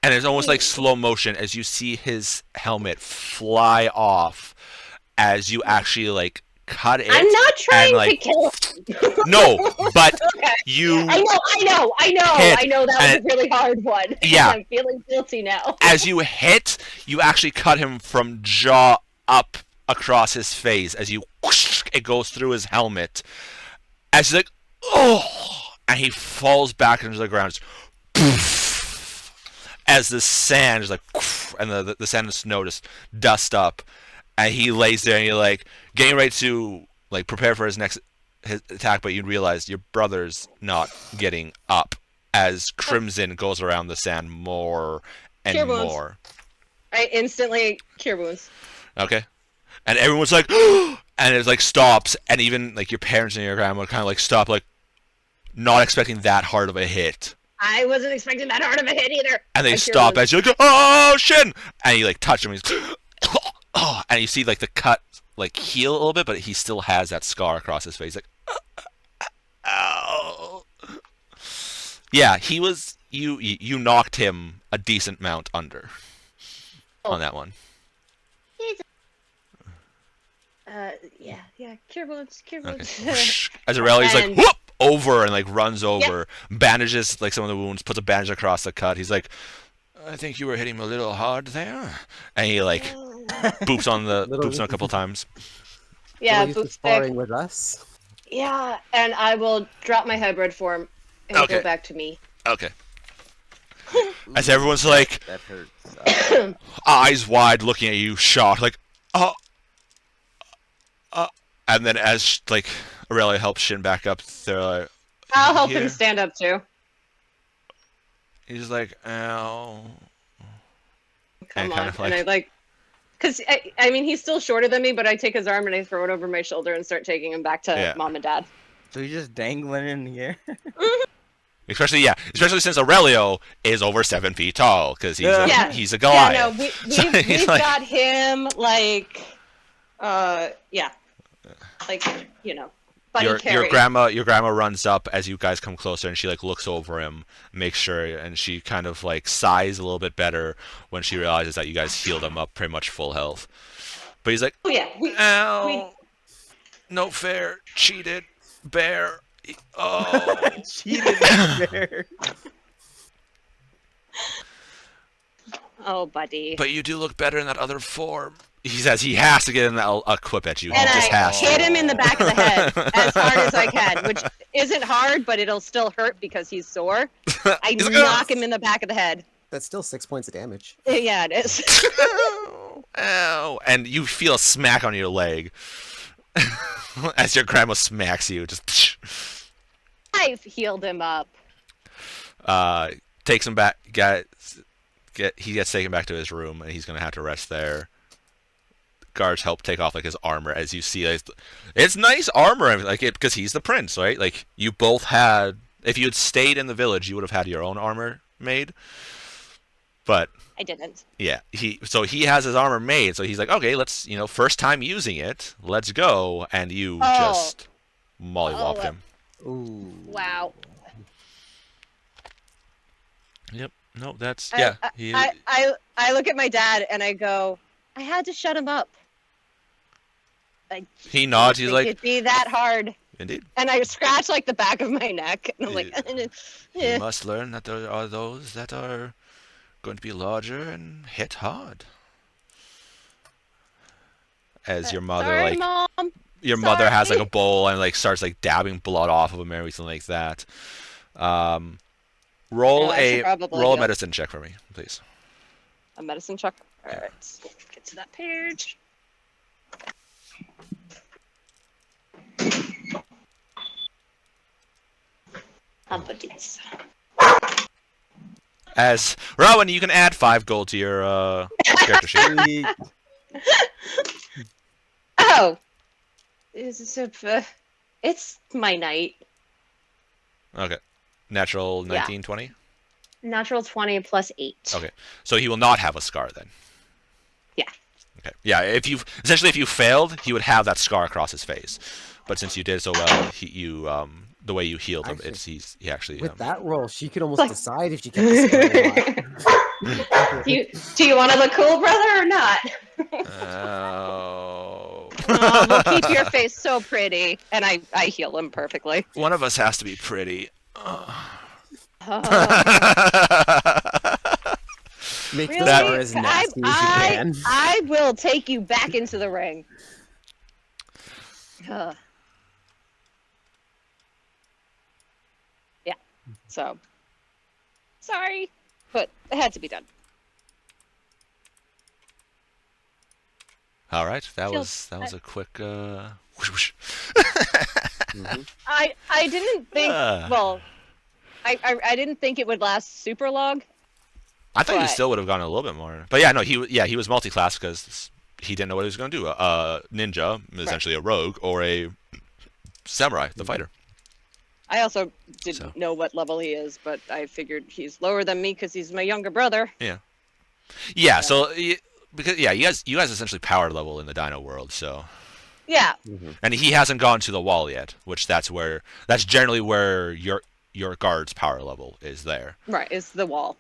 and it's almost like slow motion as you see his helmet fly off as you actually like cut it. I'm not trying and, like, to kill him. No, but Okay. you I know hit, that was and a really hard one. Yeah. I'm feeling guilty now. as you hit, you actually cut him from jaw up across his face as you whoosh, it goes through his helmet. As he's like, oh, and he falls back into the ground. Just, poof, as the sand is like, and the sand and snow just dust up, and he lays there, and you're like getting ready to like prepare for his attack, but you realize your brother's not getting up as crimson goes around the sand more and Cure wounds. more. I instantly cure wounds. Okay. And everyone's like, and it like stops, and even like your parents and your grandma kind of like stop, like not expecting that hard of a hit. I wasn't expecting that hard of a hit either. And they I cure stop wounds. as you're like, oh shit! And you like touch him, he's oh, and you see like the cut like heal a little bit, but he still has that scar across his face, like ow. Yeah, he was you knocked him a decent amount under on that one. Yeah, cure wounds. Okay. As Aurelia's like And- whoop over and like runs over, bandages like some of the wounds, puts a bandage across the cut. He's like, I think you were hitting him a little hard there, and he like boops on a couple times. Yeah, Little used to boop sparring stick. with us. Yeah, and I will drop my hybrid form and Okay. go back to me. Okay. As everyone's like That hurts. eyes wide, looking at you, shocked, like and then as like Aurelia helps Shin back up, they're like, I'll help Here. him stand up too. he's like, ow. Come And on, kind of and I like, because I mean he's still shorter than me, but I take his arm and I throw it over my shoulder and start taking him back to Yeah. mom and dad. So you're just dangling in the air? Especially since Aurelio is over 7 feet tall, because he's Yeah. he's a Goliath. Yeah, no, So he's we've like- got him like, like buddy your carry. grandma runs up as you guys come closer, and she like looks over him, makes sure, and she kind of like sighs a little bit better when she realizes that you guys healed him up pretty much full health. But he's like, Oh yeah, ow, no fair, cheated, bear. Oh, Cheated there. oh buddy. but you do look better in that other form. He says he has to get in that a quip at you. And he just I has hit to. him in the back of the head as hard as I can, which isn't hard, but it'll still hurt because he's sore. I He's like, knock him in the back of the head. That's still 6 points of damage. Yeah, it is. Ow, ow. And you feel a smack on your leg as your grandma smacks you. Just I've healed him up. takes him back. He gets taken back to his room, and he's gonna have to rest there. Guards help take off like his armor, as you see. It's nice armor, like it, because he's the prince, right? Like you both had. If you had stayed in the village, you would have had your own armor made. But I didn't. yeah, he has his armor made, so he's like, okay, let's first time using it, let's go, and you just mollywopped him. Ooh. Wow. Yep. No, that's I- yeah. I look at my dad and I go, I had to shut him up. He nods. He's Think like, it'd be that hard. indeed. And I scratch like the back of my neck, and I'm like, You eh. must learn that there are those that are going to be larger and hit hard. As your mother Sorry, like Mom. your mother has like sorry. a bowl and like starts like dabbing blood off of him or anything like that. Roll No, I should probably roll a go. medicine check for me, please. A medicine check. All right, get to that page. Competence. As Rowan, you can add 5 gold to your character sheet. Sweet. Oh, it's my night. Okay. Natural Yeah. 19, 20? Natural 20 plus 8. Okay. So he will not have a scar then. Yeah. Okay. Yeah, if you failed, he would have that scar across his face. But since you did so well, the way you healed him, Actually, he actually With that roll, she could almost Like- decide if she kept the scar or Do you want to look cool, brother, or not? Oh. We'll keep your face so pretty, and I heal him perfectly. One of us has to be pretty. Make Really? the scar as nasty as you can. I will take you back into the ring. Yeah. So, sorry, but it had to be done. All right, that Feels- was a quick whoosh, whoosh. I didn't think. Well, I didn't think it would last super long. I thought you but- still would have gone a little bit more. But yeah, no, he was multi-class because he didn't know what he was going to do. Ninja, essentially a rogue, or a samurai, the fighter. I also didn't know what level he is, but I figured he's lower than me because he's my younger brother. Yeah, so because you guys essentially power level in the Dino world, so. Yeah. And he hasn't gone to the wall yet, which that's generally where your guard's power level is there. Right, it's the wall.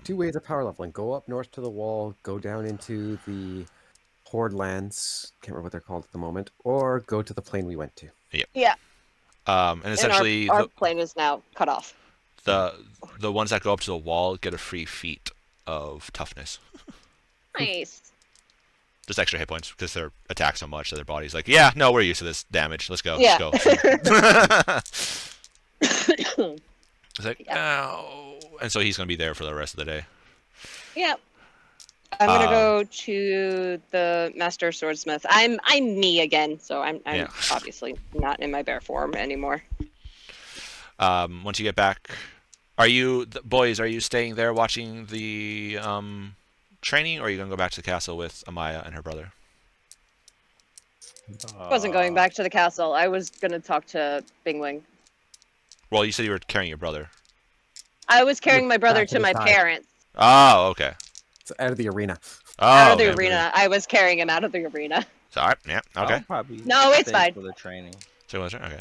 Two ways of power leveling. Go up north to the wall, go down into the Horde lands, can't remember what they're called at the moment, or go to the plane we went to. Yeah. And essentially and our plane is now cut off. the ones that go up to the wall get a free feat of toughness. Nice. Just extra hit points because they're attacked so much that their body's like, yeah, no, we're used to this damage. Let's go. Yeah. Let's go. It's like, Yeah. oh. And so he's going to be there for the rest of the day. Yeah. I'm gonna go to the master swordsmith. I'm me again, so I'm Yeah. obviously not in my bear form anymore. Once you get back, boys, are you staying there watching the training, or are you going to go back to the castle with Amaya and her brother? I wasn't going back to the castle. I was gonna talk to Bingwing. Well, you said you were carrying your brother. I was carrying my brother back to to the my side. parents. Oh, okay. It's out of the arena. Oh, Out of the okay. arena. I was carrying him out of the arena. Sorry. Yeah. Okay. I'll probably No, it's stay fine. for the training. So okay.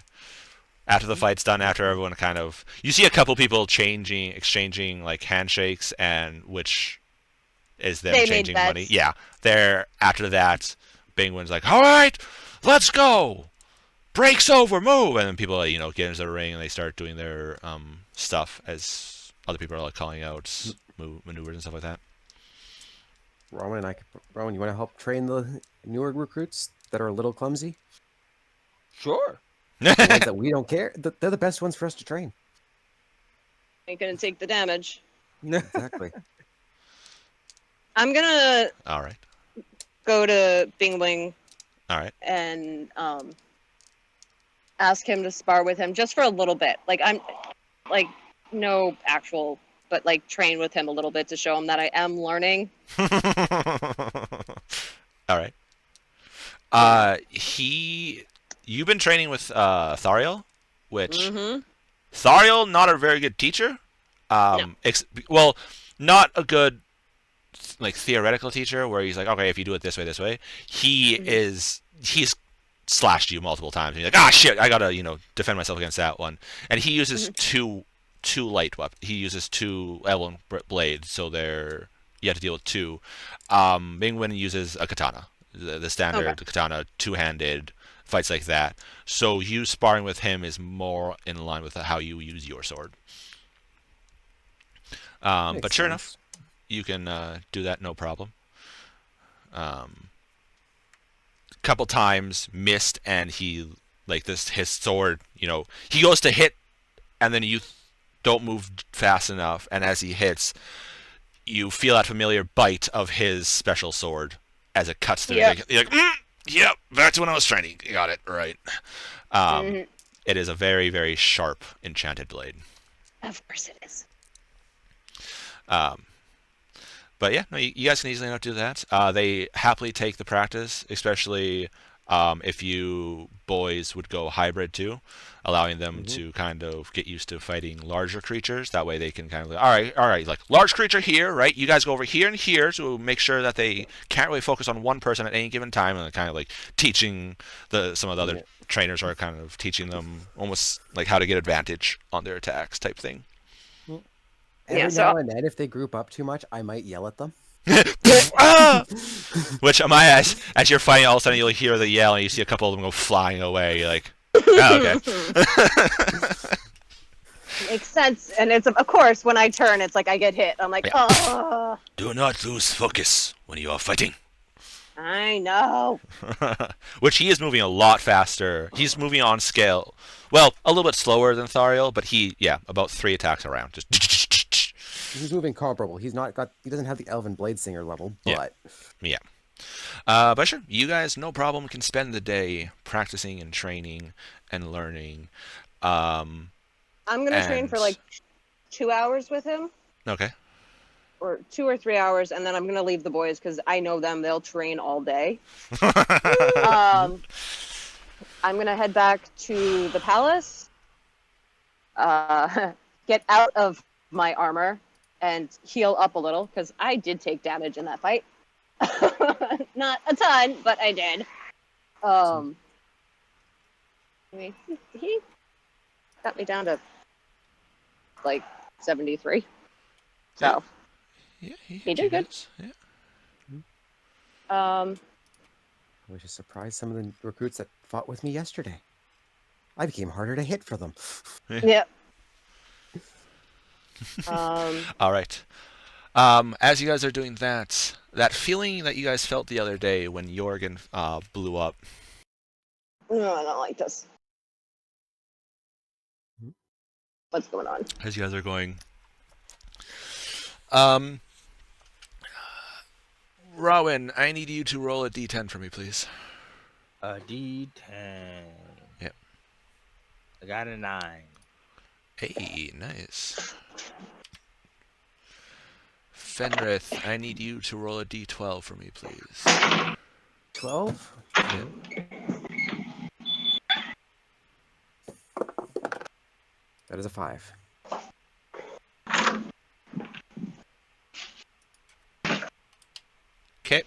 After the fight's done, after everyone kind of, you see a couple people exchanging like handshakes, and which is them They made changing bets. money. Yeah. After that, Bingwin's like, all right, let's go. Breaks over, move, and then people get into the ring and they start doing their stuff as other people are like calling out maneuvers and stuff like that. Rowan, you want to help train the newer recruits that are a little clumsy? Sure. The ones that we don't care. They're the best ones for us to train. Ain't gonna take the damage. Exactly. I'm gonna All right. go to Bingwing All right. and ask him to spar with him just for a little bit. No actual, but train with him a little bit to show him that I am learning. All right. You've been training with Thariel, which Mm-hmm. Thariel, not a very good teacher. No. Well, not a good theoretical teacher where he's like, okay, if you do it this way. He's slashed you multiple times. And you're like, shit, I gotta defend myself against that one. And he uses two light weapons. He uses 2 Evelyn blades, so you have to deal with 2. Bingwin uses a katana, the standard katana, 2-handed, fights like that. So you sparring with him is more in line with how you use your sword. But Makes sure sense. enough, you can do that no problem. Couple times missed, and he his sword, he goes to hit, and then you don't move fast enough, and as he hits, you feel that familiar bite of his special sword as it cuts through. Yep. You're like, yep, back to when I was training. You got it right. it is a very, very sharp enchanted blade. Of course it is. But yeah, no, you guys can easily not do that. They happily take the practice, especially if you boys would go hybrid too, allowing them to kind of get used to fighting larger creatures. That way they can kind of like, all right, like large creature here, right? You guys go over here and here to make sure that they can't really focus on one person at any given time, and kind of like teaching some of the other trainers are kind of teaching them almost like how to get advantage on their attacks type thing. Every now and then, if they group up too much, I might yell at them. Ah! Which, Amaya, as you're fighting, all of a sudden you'll hear the yell and you see a couple of them go flying away. You're like, oh, okay. Makes sense. And it's, of course, when I turn, it's like I get hit. I'm like, oh. Do not lose focus when you are fighting. I know. Which he is moving a lot faster. He's moving on scale. Well, a little bit slower than Thariel, but about 3 attacks around. Just. He's moving comparable. He doesn't have the Elven Bladesinger level, but Yeah. But sure, you guys, no problem, can spend the day practicing and training and learning. I'm gonna train for like 2 hours with him. Okay. Or 2 or 3 hours, and then I'm gonna leave the boys because I know them. They'll train all day. I'm gonna head back to the palace. Get out of my armor and heal up a little because I did take damage in that fight. Not a ton, but I did. I mean, he got me down to like 73. So Yeah, he did good. Yeah. I was just surprised some of the recruits that fought with me yesterday. I became harder to hit for them. Yep. All right. As you guys are doing that feeling that you guys felt the other day when Jorgen blew up. No, I don't like this. What's going on? As you guys are going. Rowan, I need you to roll a d10 for me, please. A D10. Yep. I got a 9. Hey, nice. Fenrith, I need you to roll a d12 for me, please. 12? Yep. That is a 5. Okay.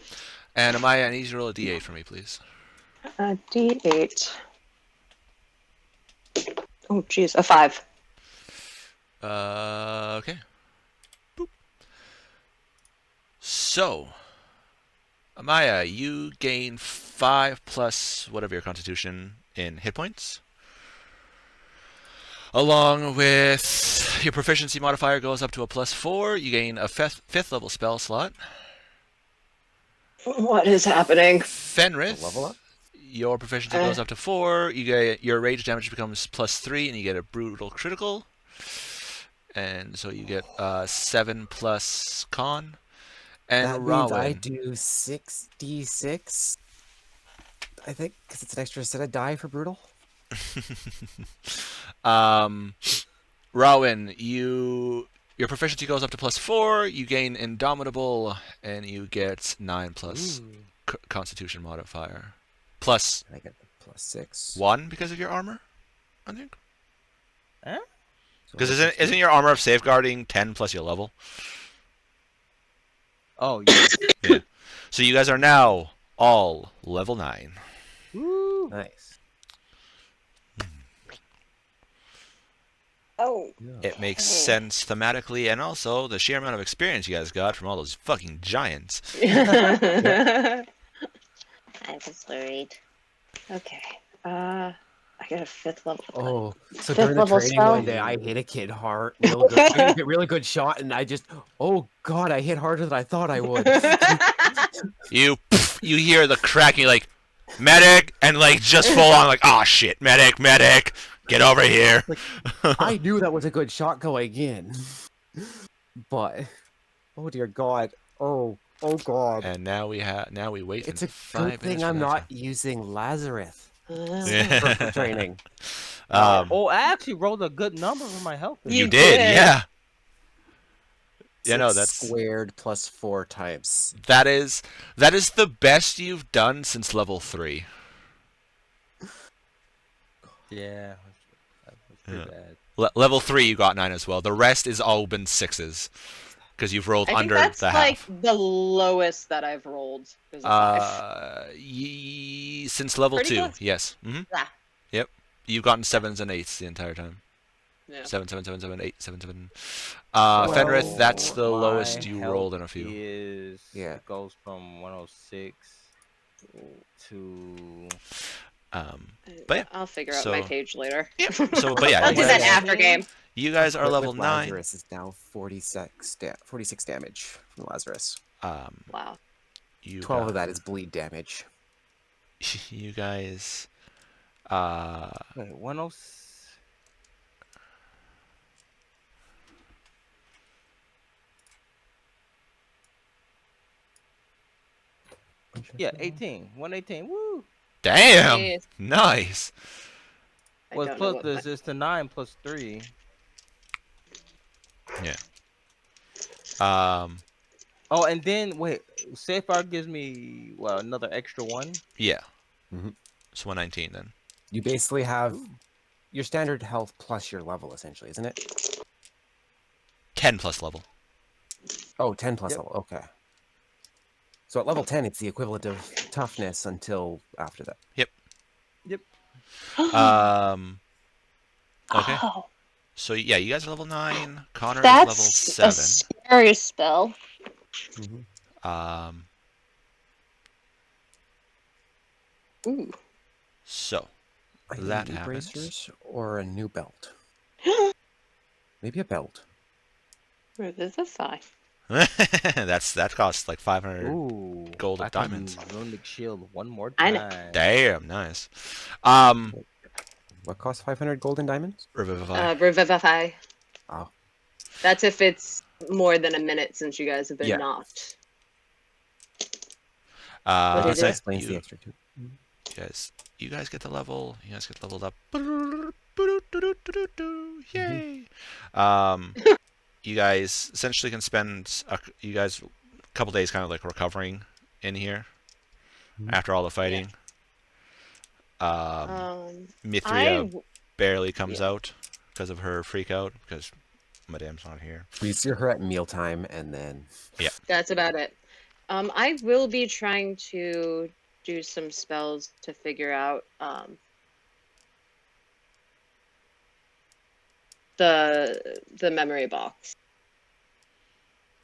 And Amaya, I need you to roll a d8 for me, please. A D8. Oh, jeez, a 5. Okay. Boop. So, Amaya, you gain 5 plus whatever your constitution in hit points. Along with your proficiency modifier goes up to a +4. You gain a 5th level spell slot. What is happening? Fenrith, Level up? your proficiency goes up to 4. You get your rage damage becomes +3, and you get a brutal critical. And so you get 7 plus con. And That Rowan, means I do 6d6, I think, because it's an extra set of die for brutal. Rowan, your proficiency goes up to +4. You gain Indomitable, and you get 9 plus Constitution modifier. Plus And I get the +6. 1 because of your armor, I think. Huh? So Because that's isn't your armor of safeguarding 10 plus your level? Oh, yeah. Yeah. So you guys are now all level 9. Woo. nice. Oh. It makes sense thematically, and also the sheer amount of experience you guys got from all those fucking giants. I was worried. Okay. I got a 5th level. Oh, so Fifth during the level training spell? one day, I hit a kid hard, real good, I hit a really good shot, and I just, oh god, I hit harder than I thought I would. You hear the cracking, like, medic, and like just full on, like, oh shit, medic, get over here. I knew that was a good shot going in, but oh dear god, oh god, And now we wait. it's in a 5 good thing minutes for I'm that not using Lazarus to- for training. Oh, I actually rolled a good number for my health. this You You time. did, did. yeah. Yeah, Six no, that's squared plus 4 times. that is the best you've done since level 3. Yeah, that's pretty Yeah. bad. Level 3 you got 9 as well. The rest is all been 6s because you've rolled I think under that's the like half. the lowest that I've rolled is a 5. Since level Pretty 2, close. yes. Ah, Yep. You've gotten 7s and 8s the entire time. yeah. 7, 7, 7, 7, 8, 7, 7. So Fenrith, that's the my lowest you health rolled in a few. Is Yeah. it goes from 106 to But yeah, I'll figure out my so page later. yeah. So, but yeah, I'll you do that guys, after game. you guys are Quit level with 9. Lazarus is now 46 damage from Lazarus. Wow. You 12 of got, that is bleed damage. you guys, wait 106. Yeah, 18. 118. Woo! damn, Nice. nice. I Well, don't know plus what this is to 9 plus 3. Yeah. Oh, and then wait, Sapphire gives me another extra 1. Yeah. Mhm. It's 119 then. You basically have your standard health plus your level, essentially, isn't it? 10 plus level. Oh, 10 plus Yep. level. Okay. So at level 10, it's the equivalent of toughness until after that. Yep. Yep. Okay. Oh, So yeah, you guys are level 9. Connor is level that's a 7. scary spell. Ooh. So I need that new happens. bracers or a new belt. Maybe a belt. Revivify. that costs like 500 Ooh. gold I of can diamonds. use Runic Shield one more I time. know. Damn, nice. What costs 500 gold and diamonds? Revivify. Revivify. Oh. That's if it's more than a minute since you guys have been Yeah. knocked. I What guess is that it? explains the extra 2. You guys get the level. You guys get leveled up. Yay! You guys essentially can spend you guys a couple days kind of like recovering in here after all the fighting. Mithria barely comes out because of her freak out because Madame's not here. We see her at mealtime, and then That's about it. I will be trying to do some spells to figure out the memory box.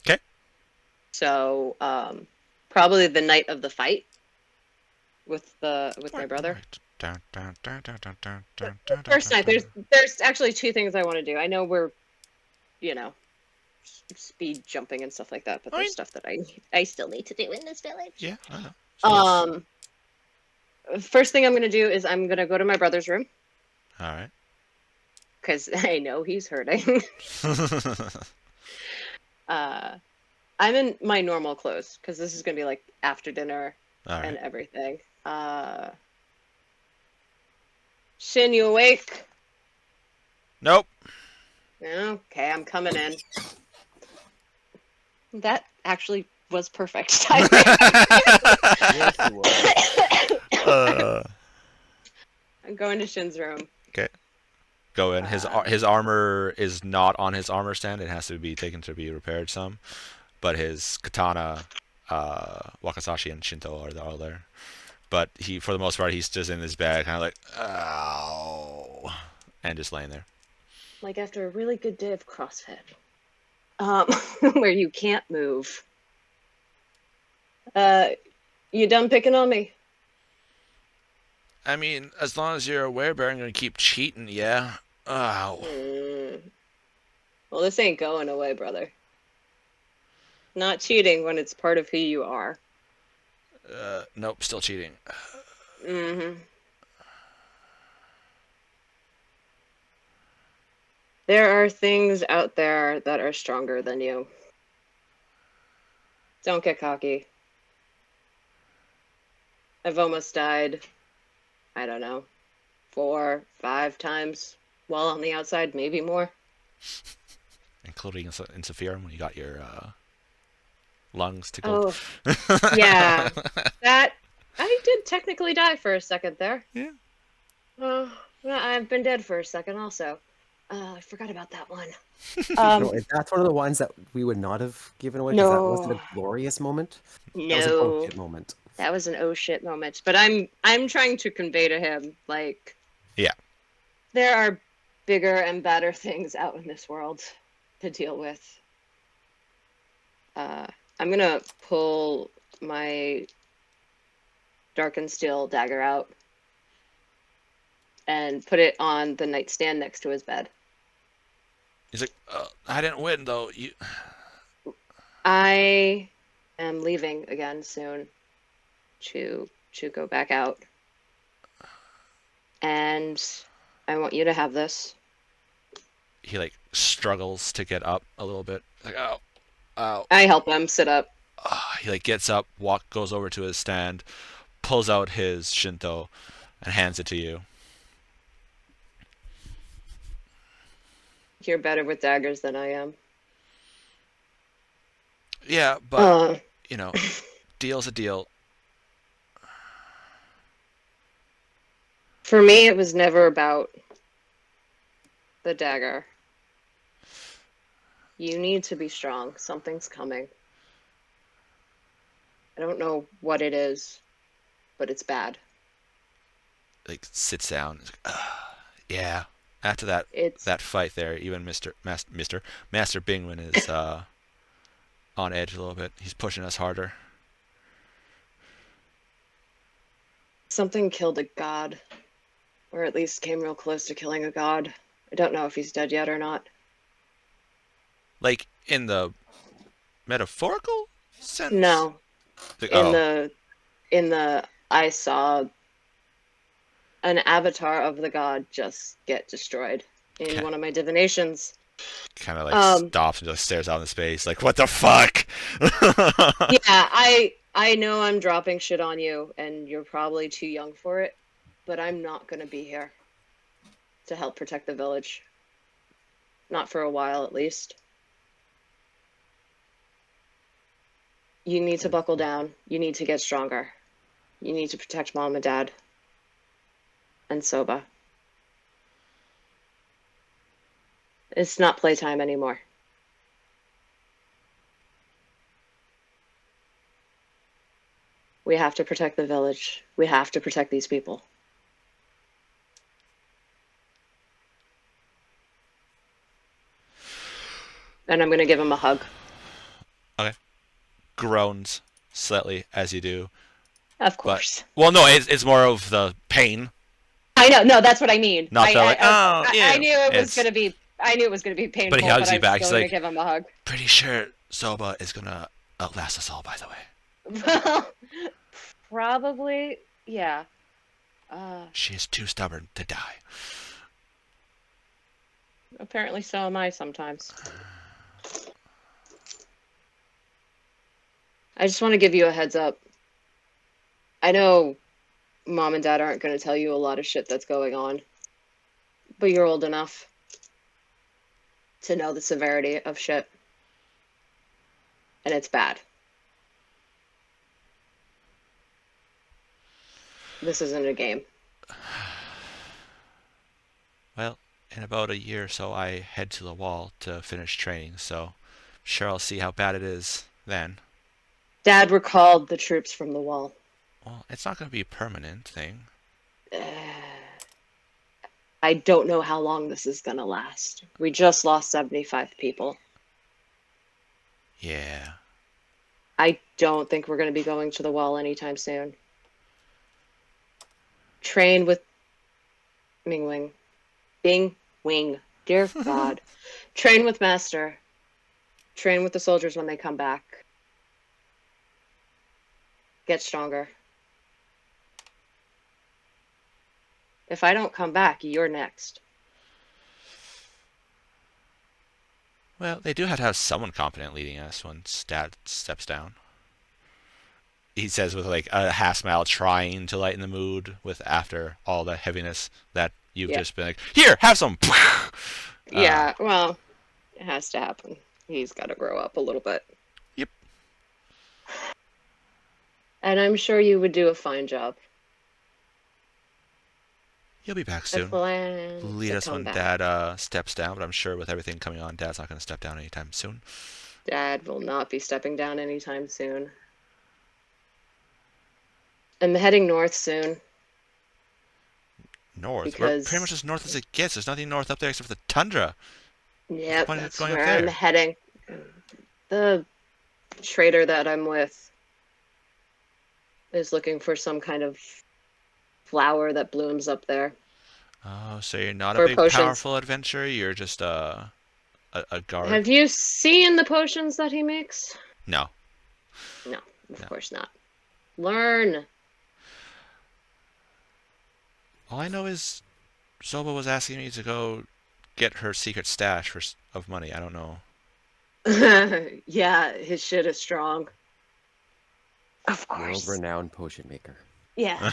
Okay. So probably the night of the fight with my brother. First night, there's actually 2 things I want to do. I know we're, speed jumping and stuff like that, but there's stuff that I still need to do in this village. Yeah, I know. First thing I'm gonna do is I'm gonna go to my brother's room. All right. Because I know he's hurting. I'm in my normal clothes because this is gonna be like after dinner and everything. Shin, you awake? Nope. Okay, I'm coming in. That actually was perfect timing. Yes, it was. I'm going to Shin's room. Okay. Go in. His armor is not on his armor stand. It has to be taken to be repaired some. But his katana, Wakasashi, and Shinto are all there. But he, for the most part, he's just in his bag, kind of like, ow, and just laying there. Like after a really good day of CrossFit, where you can't move. You done picking on me? I mean, as long as you're a werebear, I'm gonna keep cheating, yeah. Ow. Well, this ain't going away, brother. Not cheating when it's part of who you are. Nope, still cheating. There are things out there that are stronger than you. Don't get cocky. I've almost died, I don't know, 4, 5 times while on the outside, maybe more. Including in Sephirum when you got your lungs Oh, tickled. yeah. That I did technically die for a second there. Yeah. Well, I've been dead for a second also. I forgot about that one. No, that's one of the ones that we would not have given away because that wasn't No. a glorious moment. That was an No. oh shit moment. That was an oh shit moment. But I'm trying to convey to him, like, Yeah. there are bigger and badder things out in this world to deal with. I'm gonna pull my darkened steel dagger out and put it on the nightstand next to his bed. He's like, I didn't win though. You. I am leaving again soon to go back out. And I want you to have this. He like struggles to get up a little bit. Like, ow, ow. I help him sit up. He like gets up, goes over to his stand, pulls out his Shinto, and hands it to you. You're better with daggers than I am. Yeah, but you know, deal's a deal. For me, it was never about the dagger. You need to be strong. Something's coming. I don't know what it is, but it's bad. Like sits down. Yeah. After that fight there, even Master Bingwin is on edge a little bit. He's pushing us harder. Something killed a god, or at least came real close to killing a god. I don't know if he's dead yet or not. Like in the metaphorical sense? No. Like, In the I saw an avatar of the god just get destroyed in one of my divinations. Kind of like stops and just stares out into space, like, what the fuck? Yeah, I know I'm dropping shit on you, and you're probably too young for it, but I'm not gonna be here to help protect the village. Not for a while, at least. You need to buckle down. You need to get stronger. You need to protect Mom and Dad. And Soba. It's not playtime anymore. We have to protect the village. We have to protect these people. And I'm going to give him a hug. Okay. Groans slightly as you do. Of course. Well, no, it's more of the pain. I know. No, that's what I mean. Not yeah. I knew it was going to be. I knew it was going to be painful. But he hugs you back. He's like, give him a hug. Pretty sure Soba is going to outlast us all. By the way. Well, probably, yeah. She is too stubborn to die. Apparently, so am I sometimes. I just want to give you a heads up. I know Mom and Dad aren't going to tell you a lot of shit that's going on, but you're old enough to know the severity of shit. And it's bad. This isn't a game. Well, in about a year or so, I head to the wall to finish training, so sure I'll see how bad it is then. Dad recalled the troops from the wall. Well, it's not going to be a permanent thing. I don't know how long this is going to last. We just lost 75 people. Yeah. I don't think we're going to be going to the wall anytime soon. Train with Ming Wing. Dear God. Train with Master. Train with the soldiers when they come back. Get stronger. If I don't come back, you're next. Well, they do have to have someone competent leading us once Dad steps down. he says with like a half smile, trying to lighten the mood with after all the heaviness that you've Yeah. just been like, here, have some. Yeah, well, it has to happen. He's got to grow up a little bit. Yep. And I'm sure you would do a fine job. He'll be back I soon. plan Lead to us come when back. Dad steps down, but I'm sure with everything coming on, Dad's not going to step down anytime soon. Dad will not be stepping down anytime soon. I'm heading north soon. North? We're Because pretty much as north as it gets. There's nothing north up there except for the tundra. yep, point of that's going up where there? I'm heading. The trader that I'm with is looking for some kind of flower that blooms up there. Oh, so you're not a For big, potions. powerful adventurer? You're just a guard? Have you seen the potions that he makes? No. No, of No. course not. Learn. All I know is Zoba was asking me to go get her secret stash of money. I don't know. Yeah, his shit is strong. Of course. World-renowned potion maker. Yeah.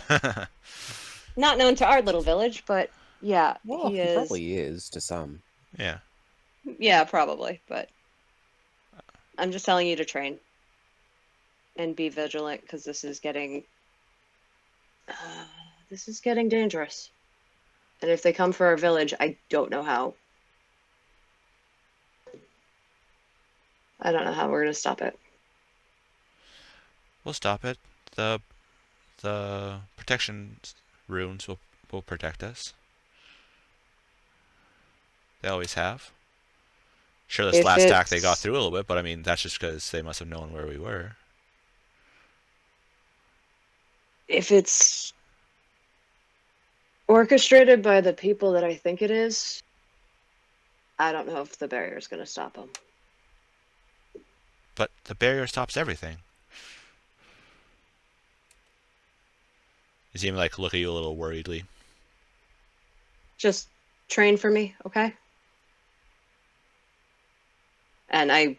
Not known to our little village, but yeah, Well, he he is. probably is to some. Yeah. Yeah, probably, but I'm just telling you to train and be vigilant because this is getting dangerous. And if they come for our village, I don't know how. I don't know how we're gonna stop it. We'll stop it. The protection runes will protect us. They always have. Sure, this If last attack they got it's- through a little bit, but I mean that's just because they must have known where we were. If it's orchestrated by the people that I think it is, I don't know if the barrier is gonna stop them. But the barrier stops everything. He seemed like look at you a little worriedly. Just train for me, okay? And I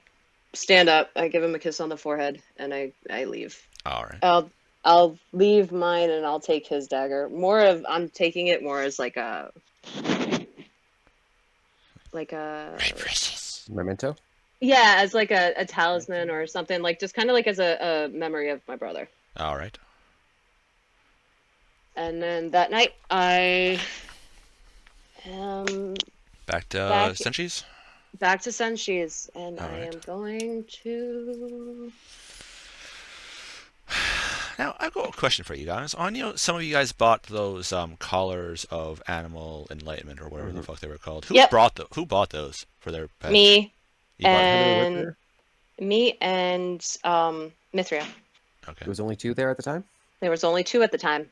stand up, I give him a kiss on the forehead, and I leave. All right. I'll leave mine and I'll take his dagger. I'm taking it more as like a Precious. Memento? yeah, as like a talisman or something, like just kind of like as a memory of my brother. All right. And then that night I am Back to Back- Senshis? back to Senshi's, and All I right. am going to. Now, I've got a question for you guys. Some of you guys bought those collars of animal enlightenment or whatever the fuck they were called. Who Yep. Who bought those for their pets? Me You bought How many were and there? me and Mithria. Okay. There was only 2 there at the time? There was only 2 at the time.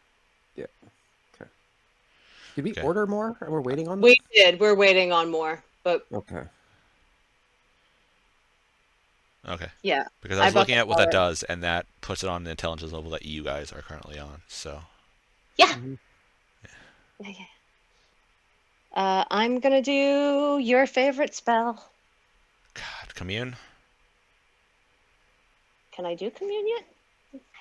Did we Okay. order more? And we're waiting on them? We did. We're waiting on more, but Okay. Okay. yeah. Because I was bought looking the at what that collar. does, and that puts it on the intelligence level that you guys are currently on. So. Yeah. Mhm. Yeah. I'm gonna do your favorite spell. God, commune, Can I do commune yet?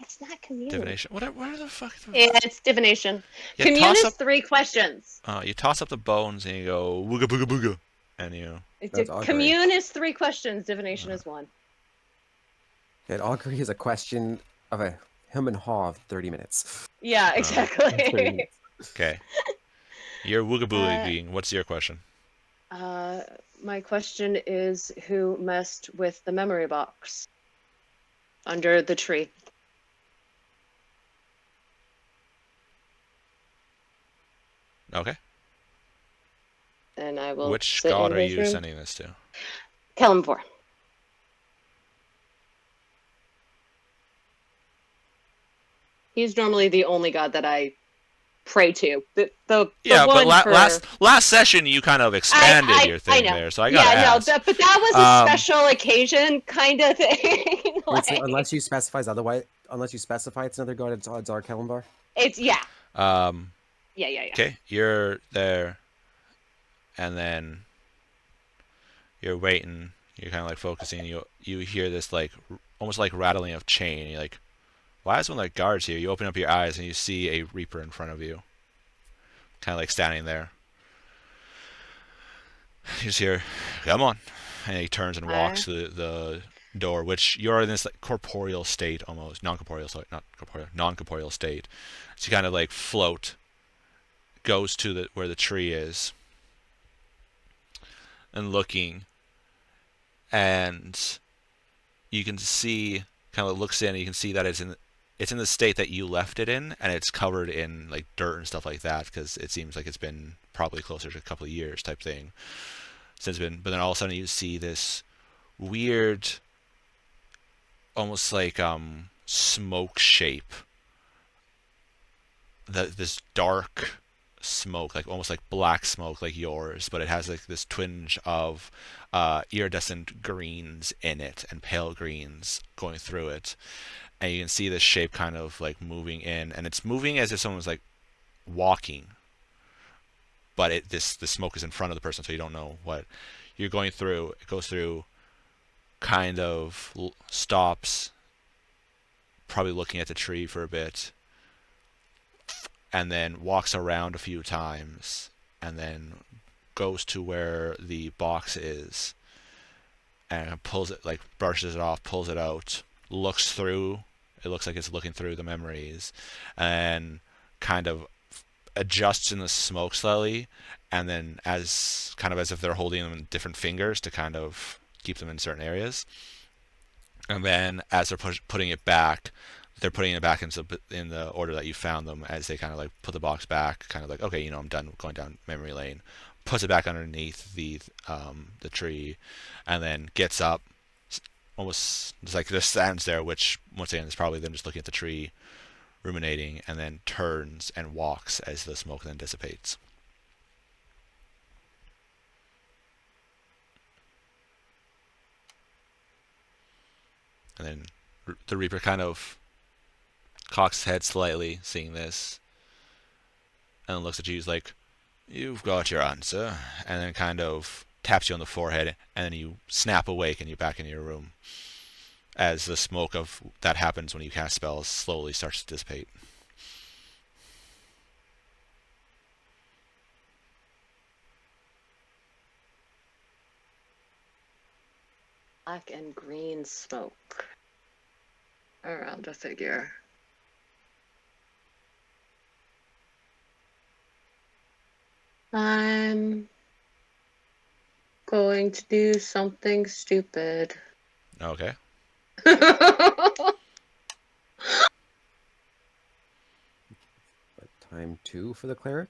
It's not commune. divination. What the fuck? It's divination. You Commune toss is up. 3 questions. You toss up the bones and you go wooga booga booga, and you. That's augury. Commune is 3 questions. Divination is 1. And augury is a question of a him and haw of 30 minutes. Yeah, 30 exactly. minutes. Okay. You're wooga booging. What's your question? My question is, who messed with the memory box under the tree? Okay. And I will. Which sit god in are his you room. sending this to? Kalimvor. He's normally the only god that I pray to. The Yeah, one but for... last session you kind of expanded your thing know. there, so I gotta yeah, ask. no, but that was a special occasion kind of thing. Wait, so Like, unless you specify it's another god, it's odds are Kalimbar? it's yeah. Yeah. Okay, you're there, and then you're waiting. You're kind of like focusing. You hear this like almost like rattling of chain. You're like, why is one like guards here? You open up your eyes and you see a Reaper in front of you, kind of like standing there. You just hear, "Come on," and he turns and walks to the door, which you're in this like corporeal state almost, non-corporeal, sorry, not corporeal, non-corporeal state. So you kind of like float, goes to where the tree is, and looking, and you can see, kind of looks in, and you can see that it's in the state that you left it in, and it's covered in like dirt and stuff like that, because it seems like it's been probably closer to a couple of years type thing since it's been. But then all of a sudden you see this weird, almost like smoke shape, this dark smoke, like almost like black smoke like yours, but it has like this twinge of iridescent greens in it and pale greens going through it, and you can see this shape kind of like moving in, and it's moving as if someone was like walking, but the smoke is in front of the person, so you don't know what you're going through. It goes through, kind of stops, probably looking at the tree for a bit, and then walks around a few times, and then goes to where the box is, and pulls it, like brushes it off, pulls it out, looks through. It looks like it's looking through the memories, and kind of adjusts in the smoke slightly, and then as if they're holding them in different fingers to kind of keep them in certain areas. And then as they're putting it back, they're putting it back in the order that you found them, as they kind of like put the box back, kind of like, okay, I'm done going down memory lane. Puts it back underneath the tree, and then gets up, almost just like just stands there, which once again is probably them just looking at the tree, ruminating, and then turns and walks as the smoke then dissipates. And then the Reaper kind of cocks his head slightly, seeing this, and then looks at you. He's like, "You've got your answer," and then kind of taps you on the forehead, and then you snap awake and you're back in your room, as the smoke of that happens when you cast spells slowly starts to dissipate. Black and green smoke around a figure. I'm going to do something stupid. Okay. Time 2 for the cleric?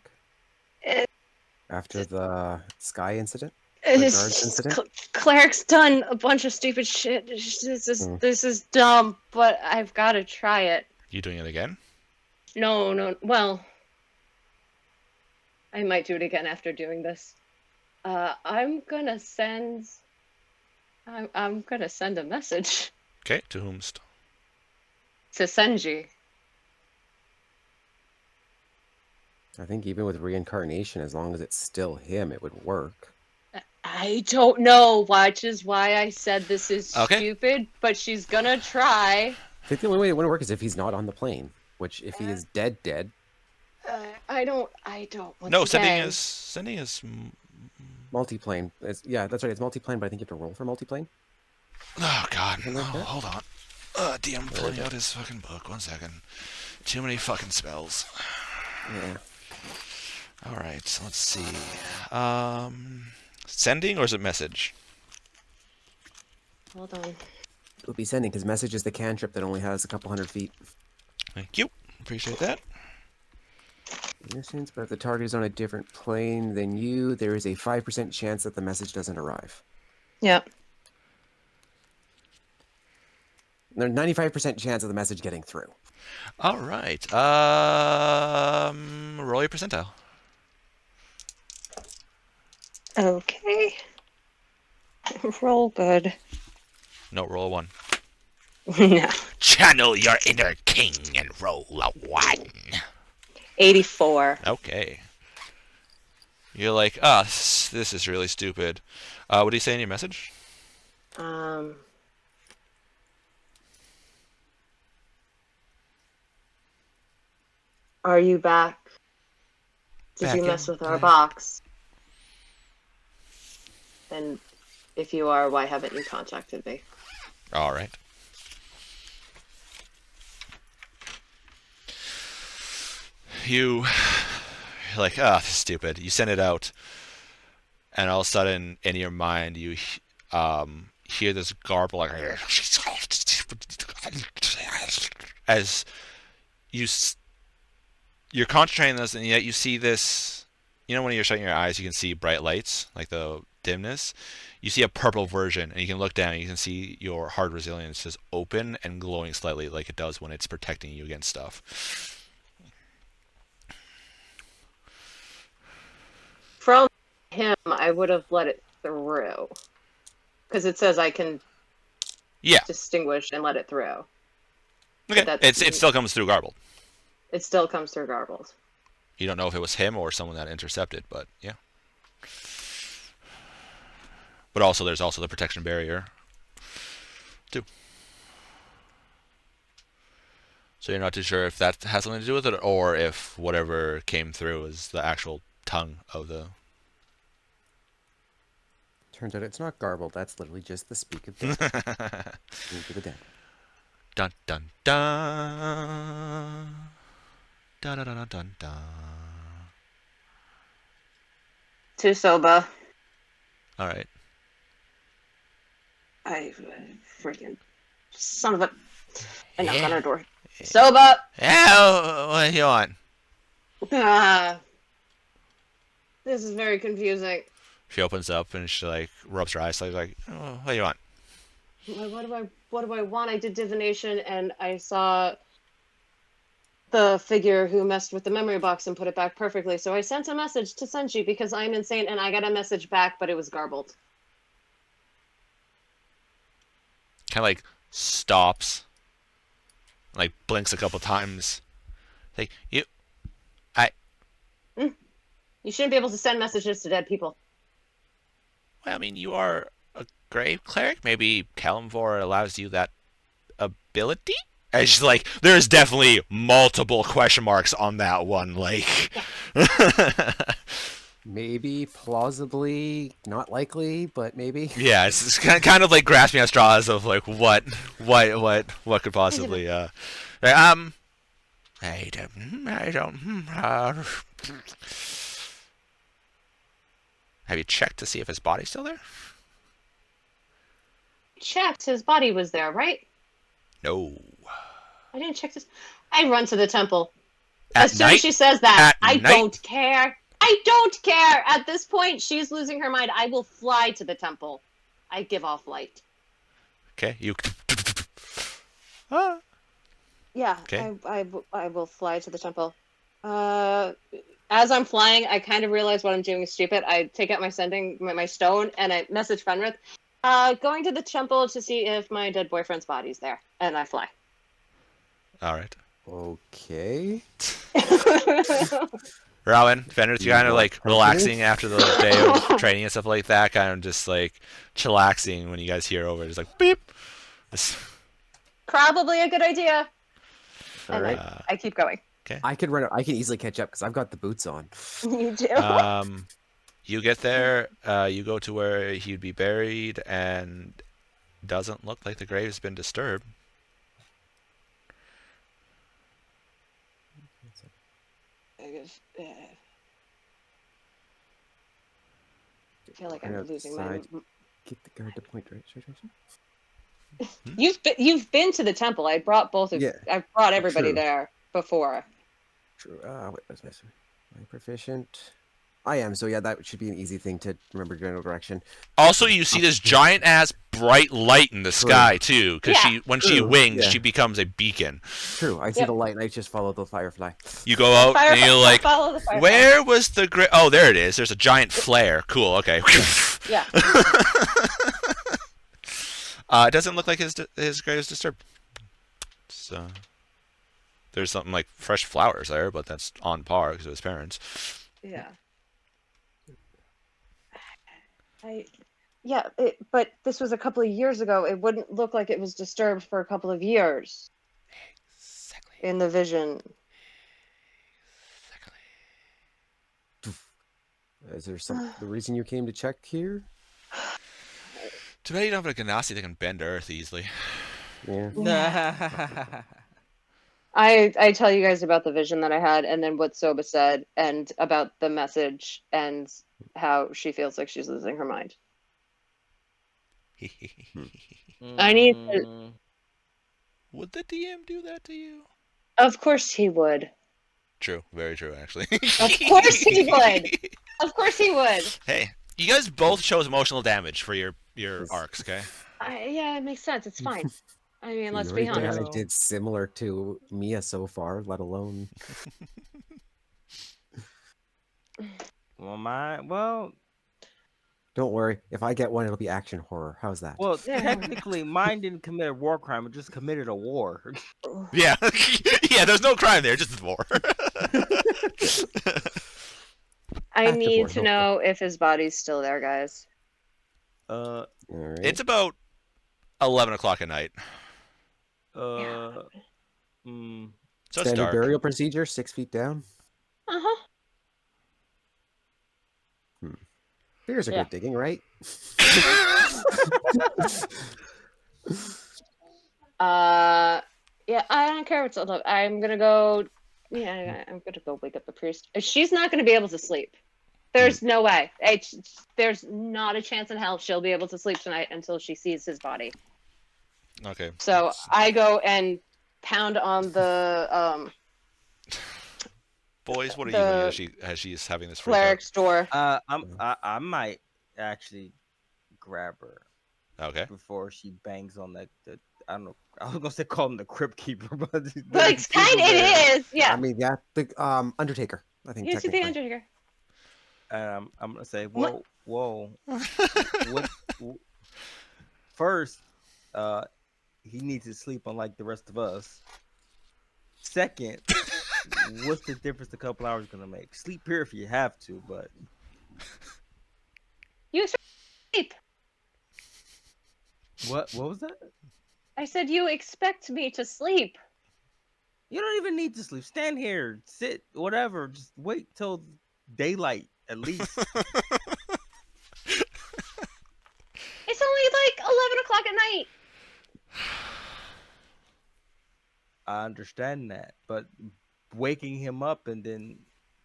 It- After the sky incident? The guards incident? Cleric's done a bunch of stupid shit. This is dumb, but I've got to try it. You doing it again? No. Well, I might do it again after doing this. I'm gonna send a message Okay, to whomst? to Senji. I think even with reincarnation, as long as it's still him, it would work. I don't know, which is why I said this is Okay. stupid, but she's gonna try. I think the only way it wouldn't work is if he's not on the plane, which if he is dead, I don't. No, Once sending again, is. multiplane. Yeah, that's right. It's multiplane, but I think you have to roll for multiplane. Oh God! Something like that? Hold on. DM pulling out his fucking book. 1 second. Too many fucking spells. Yeah. All right, so let's see. Sending or is it message? hold on. It would be sending, because message is the cantrip that only has a couple hundred feet. Thank you. Appreciate that. Distance, but if the target is on a different plane than you, there is a 5% chance that the message doesn't arrive. Yep. There's a 95% chance of the message getting through. All right. Roll your percentile. Okay. Roll good. No, roll a 1. No. Channel your inner king and roll a 1. 84. Okay. You're like, this is really stupid. What do you say in your message? Are you back? Did Back you in mess with our black. box? And if you are, why haven't you contacted me? All right. You're like, this is stupid. You send it out, and all of a sudden, in your mind, you hear this garble, like, as you're concentrating on this, and yet you see this. You know, when you're shutting your eyes, you can see bright lights, like the dimness. You see a purple version, and you can look down, and you can see your hard resilience just open and glowing slightly, like it does when it's protecting you against stuff. From him, I would have let it through. Because it says I can distinguish and let it through. Okay, it still comes through garbled. It still comes through garbled. You don't know if it was him or someone that intercepted, but yeah. But also, there's also the protection barrier, too. So you're not too sure if that has something to do with it, or if whatever came through is the actual tongue of the... Turns out it's not garbled. That's literally just the speak of death. Into the dead. Dun dun dun. Dun dun dun dun dun. To Soba. All right. I freaking son of a... I knocked on her door. Soba! Yeah, what do you want? This is very confusing. She opens up and she like rubs her eyes, like, oh, what do you want? What do I want? I did divination and I saw the figure who messed with the memory box and put it back perfectly. So I sent a message to Senshi because I'm insane, and I got a message back, but it was garbled. Kind of like stops, like blinks a couple times. Like, you shouldn't be able to send messages to dead people. Well, I mean, you are a grave cleric. Maybe Kalimvor allows you that ability? And she's like, there's definitely multiple question marks on that one. Like, Maybe, plausibly, not likely, but maybe. yeah, it's kind of like grasping at straws of like what could possibly I don't. Have you checked to see if his body's still there? Checked. His body was there, right? No. I didn't check this. I run to the temple. At as soon night? as she says that, At I night? don't care. I don't care. At this point, she's losing her mind. I will fly to the temple. I give off light. Okay, you. Yeah, Okay. I will fly to the temple. As I'm flying, I kind of realize what I'm doing is stupid. I take out my stone and I message Fenrith, going to the temple to see if my dead boyfriend's body's there, and I fly. All right. Okay. Rowan, Fenrith, you kind of like Company? relaxing after the day of training and stuff like that, kind of just like chillaxing when you guys hear over. Just like beep. Probably a good idea. All And right. I keep going. I can run. I can easily catch up because I've got the boots on. You do. You get there, you go to where he'd be buried, and doesn't look like the grave's been disturbed. I feel like I'm losing my. Outside. Get the guard to point direction. You've been to the temple. I brought both of. Yeah, I've brought everybody true. there before. True. Wait, what's this? Am I proficient? I am. So yeah, that should be an easy thing to remember general direction. Also, you see this giant ass bright light in the sky too, because when she wings, yeah. she becomes a beacon. True. I see the light and I just follow the firefly. You go out and you're like, follow the firefly. where was the grave? Oh, there it is. There's a giant flare. Cool. Okay. Yeah. It doesn't look like his grave is disturbed. So there's something like fresh flowers there, but that's on par because of his parents. Yeah. But this was a couple of years ago. It wouldn't look like it was disturbed for a couple of years. Exactly. In the vision. Is there the reason you came to check here? Too bad you don't have a ganassi that can bend Earth easily. Yeah. I tell you guys about the vision that I had, and then what Soba said, and about the message, and how she feels like she's losing her mind. I need to. Mm, Would the DM do that to you? Of course he would. True, very true, actually. Of course he would. Of course he would. Hey, you guys both chose emotional damage for your arcs, okay? Yeah, it makes sense. It's fine. I mean, let's The be only thing honest. I did similar to Mia so far, let alone. well, Don't worry. If I get one, it'll be action horror. How's that? well, Yeah. technically, mine didn't commit a war crime; it just committed a war. Yeah, yeah. There's no crime there, just war. I Active need war, to hopefully. know if his body's still there, guys. All right. It's about 11 o'clock at night, Mm, so it's Standard dark. burial procedure, 6 feet down. Uh-huh. Figures are Yeah. good digging, right? Yeah, I don't care what's up. I'm gonna go. Yeah, I'm gonna go wake up the priest. She's not gonna be able to sleep. There's no way. There's not a chance in hell she'll be able to sleep tonight until she sees his body. Okay. So I go and pound on the Boys, what are the you doing as she's having this freak out? cleric's door. I might actually grab her Okay. before she bangs on the I don't know. I was gonna say call him the crypt keeper, but But it's kind. It is. Yeah. I mean, yeah, the Undertaker. I think Here's the technically. Undertaker. I'm gonna say, What? whoa. First, he needs to sleep unlike the rest of us. Second, what's the difference a couple hours gonna make? Sleep here if you have to, but You expect sleep. what was that? I said you expect me to sleep. You don't even need to sleep. Stand here, sit, whatever. Just wait till daylight at least. It's only like 11 o'clock at night. I understand that, but waking him up and then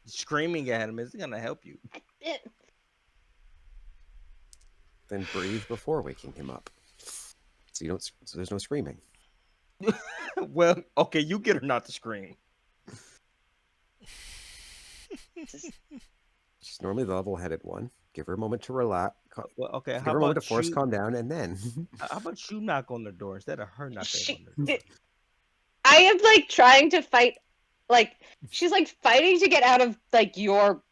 screaming at him isn't gonna help you. Then breathe before waking him up. So you don't. So there's no screaming. Well, okay, you get her not to scream. She's normally the level-headed one. Give her a moment to relax. Well, okay, Give how her a moment about to force you? calm down, and then. How about you knock on the door instead of her knocking on the door? I am like trying to fight, like she's like fighting to get out of like your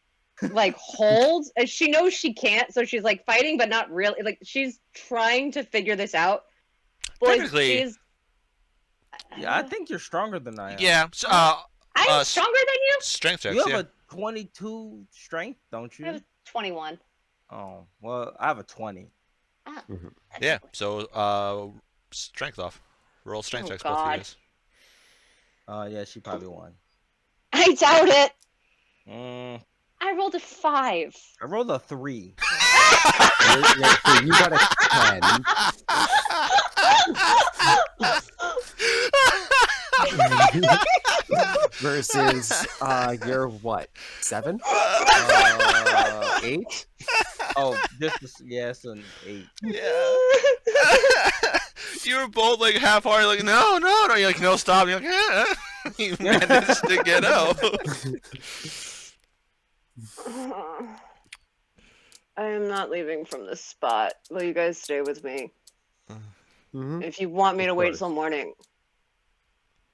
like hold, and she knows she can't, so she's like fighting, but not really. Like she's trying to figure this out. But like, Technically- she's. Yeah, I think you're stronger than I am. Yeah. So, I'm stronger than you. strength checks. You have Yeah. a 22 strength, don't I have you? a 21. Oh, well, I have a 20. Ah, Yeah. So, strength off. Roll strength Oh, checks, both of you God. guys. Yeah, she probably won. I doubt it. Mm, I rolled a 5. I rolled a 3. So you got a 10 versus you're what? 7? 8? Oh, it's an 8. Yeah. You were both like half-hearted, like no. You're like no, stop. You're like you managed to get out. I am not leaving from this spot. Will you guys stay with me? Mm-hmm. If you want me Of to wait course. till morning,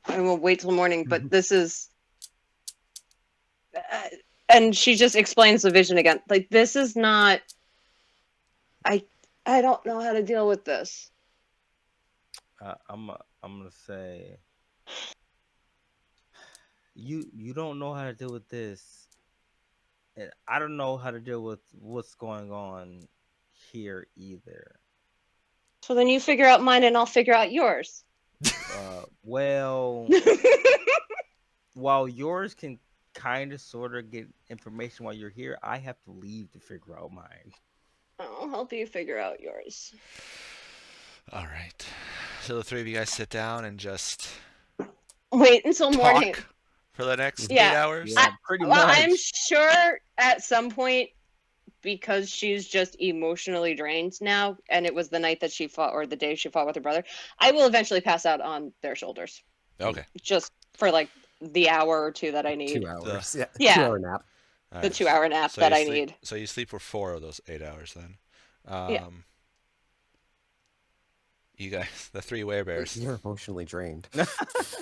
I will wait till morning. But this is, and she just explains the vision again. Like this is not. I don't know how to deal with this. I'm gonna say you don't know how to deal with this, and I don't know how to deal with what's going on here either. So then you figure out mine, and I'll figure out yours. Well, while yours can kind of sort of get information while you're here. I have to leave to figure out mine. I'll help you figure out yours. All right. So the three of you guys sit down and just Wait until morning. talk for the next Yeah. 8 hours. Yeah, pretty Well, much. I'm sure at some point, because she's just emotionally drained now, and it was the night that she fought, or the day she fought with her brother, I will eventually pass out on their shoulders. Okay. Just for like the hour or two that I need. 2 hours. Yeah. Yeah. 2-hour nap. All The right. 2-hour nap So that you I sleep- need. So you sleep for 4 of those 8 hours then. Yeah. You guys, the 3 werebears. You're emotionally drained.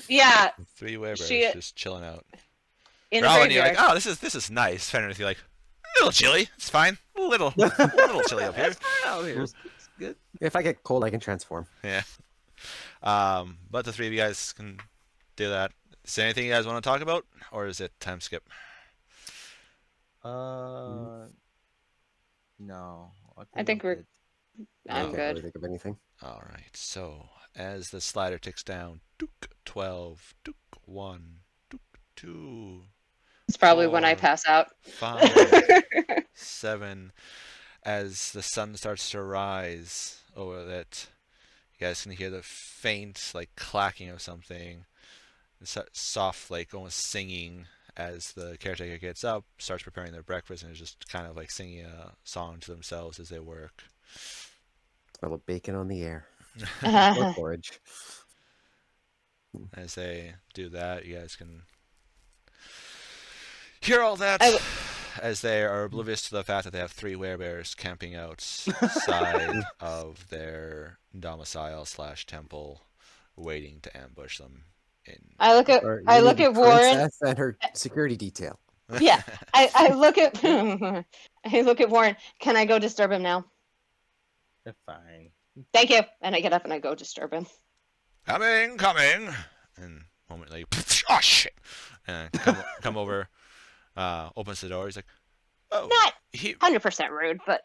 Yeah, 3 werebears She- just chilling out. in You're the all in, you're like, graveyard. oh, this is nice. Fenris, you're like, a little chilly. It's fine. A little chilly up here. It's fine out here. It's good. If I get cold, I can transform. Yeah. But the 3 of you guys can do that. Is there anything you guys want to talk about, or is it time skip? No. I think I'm we're- good. I I'm can't good. really think of anything. All right. So as the slider ticks down, Duke 12, Duke 1, Duke 2, It's probably when I 4, pass out. 5, 7, as the sun starts to rise over that, you guys can hear the faint like clacking of something. It's soft, like almost singing as the caretaker gets up, starts preparing their breakfast, and is just kind of like singing a song to themselves as they work. Smell of bacon on the air. Or porridge. As they do that, you guys can hear all that I w- as they are oblivious to the fact that they have 3 werebears camping outside of their domicile / temple, waiting to ambush them. I look at Or I you look mean at Warren. Princess and her security detail. Yeah, I look at I look at Warren. Can I go disturb him now? They're fine. Thank you. And I get up and I go disturb him. Coming. And momently, oh shit! And come over, opens the door. He's like, oh, Not he 100% rude, but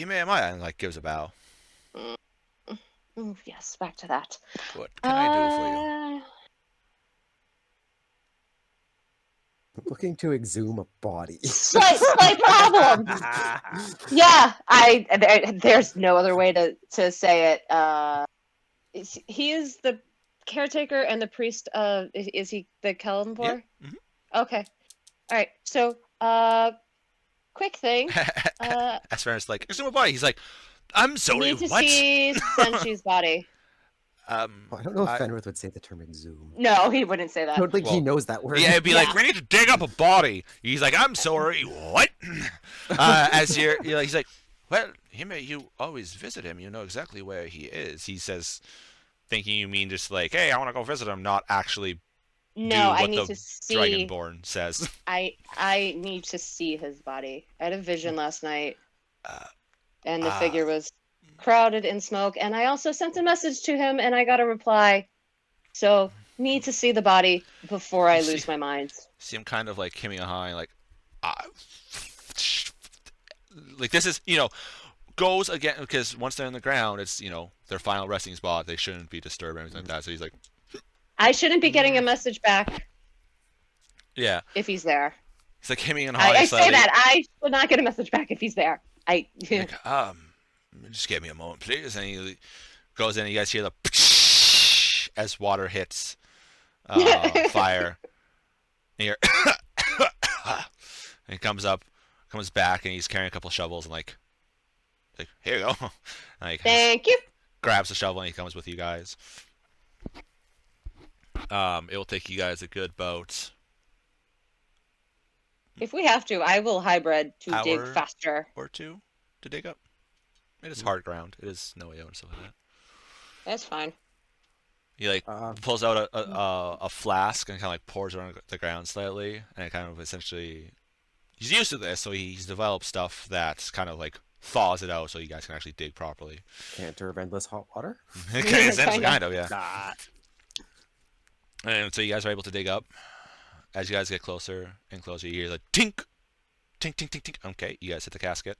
may am I? And like gives a bow. yes, back to that. What can I do for you? Looking to exhume a body. Slight problem. Yeah, there's no other way to say it. He is the caretaker and the priest of. Is he the Kellenborg? Yeah. Mhm. Okay. All right. So, quick thing. As far as like exhume a body, he's like, I'm sorry, Need to what? see Senshi's body. I don't know if I- Fenrith would say the term exhume. No, he wouldn't say I that. don't think he Well, knows that word. Yeah, it'd be like, Yeah. we need to dig up a body. He's like, I'm sorry, what? As you're like, he's like, well, you always visit him. You know exactly where he is. He says, thinking you mean just like, hey, I want to go visit him, not actually No, do I what need the to see. Dragonborn says. I need to see his body. I had a vision last night, Uh, and the figure was crowded in smoke. And I also sent a message to him, and I got a reply. So need to see the body before I lose my mind. See him kind of like hemming a high, like this is, goes again, because once they're in the ground, it's, their final resting spot. They shouldn't be disturbed or anything like that. So he's like, I shouldn't be getting a message back yeah. if he's there. He's like hemming and hawing I slightly. say that I will not get a message back if he's there. Like, just give me a moment, please. And he goes in, and you guys hear the as water hits fire. And you're and he comes back, and he's carrying a couple shovels, and like here you go. Like, Thank you. grabs the shovel, and he comes with you guys. It will take you guys a good boat. If we have to, I will hybrid to dig Hour? faster. Or 2 to dig up. It is hard ground. It is snowy out and stuff like that. That's fine. He like pulls out a flask and kind of like pours it on the ground slightly, and it kind of essentially, he's used to this, so he's developed stuff that kind of like thaws it out, so you guys can actually dig properly. Canter of endless hot water. Essentially, kind of, yeah. Nah. And so you guys are able to dig up. As you guys get closer and closer, you hear like tink, tink, tink, tink, tink. Okay, you guys hit the casket.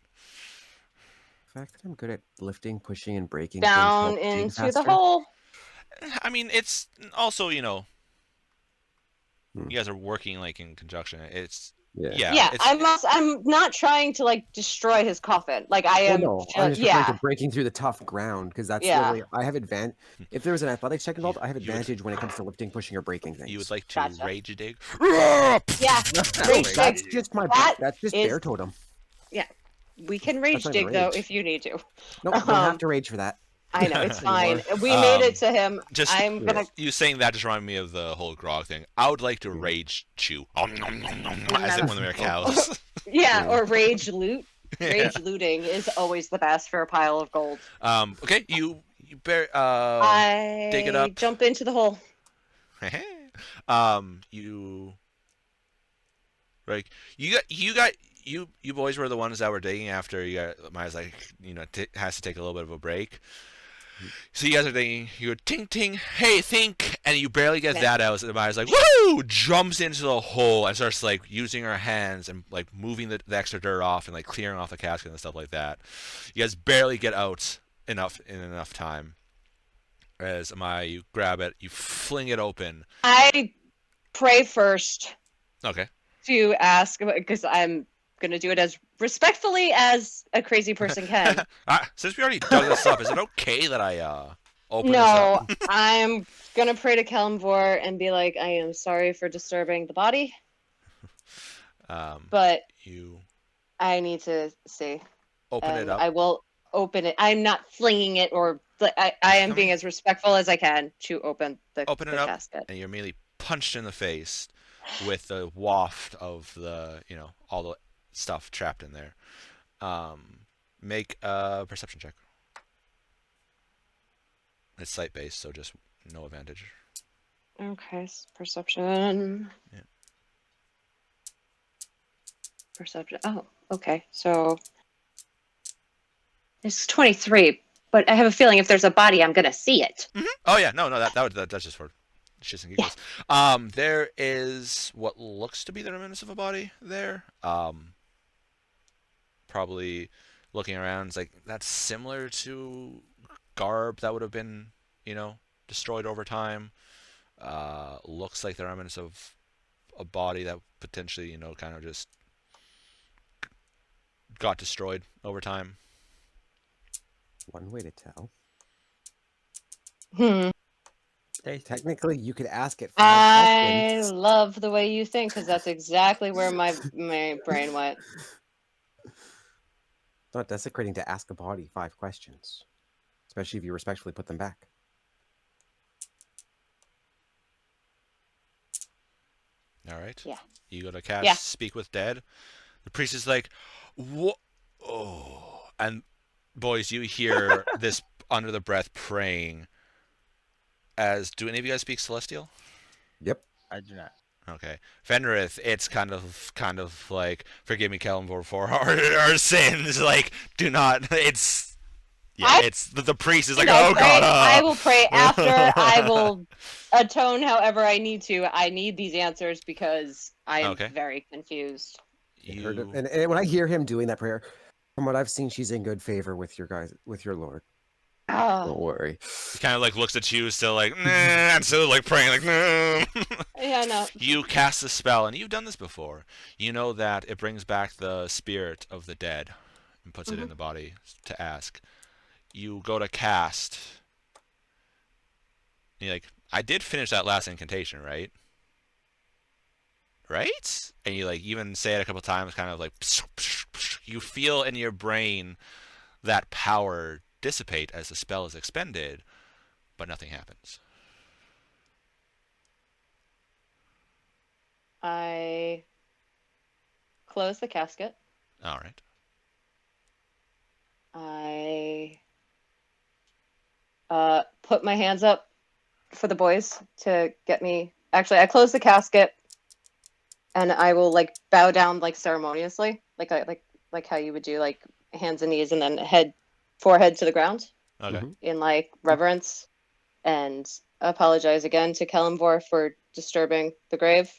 The fact that I'm good at lifting, pushing, and breaking Down things help dig into the faster. hole. I mean, it's also, You guys are working like in conjunction. It's Yeah, it's I'm not trying to like destroy his coffin. Like I Well, am. no, I'm just referring Yeah, to breaking through the tough ground because that's Yeah. literally I have advantage. If there was an athletics check involved, I have you would- advantage when it comes to lifting, pushing, or breaking things. you would like to Gotcha. rage dig. yeah. No, Rage that's dig. just my That that's just is- bear totem. We can rage not even dig though rage. if you need to. Nope, don't have to rage for that. I know it's fine. Anymore. We made it to him. Just I'm gonna. you saying that just reminded me of the whole grog thing. I would like to rage chew as if when they're cows. Yeah, Yeah. or rage loot. Yeah. Rage looting is always the best for a pile of gold. Okay, you bear I dig it up. jump into the hole. You like you boys were the ones that were digging after you got Maya's like has to take a little bit of a break. So you guys are thinking, you go ting ting, hey think, and you barely get that out. So Maya's like woo, jumps into the hole and starts like using her hands and like moving the extra dirt off and like clearing off the casket and stuff like that. You guys barely get out in enough time. As Amaya, you grab it, you fling it open. I pray first Okay. to ask because I'm gonna do it as respectfully as a crazy person can. Since we already dug this up, is it okay that I open this No, up? I'm gonna pray to Kalimvor and be like, I am sorry for disturbing the body, but You I need to see. open it And up. I will open it. I'm not flinging it, or I am being as respectful as I can to open the Open it up, casket. and you're immediately punched in the face with the waft of the all the stuff trapped in there. Make a perception check. It's sight based, so just no advantage. Okay, perception. Yeah. Perception. Oh, okay. So it's 23, but I have a feeling if there's a body, I'm gonna see it. Mm-hmm. Oh yeah, no, that's just for shits and giggles. There is what looks to be the remnants of a body there. Probably looking around, it's like that's similar to garb that would have been, destroyed over time. Looks like the remnants of a body that potentially, kind of just got destroyed over time. One way to tell. Technically, you could ask it. I love the way you think because that's exactly where my brain went. It's not desecrating to ask a body 5 questions, especially if you respectfully put them back. All right. Yeah. You go to cast Speak with Dead. The priest is like, "What? Oh!" And boys, you hear this under the breath praying. Do any of you guys speak Celestial? Yep. I do not. Okay, Fenrith, it's kind of like, forgive me, Kalimvor, for our sins. Like, do not. It's it's the priest is like, oh god. I will pray after. I will atone however I need to. I need these answers because I am very confused. And when I hear him doing that prayer, from what I've seen, she's in good favor with your Lord. Don't worry. He kind of like looks at you, still like, nah, and still like praying, like, nah. Yeah, no. You cast the spell, and you've done this before. You know that it brings back the spirit of the dead and puts it in the body to ask. You go to cast. And you're like, I did finish that last incantation, right? Right? And you like even say it a couple times, kind of like, you feel in your brain that power dissipate as the spell is expended, but nothing happens. I close the casket. All right. I put my hands up for the boys to get me. Actually, I close the casket, and I will like bow down like ceremoniously, like how you would do like hands and knees, and then forehead to the ground. Okay. In like reverence, and apologize again to Kalimvor for disturbing the grave,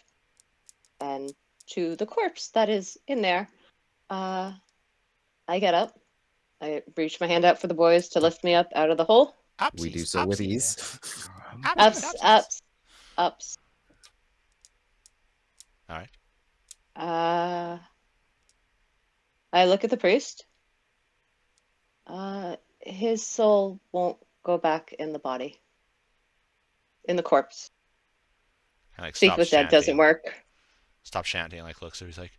and to the corpse that is in there. I get up. I reach my hand out for the boys to lift me up out of the hole. We do so with ease. Ups. All right. I look at the priest. His soul won't go back in the body, in the corpse. Kind of like Speak stops with dead chanting. doesn't work. Stops chanting. Like looks. So he's like,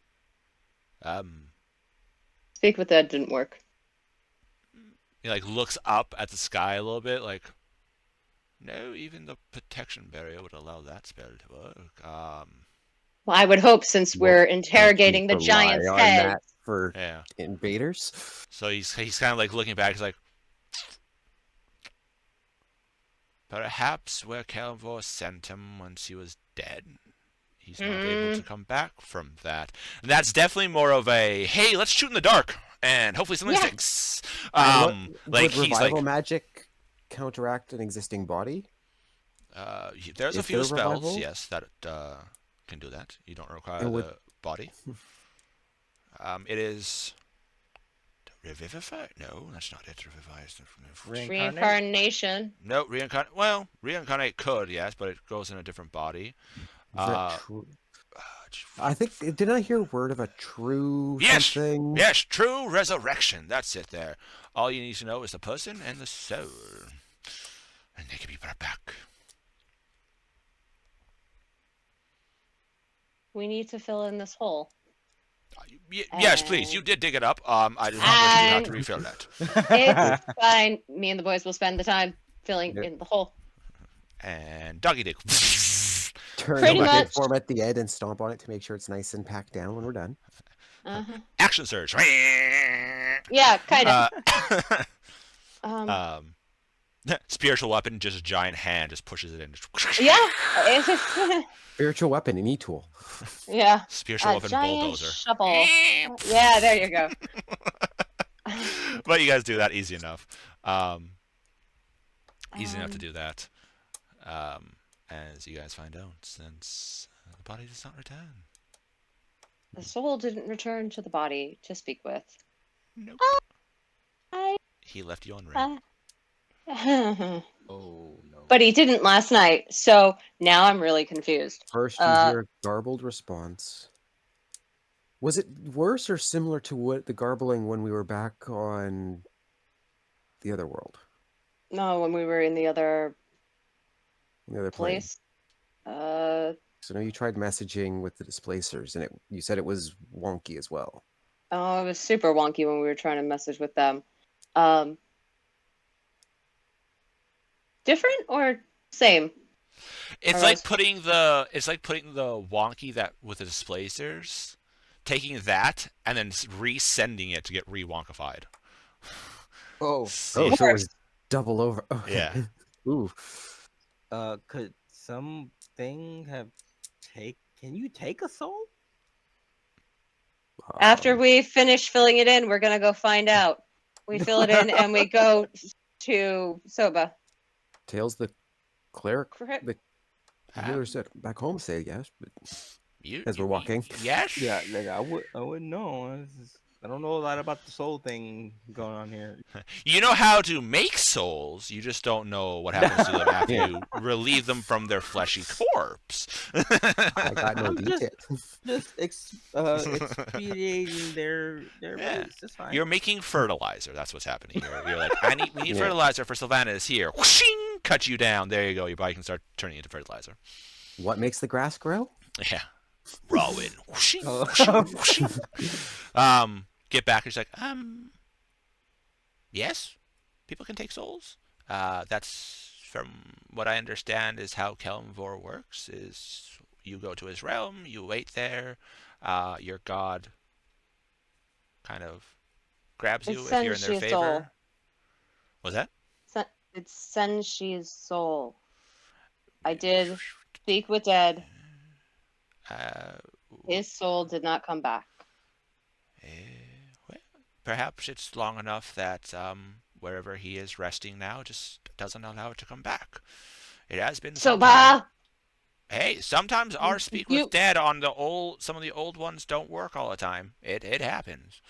Speak with dead didn't work. He like looks up at the sky a little bit. Like, no, even the protection barrier would allow that spell to work. Well, I would hope, since we're interrogating the Rely giant's on head. that for Yeah. invaders. So he's kind of like looking back. He's like, perhaps where Kelvor sent him once he was dead, he's not able to come back from that. And that's definitely more of a, hey, let's shoot in the dark and hopefully something Yeah. sticks. And Like would he's revival like, magic counteract an existing body? there's a Is few there spells, revival? yes, that can do that. You don't require And would- the body. It is revivify. No, that's not it. Revivify. Reincarnation. No, reincarnate. Well, reincarnate could, yes, but it goes in a different body. Is that true? I think, didn't I hear word of a true Yes! something? Yes, true resurrection. That's it there. All you need to know is the person and the soul. And they can be brought back. We need to fill in this hole. Yes, please. You did dig it up. I do not wish you have to refill that. It's fine. Me and the boys will spend the time filling in the hole. And doggy dig. Turn Pretty the bucket much. form at the end and stomp on it to make sure it's nice and packed down when we're done. Action surge. Yeah, kind of. Spiritual weapon, just a giant hand, just pushes it in. Yeah. Spiritual weapon, an e-tool. Yeah. Spiritual weapon giant bulldozer. shovel. Yeah, there you go. But you guys do that easy enough. Easy enough to do that. As you guys find out, since the body does not return. The soul didn't return to the body to speak with. Nope. I... He left you on red. Oh no. But he didn't last night, so now I'm really confused. First, you hear a garbled response. Was it worse or similar to what the garbling when we were back on the other world? No, when we were in the other The other plane? place. So now you tried messaging with the displacers, and you said it was wonky as well. Oh, it was super wonky when we were trying to message with them. Different or same? It's Or like else- putting the wonky that with the displacers, taking that and then resending it to get re-wonkified. Oh. So it was double over. Okay. Yeah. Ooh. Could something have can you take a soul? After we finish filling it in, we're gonna go find out. We fill it in and we go to Soba. Tails, the cleric, Correct. the healer said back home say yes, but You, as we're walking. Yes. Yeah, like I wouldn't know. I don't know a lot about the soul thing going on here. You know how to make souls. You just don't know what happens to them after you relieve them from their fleshy corpse. I got no I'm detail. Just expediting their Yeah. race. It's fine. You're making fertilizer. That's what's happening here. You're like, we need Yeah. fertilizer for Sylvanas here. Whooshing, cut you down. There you go. Your body can start turning into fertilizer. What makes the grass grow? Yeah. Rowan. Whooshing, Oh. whooshing, whooshing. Get back. And she's like, yes, people can take souls. That's from what I understand is how Kelmvor works. Is you go to his realm, you wait there, your god kind of grabs you if you're in their Senshi's favor. soul. What's that? It's Senshi's soul. I did speak with dead. His soul did not come back. Well, perhaps it's long enough that wherever he is resting now just doesn't allow it to come back. It has been some time. Soba! Hey, sometimes our speak with dead on some of the old ones don't work all the time. It happens.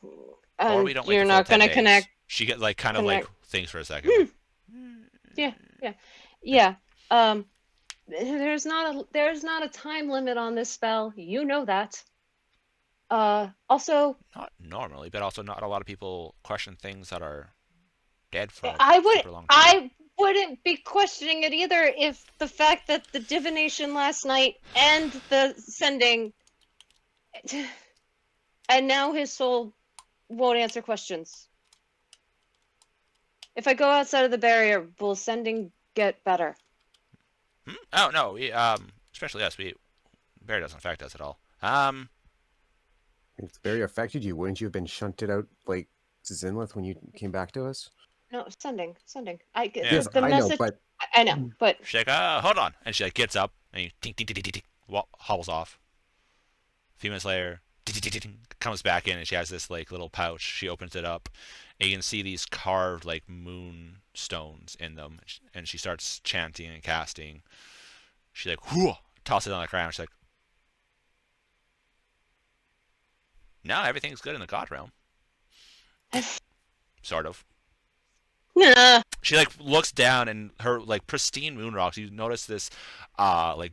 Or And we don't wait you're the full not 10 gonna days. connect. She get like kind of connect- like thinks for a second. Yeah. There's not a time limit on this spell. You know that. Also, Not normally, but also not a lot of people question things that are dead for a I super long time. I wouldn't be questioning it either if the fact that the divination last night and the sending, and now his soul won't answer questions. If I go outside of the barrier, will sending get better? Oh no, we especially us, bear doesn't affect us at all. If the barrier affected you, wouldn't you have been shunted out like Zinlith when you came back to us? No, sending. I get Yeah. Yes, the I know, message. but I know, but She's like, hold on, and she like gets up and he tink tink tink tink tink hobbles off. A few minutes later, comes back in and she has this like little pouch. She opens it up, and you can see these carved like moon stones in them. And she starts chanting and casting. She like whoo, tosses it on the ground. She's like, now everything's good in the god realm. Sort of. nah. She like looks down and her like pristine moon rocks. You notice this, like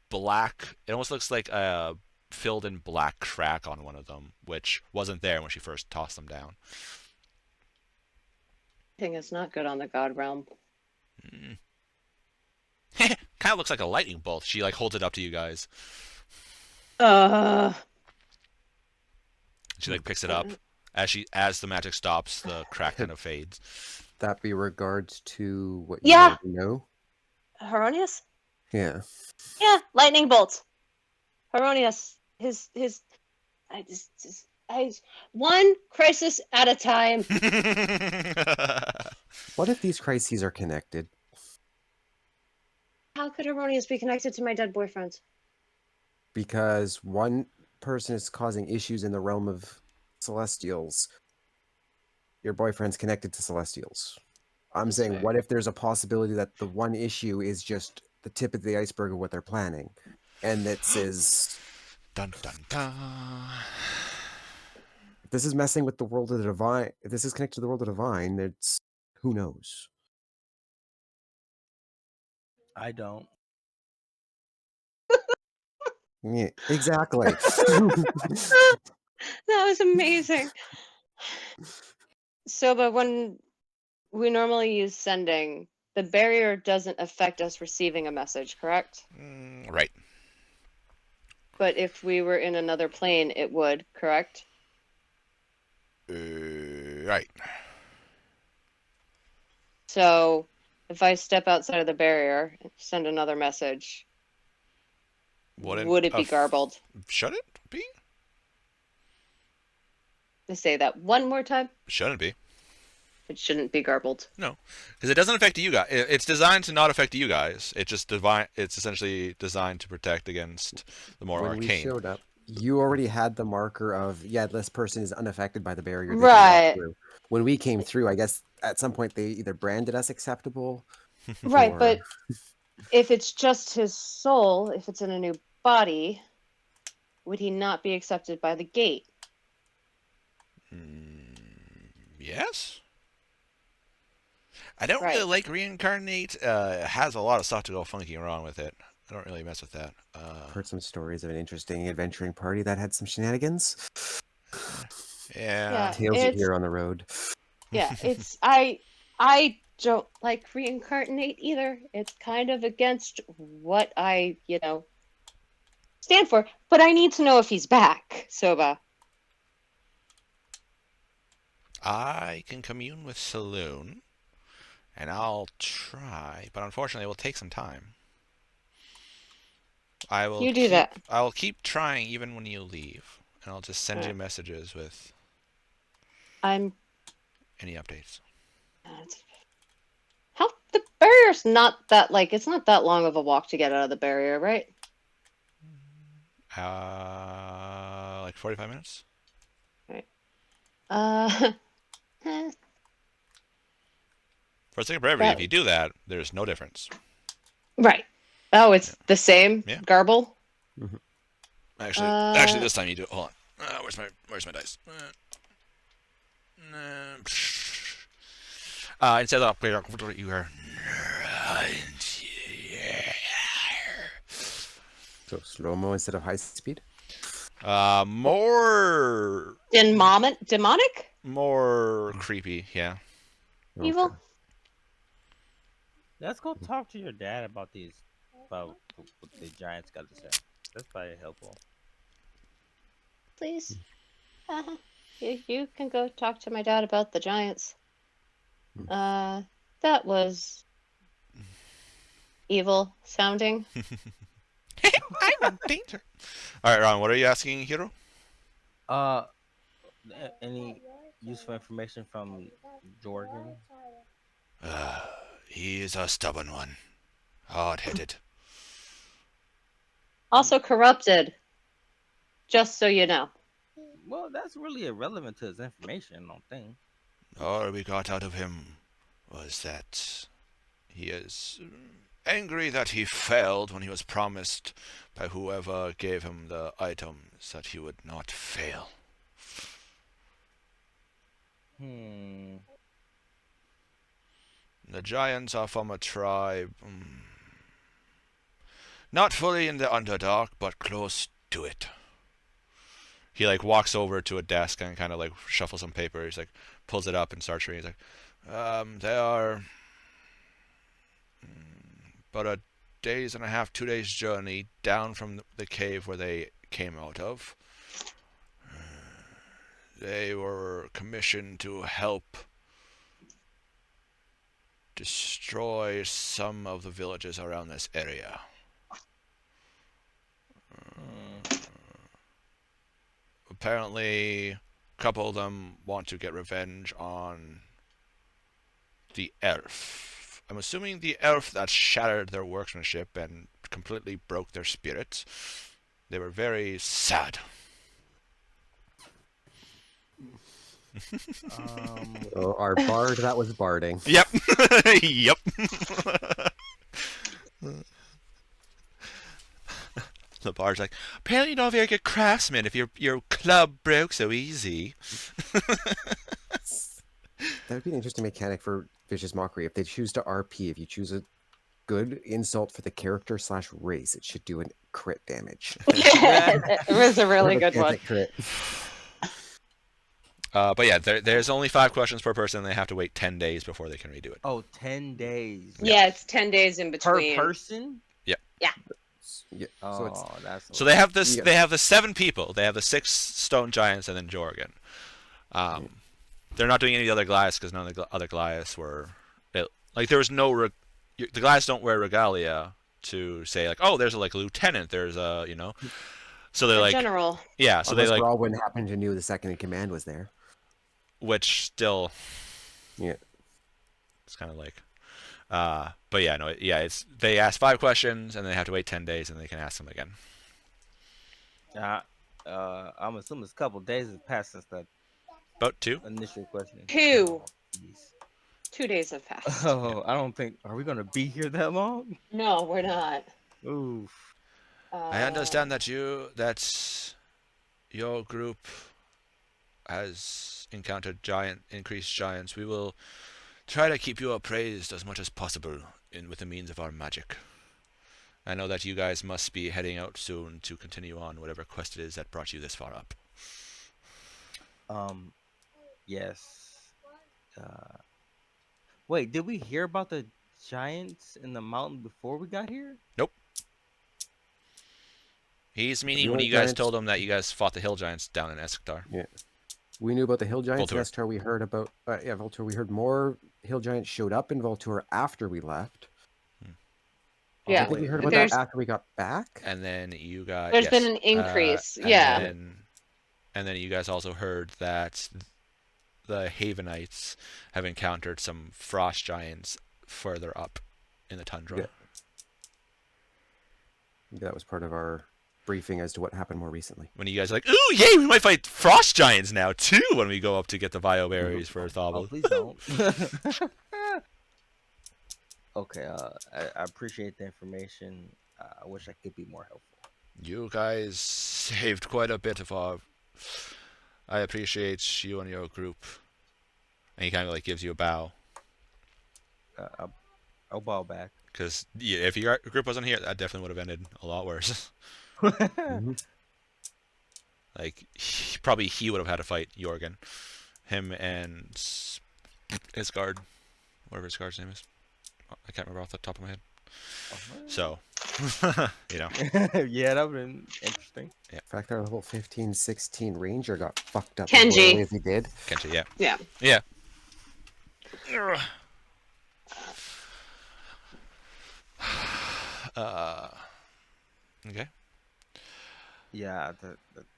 black. It almost looks like a filled in black crack on one of them, which wasn't there when she first tossed them down. Thing is not good on the god realm. Kind of looks like a lightning bolt. She like holds it up to you guys. She like picks it up as the magic stops. The crack kind of fades. that be regards to what Yeah. you already know? Heronius? Yeah. Yeah, lightning bolt. Heronius. His one crisis at a time. What if these crises are connected? How could Heronius be connected to my dead boyfriend? Because one person is causing issues in the realm of Celestials. Your boyfriend's connected to Celestials. I'm That's saying, fair. what if there's a possibility that the one issue is just the tip of the iceberg of what they're planning? And that says, Dun dun dun. if this is messing with the world of the divine, if this is connected to the world of the divine, it's who knows? I don't. Yeah, exactly. That was amazing. So, but when we normally use sending, the barrier doesn't affect us receiving a message, correct? Right. But if we were in another plane, it would, correct? Right. So, if I step outside of the barrier and send another message, would it be garbled? Should it be? To say that one more time, Shouldn't be. it shouldn't be garbled. No, because it doesn't affect you guys. It's designed to not affect you guys. It's just It's essentially designed to protect against the more When arcane. we showed up, you already had the marker of, yeah, this person is unaffected by the barrier. They can walk Right. through. When we came through, I guess at some point they either branded us acceptable. Right, or- but if it's just his soul, if it's in a new body, would he not be accepted by the gate? Yes. I don't Right. really like reincarnate. It has a lot of stuff to go funky wrong with it. I don't really mess with that. Heard some stories of an interesting adventuring party that had some shenanigans. Yeah. Tales you it's hear on the road. yeah, it's I don't like reincarnate either. It's kind of against what I, stand for, but I need to know if he's back, Soba. I can commune with Saloon, and I'll try, but unfortunately, it will take some time. I will. You do that. I will keep trying even when you leave, and I'll just send you Alright. messages with I'm any updates. how the barrier's not that it's not that long of a walk to get out of the barrier, right? Like 45 minutes. For a second brevity, if you do that, there's no difference. Right. Oh, it's the same garble. Actually, this time you do it. Hold on. Where's my dice? Instead of you are So slow-mo instead of high speed? More Demonic? more creepy, yeah. Evil? Okay. Let's go talk to your dad about what the Giants got to say. That's probably helpful. Please. You can go talk to my dad about the Giants. That was evil sounding. I'm in danger. All right, Ron, what are you asking, Hiro? Any useful information from Jorgen? He is a stubborn one, hard-headed. Also corrupted. Just so you know. Well, that's really irrelevant to his information, I don't think. All we got out of him was that he is angry that he failed when he was promised by whoever gave him the items that he would not fail. The giants are from a tribe, not fully in the Underdark, but close to it. He like walks over to a desk and kind of like shuffles some paper. He's like pulls it up and starts reading. He's like, they are but a 2 days journey down from the cave where they came out of. They were commissioned to help destroy some of the villages around this area. Apparently, a couple of them want to get revenge on the elf. I'm assuming the elf that shattered their workmanship and completely broke their spirits. They were very sad. So our bard that was barding. Yep. Yep. The bard's like, apparently you're not a very good craftsman if your club broke so easy. That would be an interesting mechanic for Vicious Mockery. If they choose to RP, if you choose a good insult for the character / race, it should do an crit damage. It was a really good one. Crit. But yeah, there's only 5 questions per person, and they have to wait 10 days before they can redo it. Oh, 10 days. Yeah, it's 10 days in Per between. person? Yeah. Oh, that's So they have this. Yeah. They have the 7 people. They have the 6 stone giants and then Jorgen. They're not doing any of the other Goliaths because none of the other Goliaths were like there was no. The Goliaths don't wear regalia to say like, oh, there's a lieutenant. There's a So they're A like general. yeah. So Unless they like Brawl wouldn't happen to knew the second in command was there. which still Yeah. it's kind of like. But yeah, no, yeah. It's they ask 5 questions and they have to wait 10 days and they can ask them again. I'm assuming it's a couple days has passed since that About 2. initial question. 2. Oh, jeez. 2 days have passed. Oh, I don't think. Are we gonna be here that long? No, we're not. Oof. I understand that your group has encountered increased giants. We will try to keep you appraised as much as possible with the means of our magic. I know that you guys must be heading out soon to continue on whatever quest it is that brought you this far up. Yes. Wait, did we hear about the giants in the mountain before we got here? Nope. He's meaning when Hill you guys giants- told him that you guys fought the hill giants down in Esktar. Yeah. We knew about the hill giants in Voltur. Estar. We heard about Voltur. We heard more hill giants showed up in Voltur after we left. Yeah. I think we heard about There's- that after we got back. And then you guys There's been an increase, and yeah. And then you guys also heard that the Havenites have encountered some frost giants further up in the tundra. Yeah. That was part of our briefing as to what happened more recently. When you guys are like, ooh, yay, we might fight frost giants now too when we go up to get the bio berries for Oh, Thobel. please don't. Okay. I appreciate the information. I wish I could be more helpful. You guys saved quite a bit of our... I appreciate you and your group. And he kind of like gives you a bow. I'll bow back. Because if your group wasn't here, that definitely would have ended a lot worse. Mhm. Like, probably he would have had to fight Jorgen. Him and Isgard, whatever Isgard's name is. I can't remember off the top of my head. So, you know. Yeah, that would have been interesting. The fact that our level 15, 16 ranger got fucked up Kenji. as royally as he did. Kenji, yeah. Yeah. Yeah. Okay. Yeah,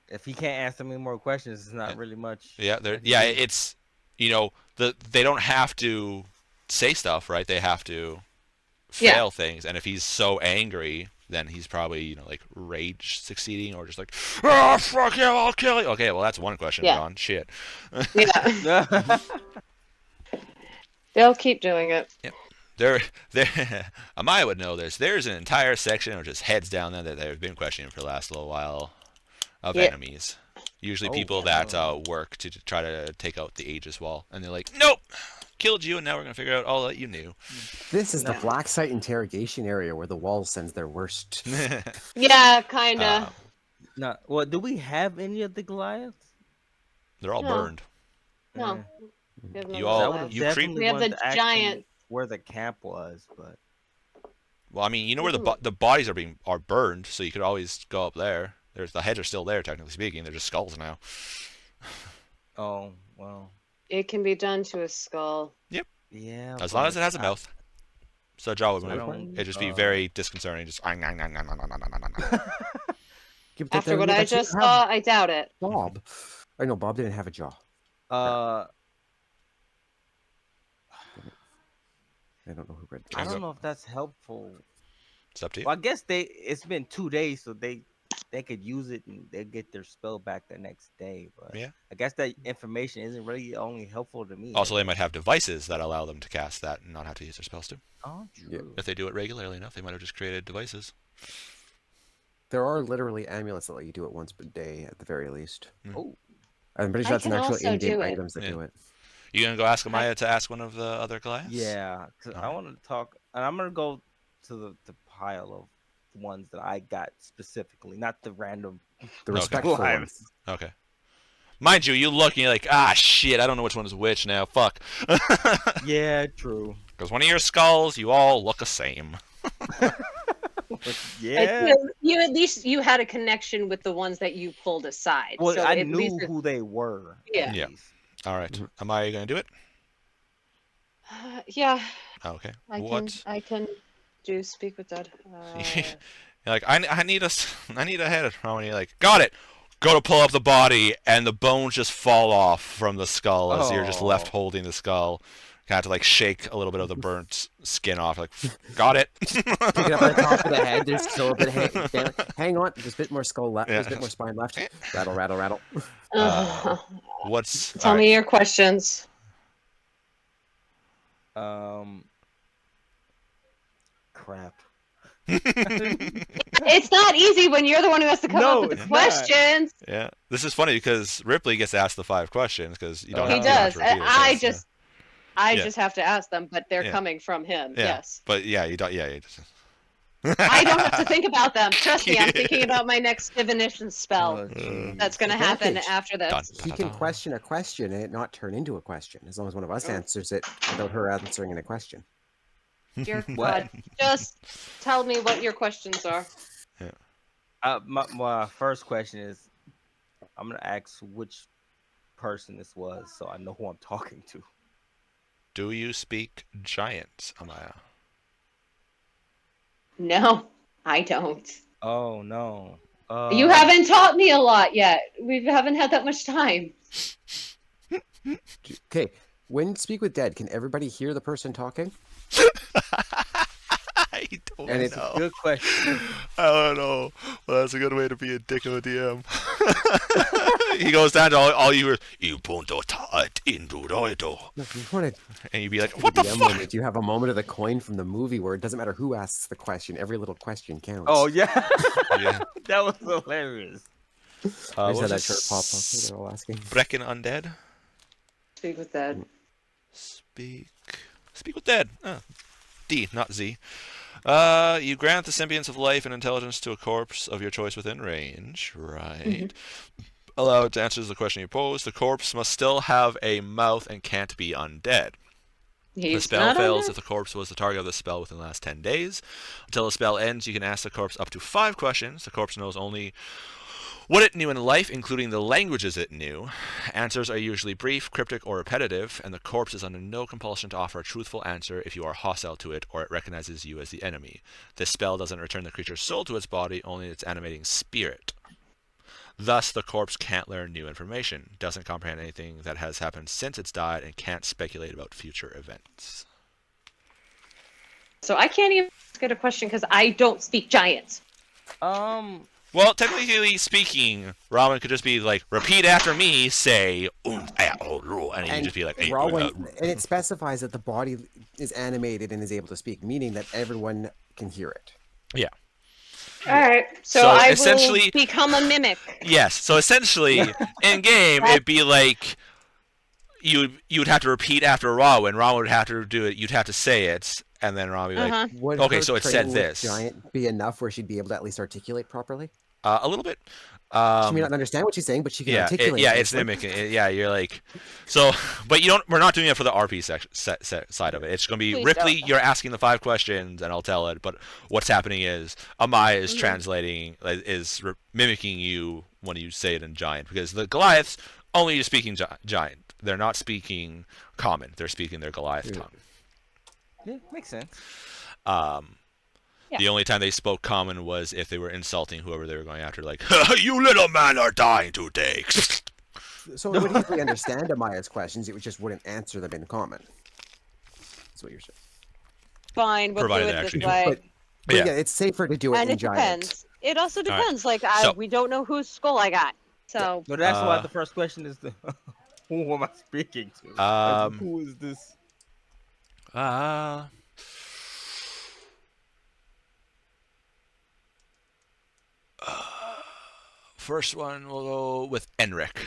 if he can't answer me more questions, it's not really much. Yeah, I can yeah, do. it's, they don't have to say stuff, right? They have to fail things, and if he's so angry, then he's probably, like, rage succeeding, or just like, oh, fuck you, I'll kill you. Okay, well, that's one question gone. Shit. Yeah. They'll keep doing it. Yep. There, Amaya would know this. There's an entire section of just heads down there that they've been questioning for the last little while of enemies. Usually people that work to try to take out the Aegis wall, and they're like, nope, killed you, and now we're gonna figure out all that you knew. This is the black site interrogation area where the wall sends their worst. Yeah, kind of. No, well, do we have any of the Goliaths? They're all No. burned. No. You all- I would've you definitely creep- We have wanted the to ask them giant. where the camp was, but Well, I mean, you know where the bodies are burned, so you could always go up there. The heads are still there, technically speaking. They're just skulls now. oh well, It can be done to a skull. yeah. As long as but it has a mouth. So a jaw would I move. don't, It'd just be very disconcerting. Just After what I just saw, I doubt it. Bob. I know Bob didn't have a jaw. I don't know who read I this. don't know if that's helpful. It's up to you. Well, I guess it's been 2 days, so they could use it and they get their spell back the next day. But Yeah. I guess that information isn't really only helpful to me. Also, they might have devices that allow them to cast that and not have to use their spells too. Oh, true. Yeah. If they do it regularly enough, they might have just created devices. There are literally amulets that let you do it once a day at the very least. Oh, I'm pretty sure I that's an can actual also in-game do it. items that do it. You gonna go ask Amaya to ask one of the other Goliaths? yeah. 'Cause I Alright. want to talk, and I'm gonna go to the pile of ones that I got specifically, not the random. The Okay. respectful Lives. ones. Okay. Mind you look and you're like, shit, I don't know which one is which now. Fuck. Yeah, true. Because one of your skulls, you all look the same. Yeah. Like, you at least you had a connection with the ones that you pulled aside. Well, so I at knew least who they were. Yeah. at Yeah. least. All right. Amaya, you gonna do it? yeah, Okay. I can do speak with that. You're like, I need a head. And you're like, got it. Go to pull up the body, and the bones just fall off from the skull as you're just left Oh. holding the skull. Kind of have to like shake a little bit of the burnt skin off. Like, got it. Pick it up at the top of the head. There's still a bit hang on. There's a bit more skull left. There's a bit more spine left. Rattle, rattle, rattle. What's Tell me your questions. Crap. It's not easy when you're the one who has to come No, up with the it's not. questions. Yeah, this is funny because Ripley gets asked the 5 questions because you don't. He have to does. repeat it, I so, just I Yeah. just have to ask them, but they're Yeah. coming from him. Yeah. Yes. But yeah, you don't. Yeah, you just. I don't have to think about them. Trust me, I'm thinking about my next divination spell. Oh, jeez. That's going to happen Advantage. after this. Done. He can question a question and it not turn into a question, as long as one of us answers it without her answering in a question. Dear What? God, just tell me what your questions are. My first question is, I'm gonna ask which person this was, so I know who I'm talking to. Do you speak giant, Amaya? No, I don't. Oh no. You haven't taught me a lot yet. We haven't had that much time. Okay, when Speak with Dead, can everybody hear the person talking? I don't And it's know. Good question. I don't know. Well, that's a good way to be a dick of a DM. He goes down to all you hear, "You punto tat induroido," No, you want to and you'd be like, "What the DM fuck?" moment. You have a moment of the coin from the movie where it doesn't matter who asks the question, every little question counts. Oh yeah, Yeah. that was hilarious. I just what had was that it? shirt pop up. They're all asking. Brecken undead. Speak with that. Speak with dead. D, not Z. You grant the symbionts of life and intelligence to a corpse of your choice within range. Right. Allow it to answer the question you pose. The corpse must still have a mouth and can't be undead. The He's spell not fails undead? if the corpse was the target of the spell within the last 10 days. Until the spell ends, you can ask the corpse up to 5 questions. The corpse knows only what it knew in life, including the languages it knew. Answers are usually brief, cryptic, or repetitive, and the corpse is under no compulsion to offer a truthful answer if you are hostile to it or it recognizes you as the enemy. This spell doesn't return the creature's soul to its body, only its animating spirit. Thus, the corpse can't learn new information, doesn't comprehend anything that has happened since it's died, and can't speculate about future events. So I can't even get a question because I don't speak giant. Well, technically speaking, Ramen could just be like, repeat after me, say, and he could just be like, Rowan, and it specifies that the body is animated and is able to speak, meaning that everyone can hear it. yeah. All right. So So I essentially- will become a mimic. Yes, so essentially, in game, it'd be like, you would have to repeat after Ramen. Ramen would have to do it, you'd have to say it, and then Ramen would be like, Would Okay, her so it said training with this. Giant be enough where she'd be able to at least articulate properly? a little bit. She may not understand what she's saying, but she can articulate. It's mimicking. You're like, so, but you don't. We're not doing it for the RP side of it. It's going to be Please Ripley. don't. You're asking the 5 questions, and I'll tell it. But what's happening is Amaya is translating, mimicking you when you say it in Giant, because the Goliaths only are speaking Giant. They're not speaking Common. They're speaking their Goliath tongue. Yeah, makes sense. Yeah. The only time they spoke Common was if they were insulting whoever they were going after, like, you little man are dying today. So it would easily understand Amaya's questions. It just wouldn't answer them in common. That's what you're saying. Fine, we'll do Provided it they this actually way. But Yeah. yeah, it's safer to do it And in it Giant. depends. It also right. depends. Like, So- we don't know whose skull I got. So, But that's why Uh, the first question is who am I speaking to? Like, who is this? First one, we'll go with Enric.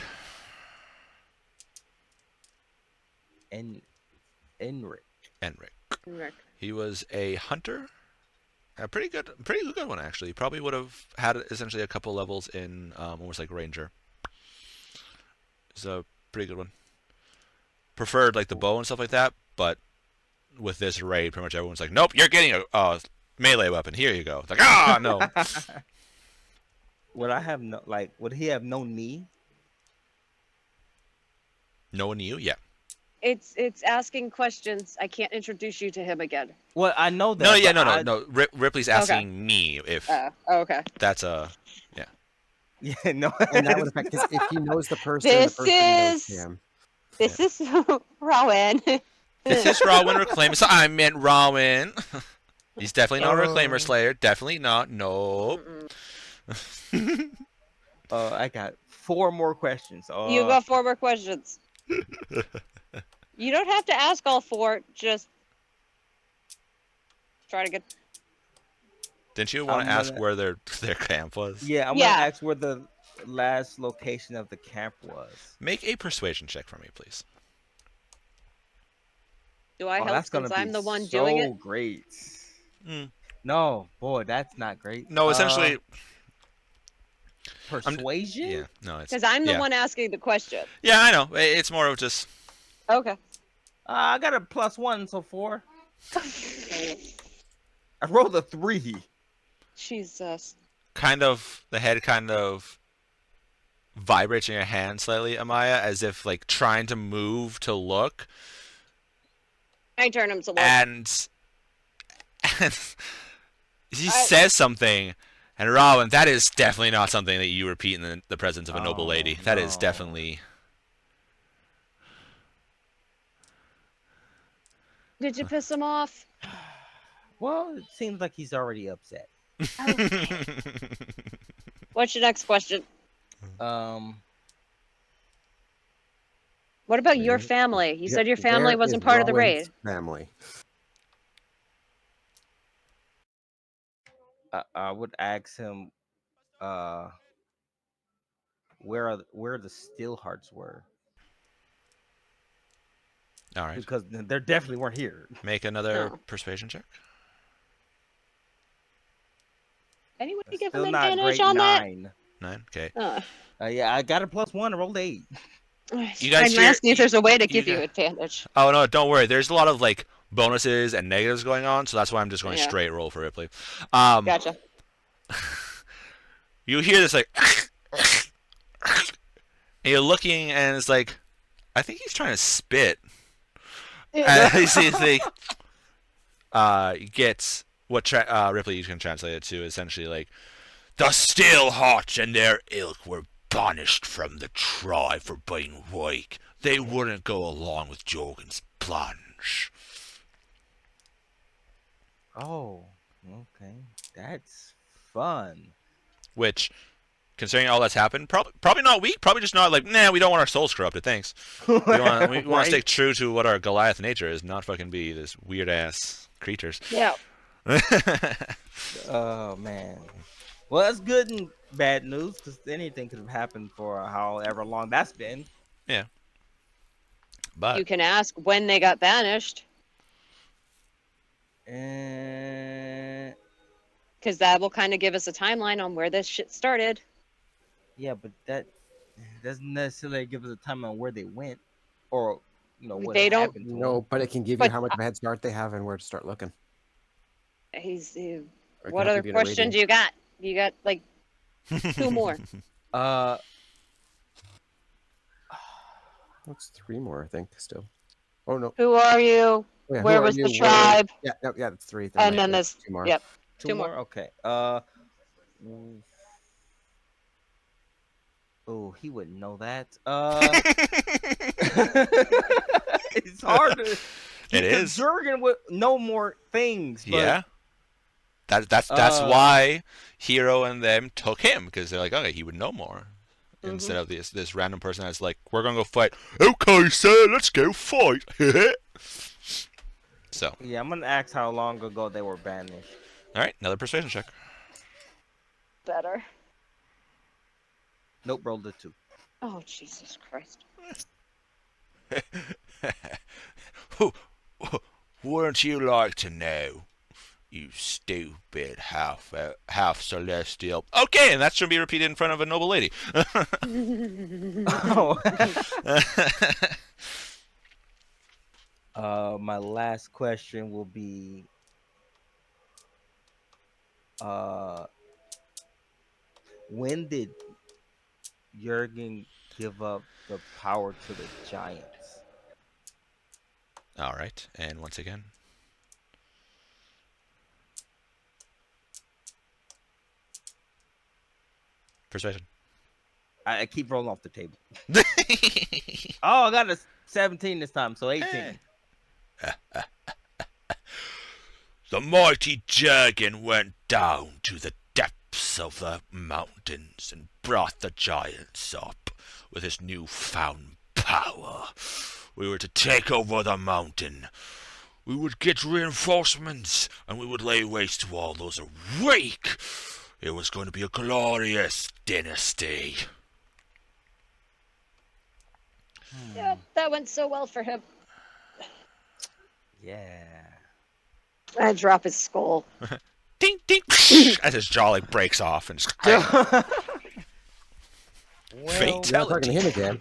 Enric. Enric. He was a hunter. A pretty good one, actually. Probably would have had essentially a couple levels in almost like Ranger. It's a pretty good one. Preferred like the bow and stuff like that, but with this raid, pretty much everyone's like, nope, you're getting a melee weapon. Here you go. It's like, no. Would I have no would he have no knee? No one knew? Yeah. it's asking questions. I can't introduce you to him again. Well, I know that. No. Ripley's asking me if Okay. that's a... Yeah, no. And that would affect, because if he knows the person, This the person knows is- him. This is Rowan. This is Rowan Reclaimer. So I meant Rowan. He's definitely not a Reclaimer Slayer. Definitely not. Nope. I got 4 more questions. You got 4 more questions. You don't have to ask all 4. Just try to get. Didn't you want I'm to ask gonna- where their camp was? Yeah, I'm Yeah. gonna ask where the last location of the camp was. Make a persuasion check for me, please. Do I help That's gonna since I'm be the one so doing it? great. Mm. No, boy, that's not great. No, essentially... Persuasion. yeah, no, it's... Because I'm the yeah. one asking the question. Yeah, I know. It's more of just... Okay. I got a +1 so far. I rolled a 3. Jesus. kind of... The head kind of vibrates in your hand slightly, Amaya, as if, like, trying to move to look. I turn him to look. And he says something, and Rowan, that is definitely not something that you repeat in the presence of a noble lady. That is no. definitely... Did you piss him off? Well, it seems like he's already upset. What's your next question? Um, What about your Where- family? You Yeah, said your family where wasn't is part of the Rowan's raid. Family. I would ask him, where the Steel Hearts were, All right. because they definitely weren't here. Make another No. persuasion check. Anybody That's give him still not advantage great. on that? 9. 9. Okay. Yeah, I got a +1. I rolled 8. You guys I'm hear- asking if there's a way to you give you got- advantage. Oh no, don't worry. There's a lot of like bonuses and negatives going on, so that's why I'm just going Yeah. straight roll for Ripley. Gotcha. You hear this like, and you're looking, and it's like, I think he's trying to spit. And you see the gets what Ripley you can translate it to essentially like, the Steel Hot and their ilk were banished from the tribe for being weak. They wouldn't go along with Jorgen's plunge. Oh, okay. That's fun. Which, considering all that's happened, probably not weak. Probably just not like, nah, we don't want our souls corrupted. Thanks. We want to Right? stick true to what our Goliath nature is, not fucking be this weird ass creatures. Yeah. Oh man. Well, that's good and bad news because anything could have happened for however long that's been. Yeah. But You can ask when they got banished, And because that will kind of give us a timeline on where this shit started. yeah, but that doesn't necessarily give us a time on where they went, or what They don't- happened to No, them. but it can give But you how much of a head start they have and where to start looking. Or it can What help other give you an questions idea. you got? You got like 2 more. That's 3 more, I think. Still. Oh no. Who are you? Oh, yeah, who Where are was you? the Where- tribe? Yeah, yeah, that's 3. And then there's 2 more. Yep. Two Two more. more. Okay. Oh, he wouldn't know that. It's hard to. It is. Jurgen would know more things. But, yeah. That's why Hero and them took him, because they're like, okay, he would know more. Instead of this random person that's like, we're gonna go fight. Okay, sir, let's go fight. So, Yeah, I'm gonna ask how long ago they were banished. all right, another persuasion check. Better. Nope, rolled a 2. Oh, Jesus Christ. Wouldn't you like to know, you stupid half celestial? Okay, and that should be repeated in front of a noble lady. My last question will be, when did Jurgen give up the power to the giants? All right, and once again, persuasion. I keep rolling off the table. Oh, I got a 17 this time, so 18. The mighty Jurgen went down to the depths of the mountains and brought the giants up with his newfound power. We were to take over the mountain. We would get reinforcements, and we would lay waste to all those awake. It was going to be a glorious dynasty. Yeah, that went so well for him. Yeah. I drop his skull. Ding, ding, as his jaw like breaks off and just Well, You're not talking to him again.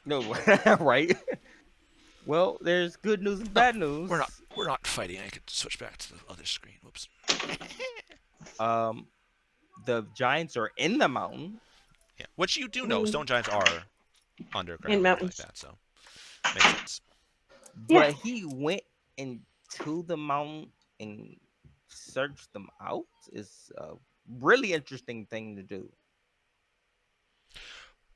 no, right? Well, there's good news and bad news. We're not fighting. I could switch back to the other screen. Whoops. The giants are in the mountain. Yeah, which you do know, stone giants are underground In like mountains. that, so makes sense. But he went into the mountain and searched them out. Is a really interesting thing to do.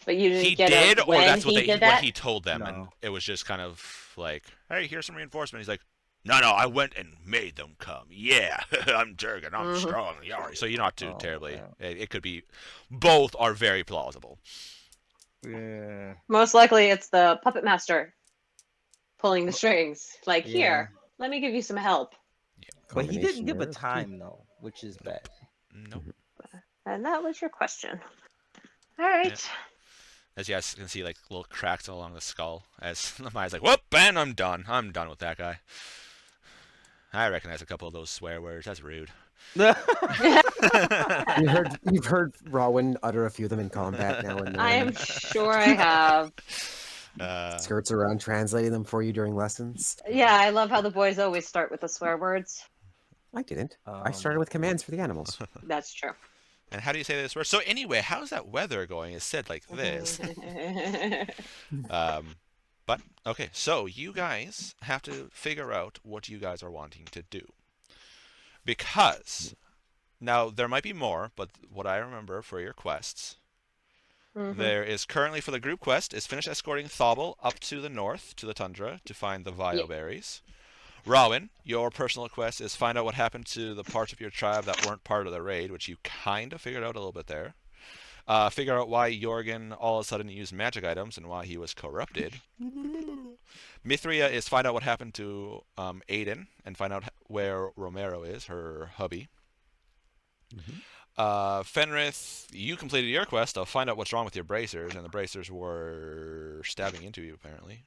But you didn't He get did, a or when that's what he did that? he told them, and No. it was just kind of like, hey, here's some reinforcement. He's like, no, I went and made them come. Yeah, I'm Jurgen, I'm strong. Yari. So you're not too terribly. Yeah. It could be, both are very plausible. Yeah. Most likely it's the puppet master pulling the strings. Like, Yeah. here, let me give you some help. But he didn't Combination give a there, too. time though, which is bad. Nope. And that was your question. All right. As you guys can see, like little cracks along the skull. As Maya's like, whoop, and I'm done. I'm done with that guy. I recognize a couple of those swear words. That's rude. You've heard Rowan utter a few of them in combat now and then. I am sure I have. Skirts around translating them for you during lessons. Yeah, I love how the boys always start with the swear words. I didn't. I started with commands for the animals. That's true. And how do you say this word? So anyway, how's that weather going? It's said like this. But okay, so you guys have to figure out what you guys are wanting to do. Because now there might be more, but what I remember for your quests, there is currently for the group quest is finish escorting Thobble up to the north to the tundra to find the Vio berries. Rowan, your personal quest is find out what happened to the parts of your tribe that weren't part of the raid, which you kind of figured out a little bit there. Figure out why Jorgen all of a sudden used magic items and why he was corrupted. Mithria is find out what happened to Aiden and find out where Romero is, her hubby. Fenrith, you completed your quest of find out what's wrong with your bracers, and the bracers were stabbing into you apparently.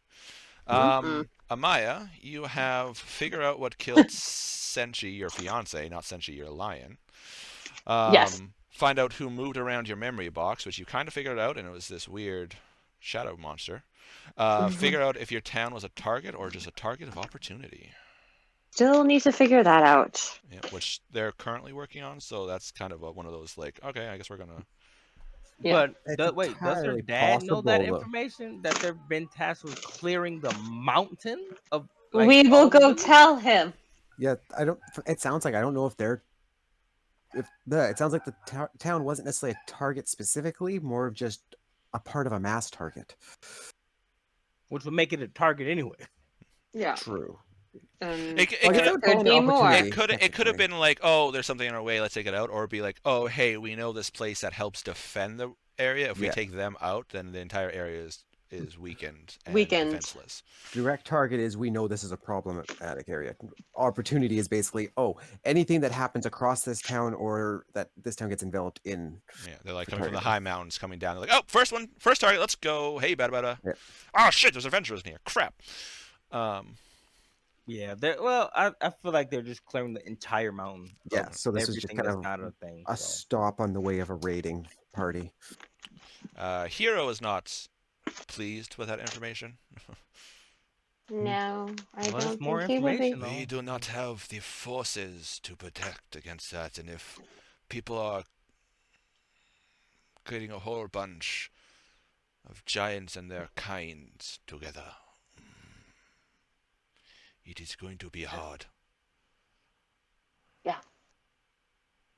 Amaya, you have figure out what killed Senshi, your fiance, not Senshi, your lion. Yes. Find out who moved around your memory box, which you kind of figured out, and it was this weird shadow monster. Figure out if your town was a target or just a target of opportunity. Still need to figure that out. Yeah, which they're currently working on, so that's kind of one of those like, okay, I guess we're gonna. Yeah. But wait, does their entirely dad know that possible, though. information that they've been tasked with clearing the mountain of? We will all the go villages? tell him. Yeah, I don't. It sounds like I don't know if they're. It sounds like the town wasn't necessarily a target specifically, more of just a part of a mass target. Which would make it a target anyway. Yeah. True. It Well, I guess could that would could go be into more. opportunity, it could have technically. been like, oh, there's something in our way, let's take it out, or be like, oh, hey, we know this place that helps defend the area. If we Yeah. take them out, then the entire area is weakened and Weakened. defenseless. Direct target is we know this is a problematic area. Opportunity is basically anything that happens across this town or that this town gets enveloped in. Yeah, they're like For coming from the targeting. high mountains, coming down. They're like, oh, first target, let's go. Hey, bada. Yeah. Oh shit, there's adventurers in here. Crap. Yeah, I feel like they're just clearing the entire mountain. Yeah, of so this is just everything kind that's of not a thing. a so. stop on the way of a raiding party. Hero is not pleased with that information. No, I Well, there's don't more think he would be. information. We do not have the forces to protect against that, and if people are creating a whole bunch of giants and their kinds together, it is going to be hard.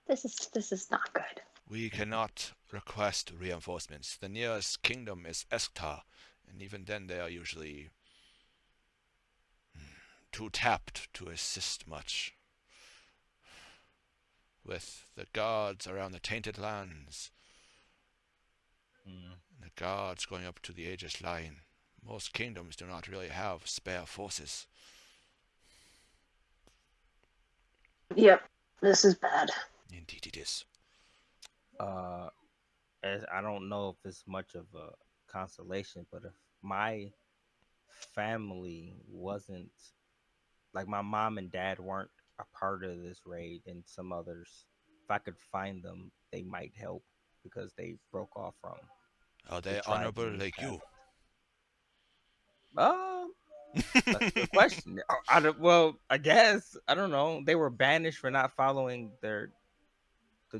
This is not good. We cannot request reinforcements. The nearest kingdom is Esktar, and even then they are usually too tapped to assist much. With the guards around the tainted lands, and the guards going up to the Aegis line, most kingdoms do not really have spare forces. Yep, this is bad. Indeed it is. As I don't know if it's much of a consolation, but if my family wasn't like my mom and dad weren't a part of this raid, and some others, if I could find them, they might help because they broke off from. Are they tribes honorable in the like you? That's a good question. I guess I don't know. They were banished for not following the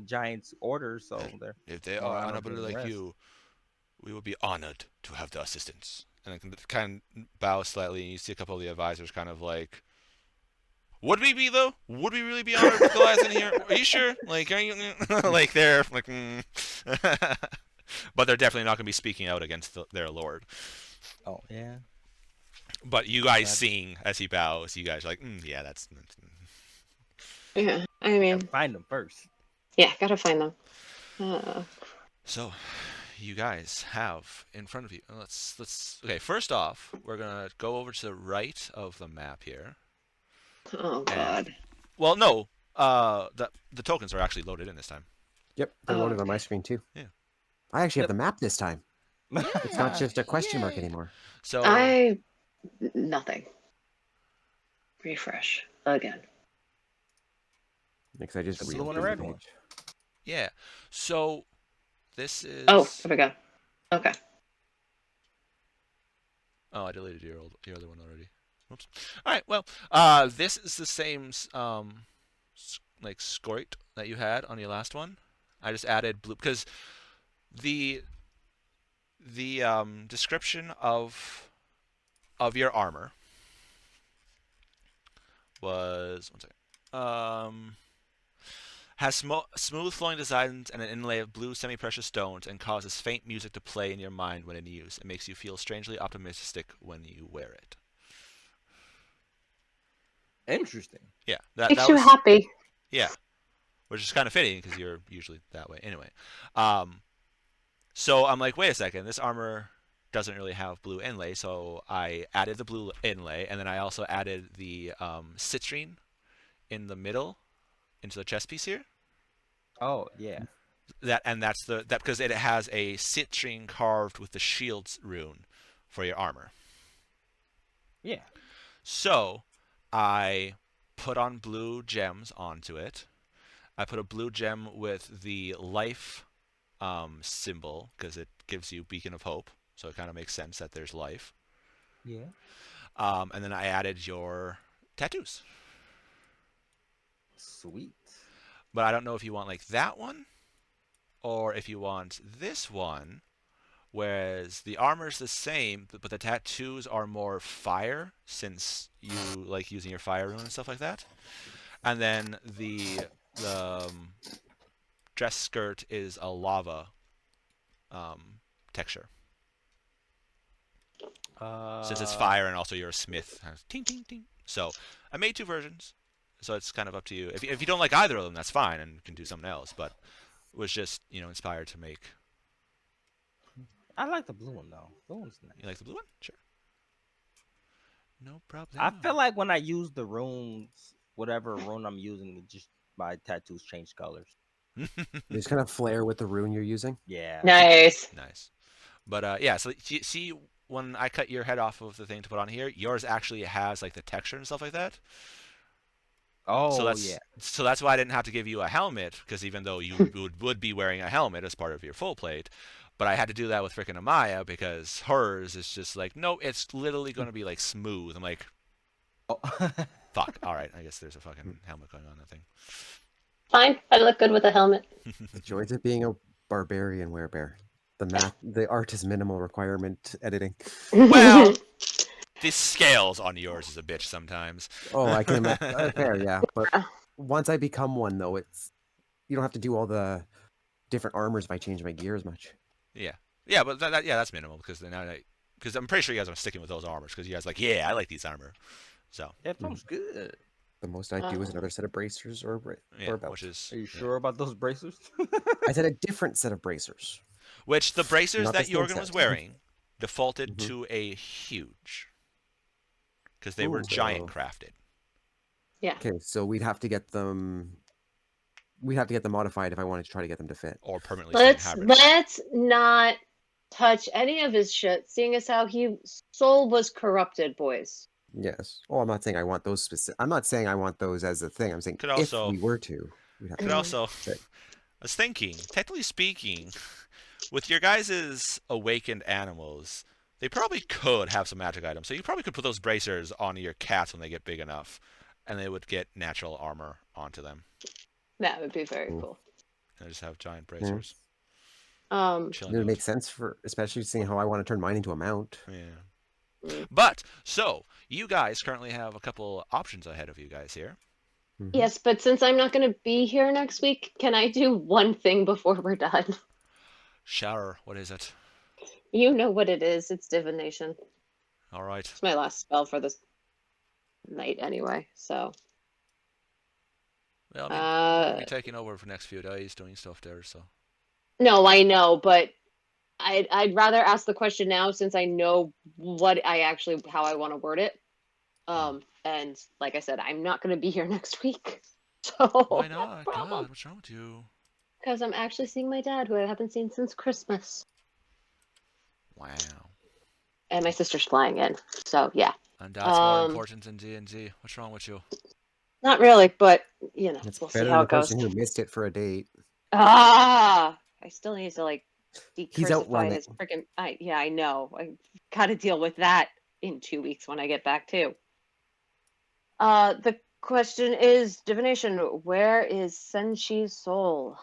giants' orders, so they're If they more are honorable honorable than the like rest. you, we will be honored to have the assistance. And I can kind of bow slightly, and you see a couple of the advisors kind of like, would we be though? Would we really be honored with Goliath in here? Are you sure? Like, are you like they're like, but they're definitely not going to be speaking out against their lord. Oh yeah. But you guys seeing as he bows, you guys are like, yeah, that's. Yeah, I mean, Gotta find them first. yeah, gotta find them. So, you guys have in front of you. Let's. Okay, first off, we're gonna go over to the right of the map here. Oh God. Well, no. The tokens are actually loaded in this time. Yep, they're loaded on okay. my screen too. Yeah. I actually have the map this time. It's not just a question mark anymore. So Nothing. Refresh again. Because I just The read blue and the the red one. page. Yeah. So this is. Oh, there we go. Okay. Oh, I deleted your other one already. Oops. All right. Well, this is the same like scorit that you had on your last one. I just added blue because the description of your armor was one second. Has smooth flowing designs and an inlay of blue semi-precious stones and causes faint music to play in your mind when in use. It makes you feel strangely optimistic when you wear it. Interesting. Yeah, Makes that you was happy. yeah, which is kind of fitting because you're usually that way anyway. So I'm like, wait a second, this armor doesn't really have blue inlay, so I added the blue inlay, and then I also added the citrine in the middle into the chest piece here. Oh yeah. That's that because it has a citrine carved with the shield's rune for your armor. Yeah. So I put on blue gems onto it. I put a blue gem with the life symbol because it gives you beacon of hope, so it kind of makes sense that there's life. Yeah. And then I added your tattoos, Sweet. but I don't know if you want like that one or if you want this one. Whereas the armor's the same, but the tattoos are more fire, since you like using your fire rune and stuff like that. And then the dress skirt is a lava texture. Since it's fire and also you're a smith, ting ting ting. So I made two versions, so it's kind of up to you. If you don't like either of them, that's fine, and you can do something else. But was just inspired to make. I like the blue one though. Blue one's nice. You like the blue one? Sure. No problem. I feel like when I use the runes, whatever rune I'm using, it just my tattoos change colors. They just kind of flare with the rune you're using. Yeah. Nice. Nice. But yeah, so see when I cut your head off of the thing to put on here, yours actually has like the texture and stuff like that. Oh So yeah. that's why I didn't have to give you a helmet, because even though you would be wearing a helmet as part of your full plate, but I had to do that with frickin' Amaya because hers is just like, no, it's literally going to be like smooth. I'm like, Oh. fuck. All right, I guess there's a fucking helmet going on that thing. Fine. I look good with a helmet. The joys of being a barbarian werebear. The art is minimal requirement editing. Well, the scales on yours is a bitch sometimes. Oh, I can imagine. Fair, yeah. But once I become one, though, you don't have to do all the different armors if I change my gear as much. Yeah, but that's minimal because I'm pretty sure you guys are sticking with those armors because you guys are like, yeah, I like these armor. So That sounds good. The most I do is another set of bracers or a belt. which is Are you sure about those bracers? I said a different set of bracers. which the bracers Not the that same Jorgen set. was wearing defaulted Mhm. to a huge because they were Ooh. giant crafted. Yeah. Okay, so we'd have to get them. We'd have to get them modified if I wanted to try to get them to fit. Or permanently stay in hybrid. Let's not touch any of his shit, seeing as how his soul was corrupted, boys. Yes. Oh, I'm not saying I want those specific. I'm not saying I want those as a thing. I'm saying Could also- if we were to, we'd have Could to. also, Right. I was thinking, technically speaking, with your guys' awakened animals, they probably could have some magic items. So you probably could put those bracers on your cats when they get big enough, and they would get natural armor onto them. That would be very Cool. cool. And just have giant bracers. Um, Chilling It would out. make sense especially seeing how I want to turn mine into a mount. Yeah. But so you guys currently have a couple options ahead of you guys here. Mhm. yes, but since I'm not going to be here next week, can I do one thing before we're done? Shower, what is it? You know what it is. It's divination. All right. It's my last spell for this night anyway. So, Well, I mean, you're gonna be taking over for the next few days doing stuff there, so. no, I know, but I'd rather ask the question now since I know how I want to word it. And like I said, I'm not going to be here next week. So Why not? God, what's wrong with you? because I'm actually seeing my dad, who I haven't seen since Christmas, Wow. and my sister's flying in. So yeah. And that's more important than D&D. What's wrong with you? Not really, but you know, It's we'll see better how than it the goes. person who missed it for a date. Ah, I still need to like He's out decrucify running. his freaking. Yeah, I know. I got to deal with that in 2 weeks when I get back too. The question is divination. Where is Senshi's soul?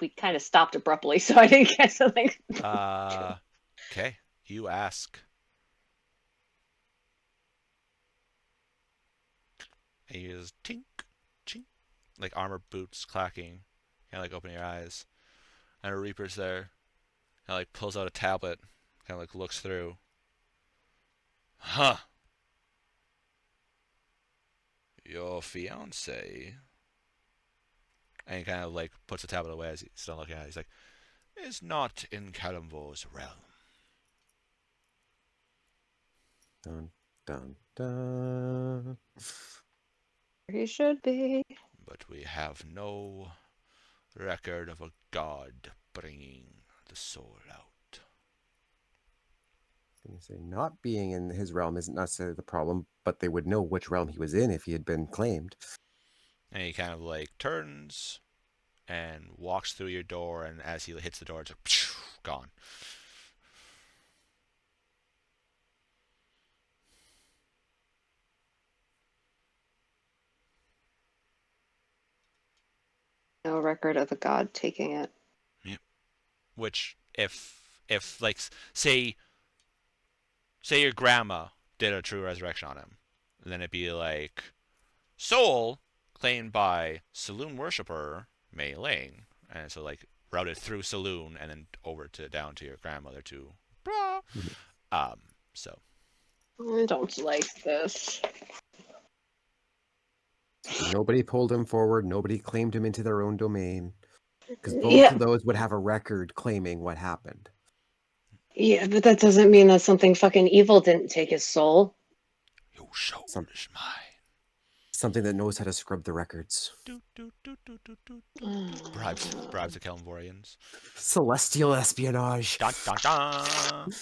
We kind of stopped abruptly, so I didn't get something. Okay, you ask. And you just tink, chink, like armor boots clacking, kind of like opening your eyes. And a Reaper's there, kind of like pulls out a tablet, kind of like looks through. Huh. Your fiance. And he kind of like puts the tablet away as he's still looking at it. He's like, is not in Kalimvor's realm. Dun, dun, dun. He should be. But we have no record of a god bringing the soul out. I'm gonna say not being in his realm isn't necessarily the problem, but they would know which realm he was in if he had been claimed. And he kind of like turns and walks through your door, and as he hits the door, it's like, gone. No record of a god taking it. Yep. Which, if like say your grandma did a true resurrection on him, then it'd be like soul claimed by saloon worshiper Mei Ling, and so like routed through saloon and then over to down to your grandmother to blah. So I don't like this. Nobody pulled him forward. Nobody claimed him into their own domain. Because both Yeah, of those would have a record claiming what happened. yeah, but that doesn't mean that something fucking evil didn't take his soul. your soul Some- is mine. Something that knows how to scrub the records. Bribes the Kelmvorians. Celestial espionage. Dun, dun, dun.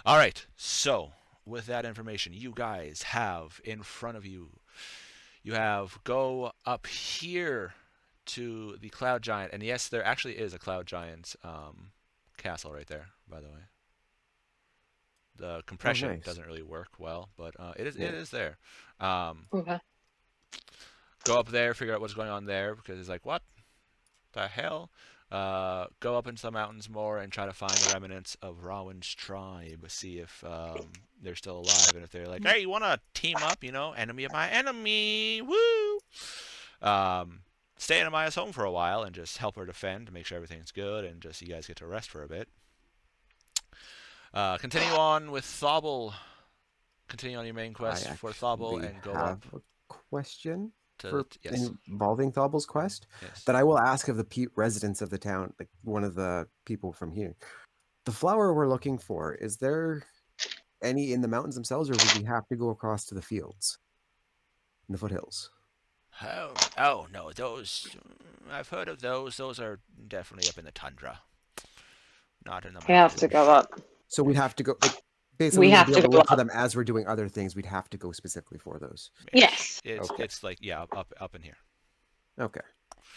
All right, so with that information, you guys have in front of you, you have go up here to the Cloud Giant, and yes, there actually is a Cloud Giant castle right there, by the way. The compression nice. doesn't really work well, but it is Yeah. it is there. Okay. Go up there, figure out what's going on there, because it's like, what the hell? Go up into the mountains more and try to find the remnants of Rowan's tribe. See if they're still alive, and if they're like, hey, you want to team up? You know, enemy of my enemy. Woo! Stay in Amaya's home for a while and just help her defend, make sure everything's good, and just you guys get to rest for a bit. Continue on with Thobble. Continue on your main quest for Thobble and go up. A question To, yes. involving Thobble's quest Yes. that I will ask of the residents of the town, like one of the people from here. The flower we're looking for, is there any in the mountains themselves, or would we have to go across to the fields in the foothills? Oh no, those I've heard of those. Those are definitely up in the tundra, not in the We have to mountains. go up. So we'd have to go. Like, basically, We have be to able to go look for up. them as we're doing other things. We'd have to go specifically for those. Yes. It's like up in here. Okay.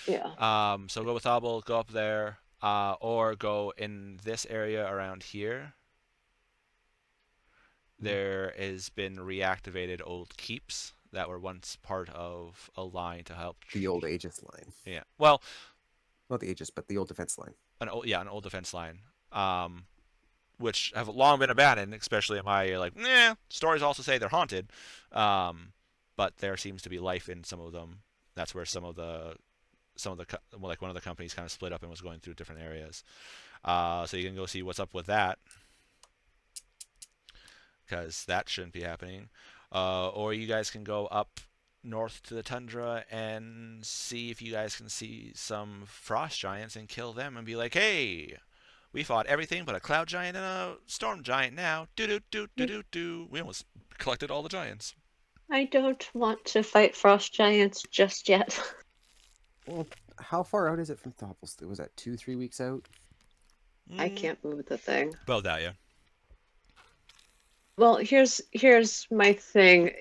Yeah. So go with Thobble, go up there, or go in this area around here. There has been reactivated old keeps that were once part of a line to help. The old Aegis line. Yeah. Well, Not the Aegis, but the old defense line. an old defense line. Which have long been abandoned, especially in my like. Stories also say they're haunted, but there seems to be life in some of them. That's where some of the like one of the companies kind of split up and was going through different areas. So you can go see what's up with that, because that shouldn't be happening. Or you guys can go up north to the tundra and see if you guys can see some frost giants and kill them and be like, hey, we fought everything but a cloud giant and a storm giant now. Do. We almost collected all the giants. I don't want to fight frost giants just yet. Well, how far out is it from Thopples? Was that 2-3 weeks out? I can't move the thing. About that, yeah. Well, here's my thing.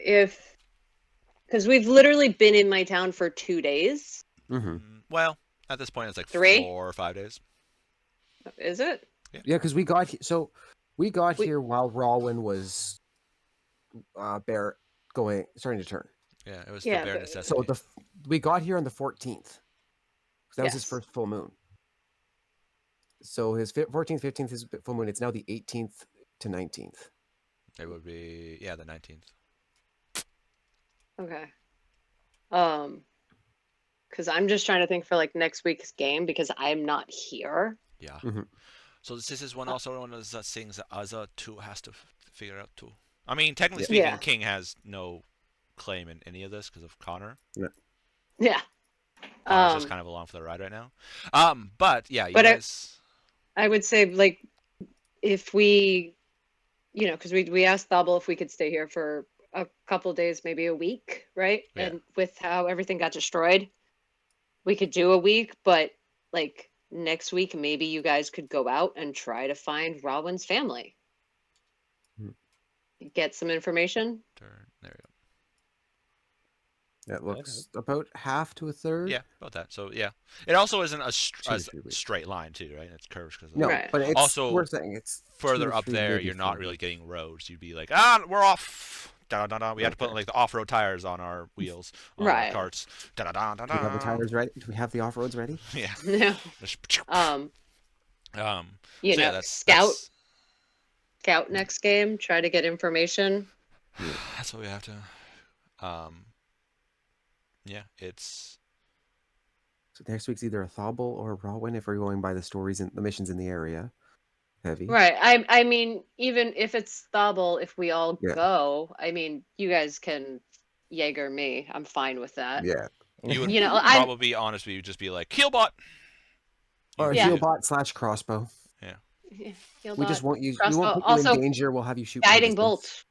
Because we've literally been in my town for 2 days. Mm-hmm. Well, at this point, it's like 3? 4 or 5 days. Is it? Yeah, because we got we got We- here while Rawin was starting to turn. Yeah, it was Yeah, for bare but- necessity. So we got here on the 14th. That was his Yes. first full moon. So his 14th, 15th is full moon. It's now the 18th to 19th. It would be, the 19th. Okay. Because I'm just trying to think for like next week's game because I'm not here. Yeah. Mhm. So this is one of those things that Azza too has to figure out too. I mean, technically speaking, Yeah. King has no claim in any of this because of Connor. Yeah. Connor's just kind of along for the ride right now. But yeah, you But guys. I would say like if we, because we asked Thobble if we could stay here for a couple days, maybe a week, right? Yeah. And with how everything got destroyed, we could do a week, but like next week, maybe you guys could go out and try to find Rawin's family. Get some information. There we That looks about half to a third. go. Yeah, about that. So yeah, it also isn't a 2 to 3 weeks. straight line too, right? It's curves because No, Right. but it's Also, we're saying it's 2 further to up 3, there, maybe you're not 4 really weeks. getting roads. You'd be like, we're off. Da da da. We have to put Okay. like the off-road tires on our wheels, on Right. our carts. Da da da da Do we have the da. tires ready? Do we have the off-roads ready? Yeah. No. So yeah, Scout next game, try to get information. that's what we have to. Yeah, it's So next week's either a Thobble or a Rawin if we're going by the stories and the missions in the area. Heavy. Right. I mean, even if it's Thobble, if we all Yeah. go, I mean, you guys can Jaeger me. I'm fine with that. Yeah. you would I'm probably honestly you'd just be like Healbot. Or Yeah. Healbot / crossbow. Heal We just bot. won't use. We Crossbow. won't put you Also, in danger. We'll have you shoot. from a guiding distance. bolt.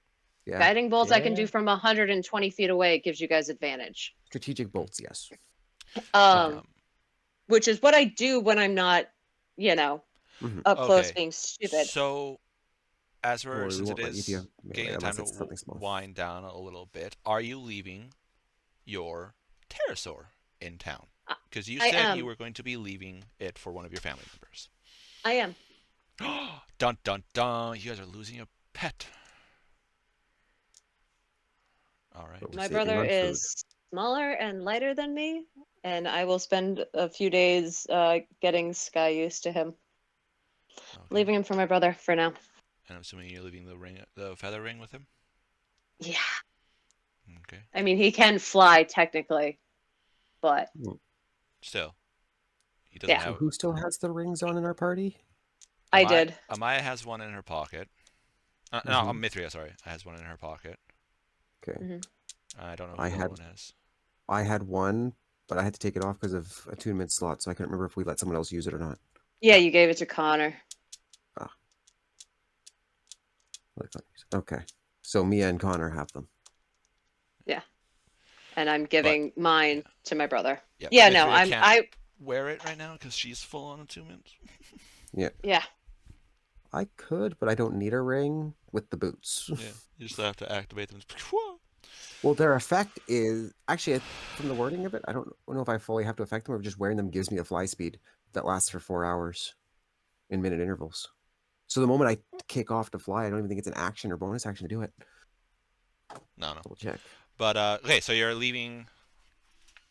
Yeah. Guiding bolts I can do Yeah. from 120 feet away. It gives you guys advantage. Strategic bolts. Yes. Which is what I do when I'm not, Mhm. up close Okay. being stupid. So, as Or we since it won't let you is do melee getting time unless it's to something small. wind down a little bit, are you leaving your pterosaur in town? Because you I said am. you were going to be leaving it for one of your family members. I am. Dun dun dun! You guys are losing a pet. All right. But we're My saving brother on food. is smaller and lighter than me, and I will spend a few days getting Sky used to him. Okay. Leaving him for my brother for now. And I'm assuming you're leaving the feather ring with him. Yeah. Okay. I mean, he can fly technically, but Still, he doesn't Yeah. So have. who still has the rings on in our party? I did. Amaya has one in her pocket. No, Mhm. Mithria, sorry, has one in her pocket. Okay. I don't know who I the had- other one has. I had one, but I had to take it off because of attunement slot, so I couldn't remember if we let someone else use it or not. Yeah, you gave it to Connor. Okay. So Mia and Connor have them. And I'm giving mine to my brother. Yeah, Yeah, no, Mithria can't I wear it right now because she's full on attunement. yeah. I could, but I don't need a ring with the boots. Yeah, you just have to activate them. Well, their effect is actually from the wording of it. I don't know if I fully have to affect them or if just wearing them gives me a fly speed that lasts for 4 hours in minute intervals. So the moment I kick off to fly, I don't even think it's an action or bonus action to do it. No. Double check. But okay, so you're leaving.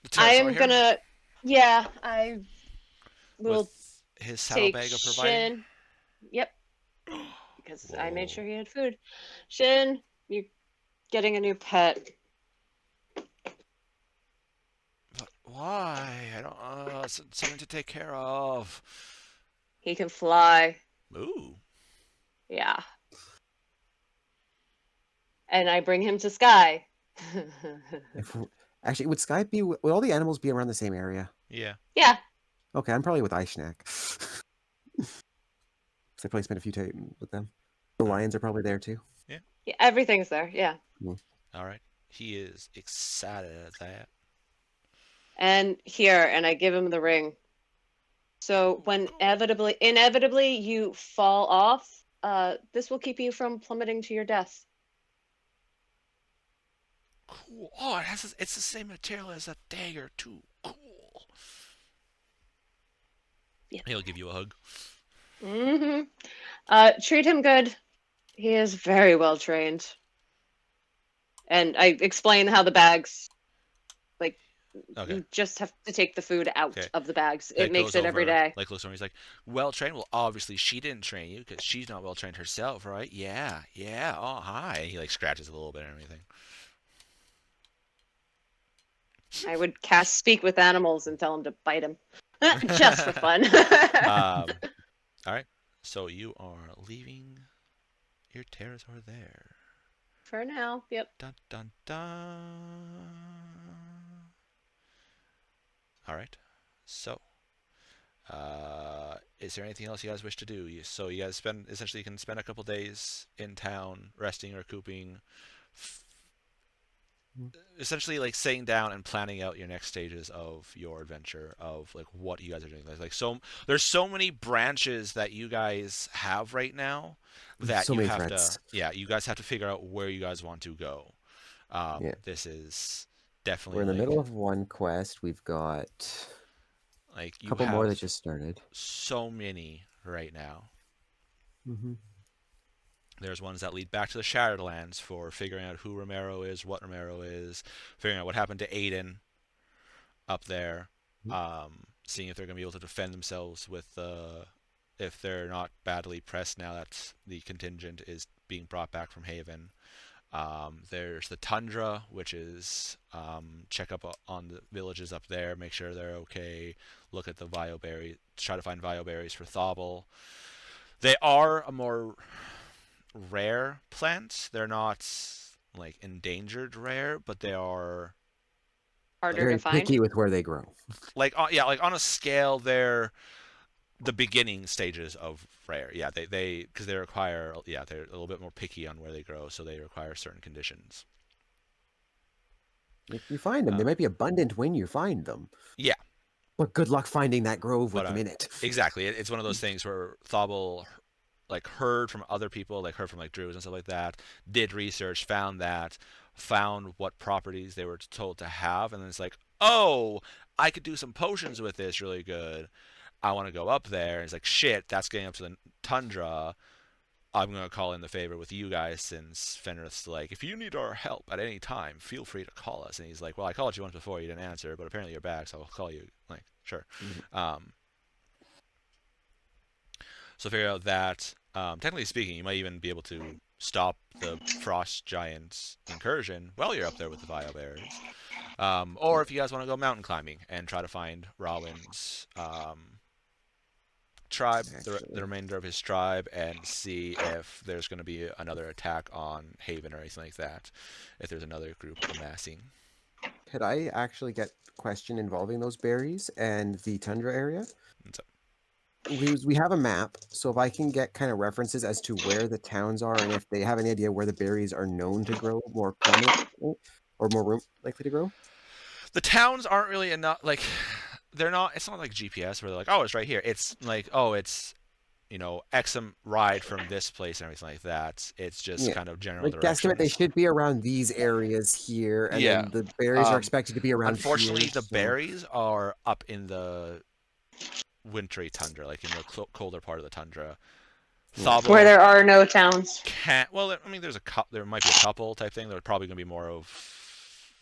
The I pterosaur am here gonna. Yeah, I will with his take saddlebag of providing. Shin. Yep. Because I made Whoa. sure he had food. Shin, you're getting a new pet. But why? I don't. Something to take care of. He can fly. Ooh. Yeah. And I bring him to Sky. Actually, would Sky be? Would all the animals be around the same area? Yeah. Yeah. Okay, I'm probably with Ishnak. So I probably spent a few time with them. The lions are probably there too. Yeah, everything's there. Yeah. All right. He is excited at that. And here, and I give him the ring. So when inevitably you fall off, this will keep you from plummeting to your death. Cool. Oh, it's the same material as a dagger too. Cool. Yeah. He'll give you a hug. Treat him good. He is very well trained. And I explain how the bags, like, Okay. you just have to take the food out Okay. of the bags. That It makes goes it every over, day. like, looks over. He's like, well trained. Well, obviously she didn't train you because she's not well trained herself, right? Yeah. Yeah. Oh, hi. He like scratches a little bit and everything. I would cast Speak with Animals and tell him to bite him. Just for fun. All right. So you are leaving your territory there. For now, yep. Dun dun dun. All right. So, is there anything else you guys wish to do? So you guys essentially can spend a couple days in town, resting or recouping, essentially like sitting down and planning out your next stages of your adventure of like what you guys are doing. So there's so many branches that you guys have right now that So you many have threads. you guys have to figure out where you guys want to go. Yeah. This is We're definitely in the like middle of one quest. We've got like a you couple more that have just started. so many right now. Mm-hmm. There's ones that lead back to the Shadowlands for figuring out who Romero is, what Romero is, figuring out what happened to Aiden up there, seeing if they're going to be able to defend themselves with if they're not badly pressed now that the contingent is being brought back from Haven. There's the Tundra, which is check up on the villages up there, make sure they're okay, look at the Vioberry, try to find Vioberries for Thobble. They are a more rare plant. They're not like endangered rare, but they are Harder Very to find. picky with where they grow. like like on a scale they're the beginning stages of rare. Yeah, they because they require they're a little bit more picky on where they grow, so they require certain conditions. If you find them, they might be abundant when you find them. Yeah. But good luck finding that grove with But them in it. exactly, it's one of those things where Thobble like heard from other people, like heard from like druids and stuff like that, did research, found what properties they were told to have, and then it's like, oh, I could do some potions with this really good. I want to go up there. And it's like, shit, that's getting up to the tundra. I'm going to call in the favor with you guys since Fenrith's like, if you need our help at any time, feel free to call us. And he's like, well, I called you once before, you didn't answer, but apparently you're back, so I'll call you. Like, sure. So figure out that, technically speaking, you might even be able to stop the frost giant's incursion while you're up there with the Vile Bears. Or if you guys want to go mountain climbing and try to find Rowan's tribe, the remainder of his tribe, and see if there's going to be another attack on Haven or anything like that, if there's another group amassing. Could I actually get a question involving those berries and the tundra area? We have a map, so if I can get kind of references as to where the towns are and if they have any idea where the berries are known to grow more prominently or more likely to grow. The towns aren't really enough, like, they're not, it's not like GPS where they're like, oh, it's right here. It's like, oh, it's, X ride from this place and everything like that. It's just kind of general directions. Guesstimate they should be around these areas here, and then the berries are expected to be around unfortunately, here. The berries are up in the wintry tundra, like in the colder part of the tundra. Thobble where there are no towns. There might be a couple type thing. There's probably going to be more of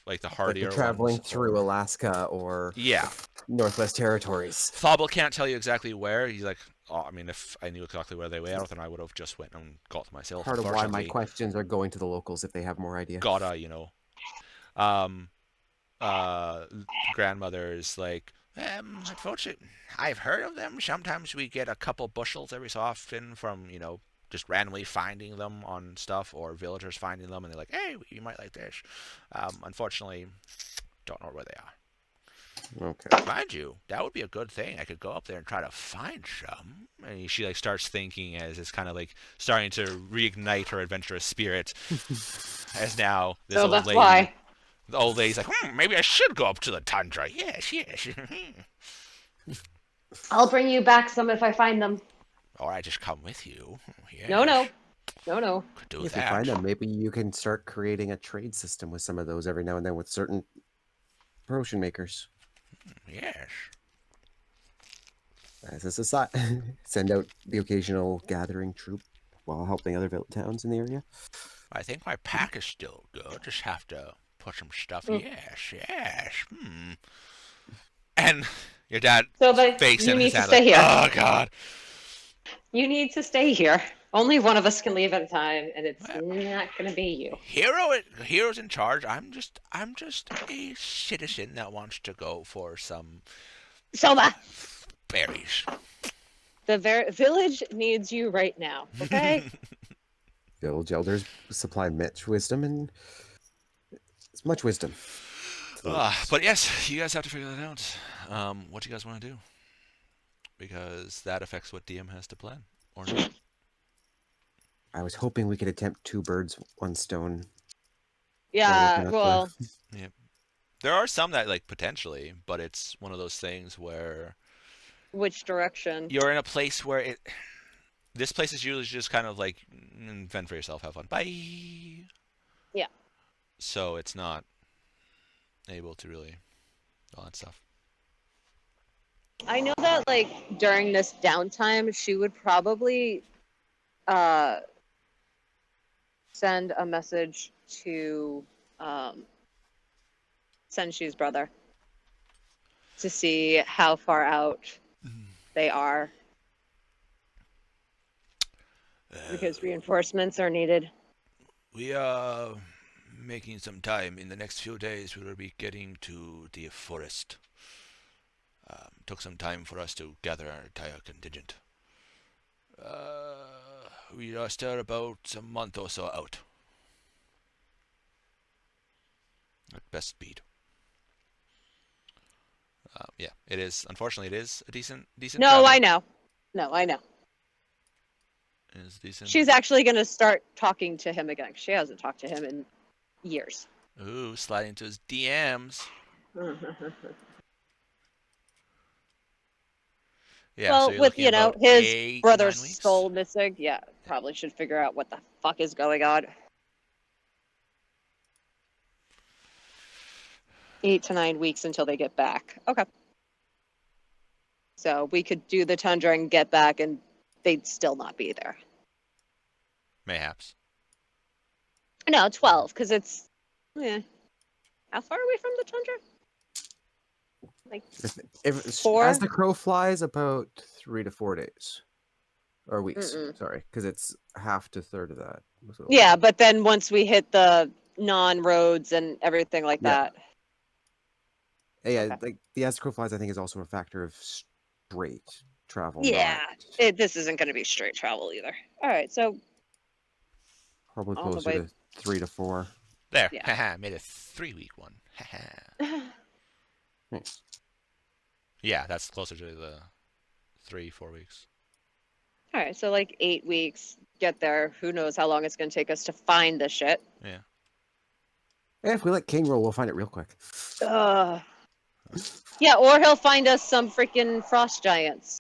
like the hardier like traveling ones, through Alaska or Northwest Territories. Thobble can't tell you exactly where. He's like, oh, I mean, if I knew exactly where they were, then I would have just went and got myself. Part of why my questions are going to the locals if they have more idea. Gotta, grandmother's like, unfortunately, I've heard of them. Sometimes we get a couple bushels every so often from, just randomly finding them on stuff, or villagers finding them and they're like, hey, you might like this. Unfortunately, don't know where they are. Okay. Mind you, that would be a good thing. I could go up there and try to find some. And she like starts thinking as it's kind of like starting to reignite her adventurous spirit. As now this old lady. Why. The old lady's like, maybe I should go up to the tundra. Yes. I'll bring you back some if I find them. Or I just come with you. Yes. No. Could do If you that. find them, maybe you can start creating a trade system with some of those every now and then with certain potion makers. Yes. As a society, send out the occasional gathering troop while helping other towns in the area. I think my pack is still good. Just have to put some stuff. Mm. Yes. And your dad So, but face you in need his to hand stay like, here. oh God. You need to stay here. Only one of us can leave at a time, and it's Well, not going to be you. Hero's in charge. I'm just a citizen that wants to go for some Soma, berries. the village needs you right now. Okay. Village elders supply much wisdom, and it's much wisdom. But yes, you guys have to figure that out. What do you guys want to do? Because that affects what DM has to plan or not. I was hoping we could attempt 2 birds, 1 stone. Yeah. working up Well, There are some that like potentially, but it's one of those things where which direction? you're in a place where this place is usually just kind of like fend for yourself, have fun, bye. Yeah. So it's not able to really all that stuff. I know that like during this downtime, she would probably send a message to Senshi's brother to see how far out they are, because reinforcements are needed. We are making some time. In the next few days, we will be getting to the forest. Took some time for us to gather our entire contingent. We are still about a month or so out. At best speed. Yeah, it is. Unfortunately, it is a decent. No, travel. I know. No, I know. It is decent. She's actually going to start talking to him again. She hasn't talked to him in years. Ooh, sliding into his DMs. Yeah, well, so with his 8, brother's 9 weeks? soul missing, yeah, probably should figure out what the fuck is going on. 8 to 9 weeks until they get back. Okay. So we could do the tundra and get back, and they'd still not be there. Mayhaps. No, 12, because it's. How far away from the tundra? Like If 4? as the crow flies, about 3 to 4 days. Or weeks, Mm-mm. sorry, because it's half to third of that. So, Yeah, but then once we hit the non-roads and everything like Yeah. that. yeah, Okay. like the as the crow flies, I think is also a factor of straight travel. Yeah, not this isn't going to be straight travel either. All right, so probably on the closer way- to 3 to 4. There. Yeah. Haha, made a 3-week one. Haha. Nice. Yeah, that's closer to the 3-4 weeks. all right, so like 8 weeks, get there. Who knows how long it's going to take us to find the shit. Yeah. If we let King roll, we'll find it real quick. Yeah, or he'll find us some freaking frost giants.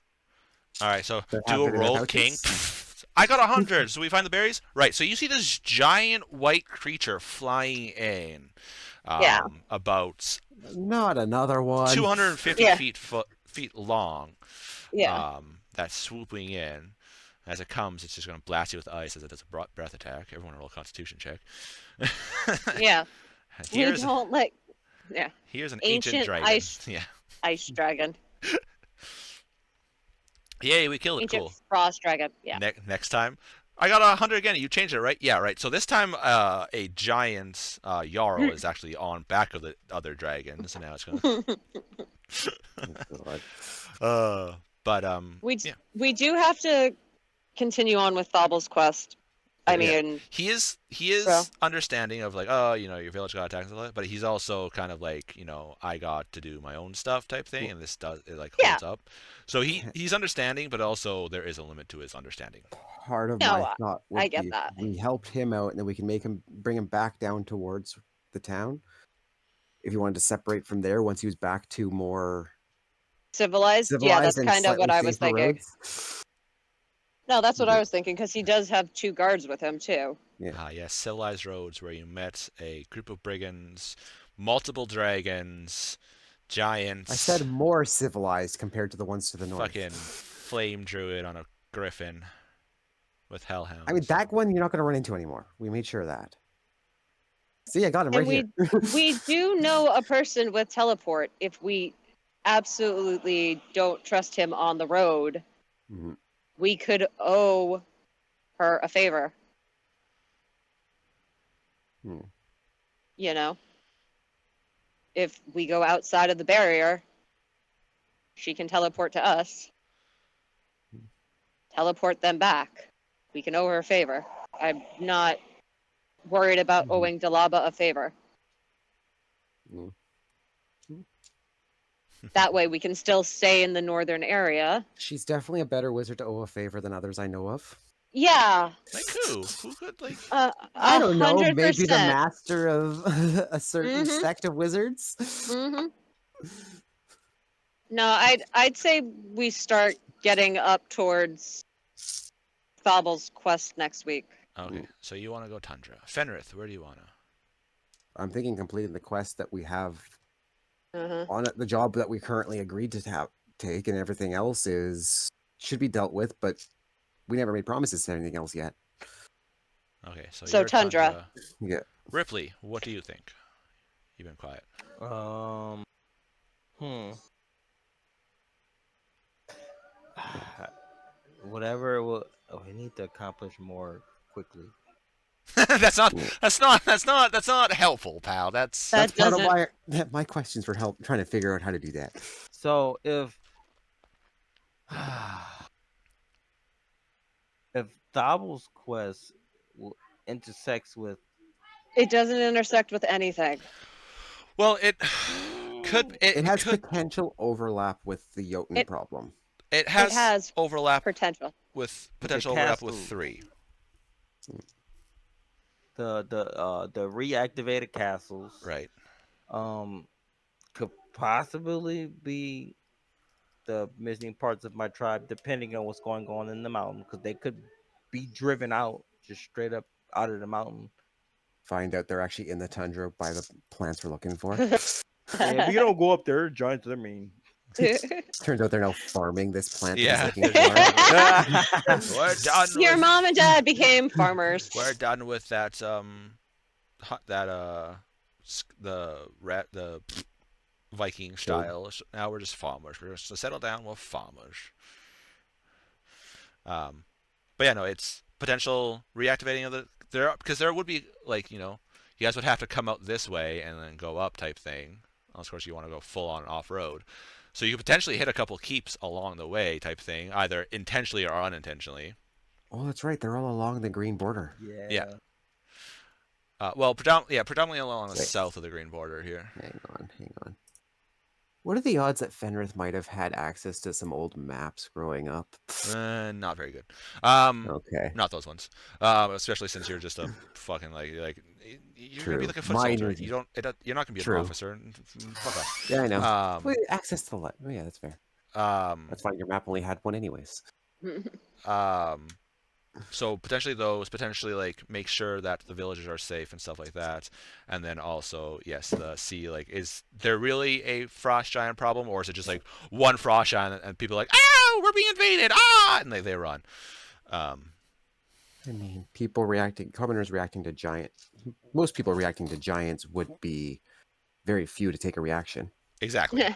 All right, so That have do a it in their roll, pouches? King. I got 100. So we find the berries. Right. So you see this giant white creature flying in. Yeah. About Not another one. 250 Yeah. feet long. Yeah. That's swooping in. As it comes, it's just going to blast you with ice as it does a breath attack. Everyone roll a Constitution check. Yeah. Here's We don't like. Yeah. here's an Ancient ancient dragon. ice- Yeah. Ice dragon. Yay, we killed it. Ancient Cool. frost dragon. Yeah. Next time. I got 100 again. You changed it, right? Yeah, right. So this time, a giant Jarl is actually on back of the other dragon. So now it's gonna. God. We do have to continue on with Thobble's quest. I Yeah. mean, He is So- understanding of like, oh, your village got attacked and all that, but he's also kind of like, I got to do my own stuff type thing, and this does it like Yeah. holds up. So he's understanding, but also there is a limit to his understanding. Part of No, my thought would I get be that. we helped him out, and then we can bring him back down towards the town. If you wanted to separate from there, once he was back to more Civilized? Yeah, civilized that's and kind of what slightly I was safer thinking. roads. No, that's what I was thinking, because he does have 2 guards with him, too. Yeah. Yes, civilized roads where you met a group of brigands, multiple dragons, giants. I said more civilized compared to the ones to the north. fucking flame druid on a griffin with hellhounds. I mean, that one you're not going to run into anymore. We made sure of that. See, I got him right And here. we do know a person with teleport if we absolutely don't trust him on the road. Mhm. We could owe her a favor. Hmm. You know? If we go outside of the barrier, she can teleport to us. Teleport them back. We can owe her a favor. I'm not worried about owing Dalaba a favor. Mm. That way we can still stay in the northern area. She's definitely a better wizard to owe a favor than others I know of. Yeah. Like who? Who could like? I don't know. 100%. Maybe the master of a certain Mhm. sect of wizards. Mm-hmm. No, I'd say we start getting up towards Fable's quest next week. Okay, so you want to go Tundra. Fenrith, where do you want to? I'm thinking completing the quest that we have Uh-huh. on it, the job that we currently agreed to take, and everything else should be dealt with, but we never made promises to anything else yet. Okay, so So you're Tundra. Yeah. Ripley, what do you think? You've been quiet. Whatever we need to accomplish more quickly. that's not helpful, pal. That's That Part of doesn't. my questions for help trying to figure out how to do that. So if Thabel's quest intersects with It doesn't intersect with anything. well, it could. It has could, potential overlap with the Jotun problem. It has, It has overlap potential. with the potential overlap with castle. 3. The reactivated castles, Right. Could possibly be the missing parts of my tribe, depending on what's going on in the mountain, because they could be driven out just straight up out of the mountain. Find out they're actually in the tundra by the plants we're looking for. Yeah, we don't go up there. Giants are mean. Turns out they're now farming this plant. Yeah. That he's looking for. We're done. Your with, mom and dad became farmers. We're done with that. The Viking style. Now we're just farmers. We're just to settle down. We're farmers. But yeah, no, it's potential reactivating of because there would be you guys would have to come out this way and then go up type thing. Unless, of course, you want to go full on off road. So you could potentially hit a couple keeps along the way type thing, either intentionally or unintentionally. Oh, that's right. They're all along the green border. Yeah. Predominantly along the Wait. south of the green border here. Hang on. What are the odds that Fenrith might have had access to some old maps growing up? Not very good. Okay. Not those ones. Especially since you're just a fucking you're gonna be True. like a foot Mine soldier. would- You're not gonna be True. an officer. Fuck off. Yeah, I know. Um, Wait, access to the oh yeah, that's fair. That's fine. Your map only had one anyways. So potentially make sure that the villagers are safe and stuff like that, and then also is there really a frost giant problem, or is it just like one frost giant and people are like, ah, we're being invaded, and they run. I mean, commoners reacting to giants. Most people reacting to giants would be very few to take a reaction. Exactly. Yeah.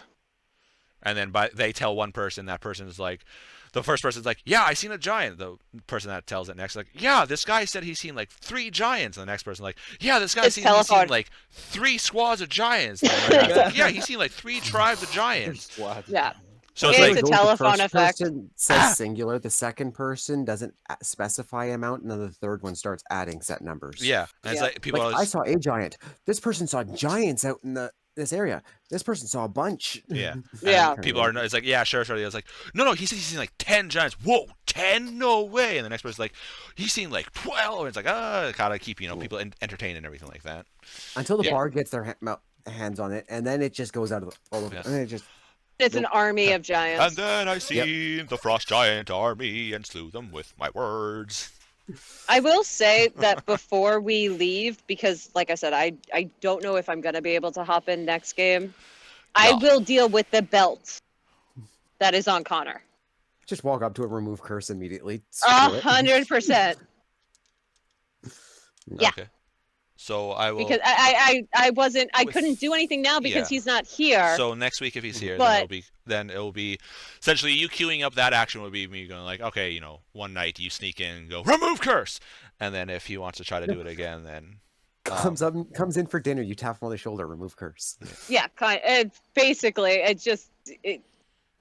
And then they tell one person, that person is like, the first person's like, yeah, I seen a giant. The person that tells it next, like, yeah, this guy said he's seen like 3 giants. And the next person like, yeah, this guy It's he's seen telephone. like 3 squads of giants. And the guy's like, yeah, he's seen like 3 tribes of giants. Yeah. So It's it's a like, Go with telephone the first effect. person says singular, the second person doesn't specify amount, and then the third one starts adding set numbers. yeah. And it's Yeah. like people Like, are I saw a giant. This person saw giants out in this area. This person saw a bunch. yeah. Yeah. And people are, it's like, yeah, sure. It's like, no, he said he's seen like 10 giants. Whoa, 10? No way. And the next person's like, he's seen like 12. And it's like, gotta keep, people entertained and everything like that. Until the Yeah. bar gets their hands on it, and then it just goes out of all of Yes. and it just It's an army of And giants. then I seen the frost giant army and slew them with my words. I will say that before we leave, because like I said, I don't know if I'm gonna be able to hop in next game. I No. will deal with the belt that is on Connor. Just walk up to it, remove curse immediately. Screw it. 100%. Yeah. Okay. So I will. Because I wasn't, I With- couldn't do anything now because yeah. he's not here. So next week, if he's here, But- then it'll be essentially you queuing up that action would be me going like, okay, one night you sneak in and go remove curse, and then if he wants to try to do it again, then Comes in for dinner. You tap him on the shoulder, remove curse. Yeah, basically,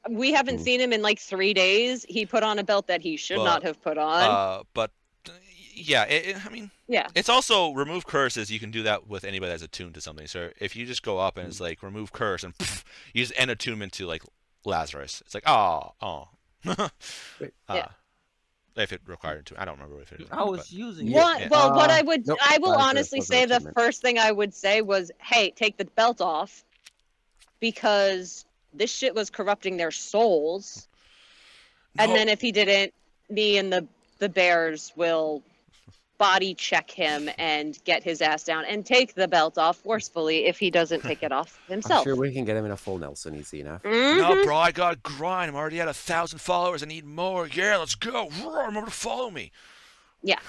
we haven't seen him in like 3 days. He put on a belt that he should not have put on. But yeah, I mean, yeah. it's also remove curses. You can do that with anybody that's attuned to something. So if you just go up and it's like remove curse and you just end attunement to like Lazarus, it's like oh. Yeah. If it required to, I don't remember if it. I was using What? it. Well, what I would, Nope, I will Lazarus honestly wasn't say the attunement. first thing I would say was, hey, take the belt off, because this shit was corrupting their souls. And No. then if he didn't, me and the bears will body check him and get his ass down and take the belt off forcefully if he doesn't take it off I'm himself. sure we can get him in a full Nelson easy enough. Mhm. No, bro, I got grind. I'm already at 1,000 followers. I need more. Yeah, let's go. Remember to follow me. Yeah.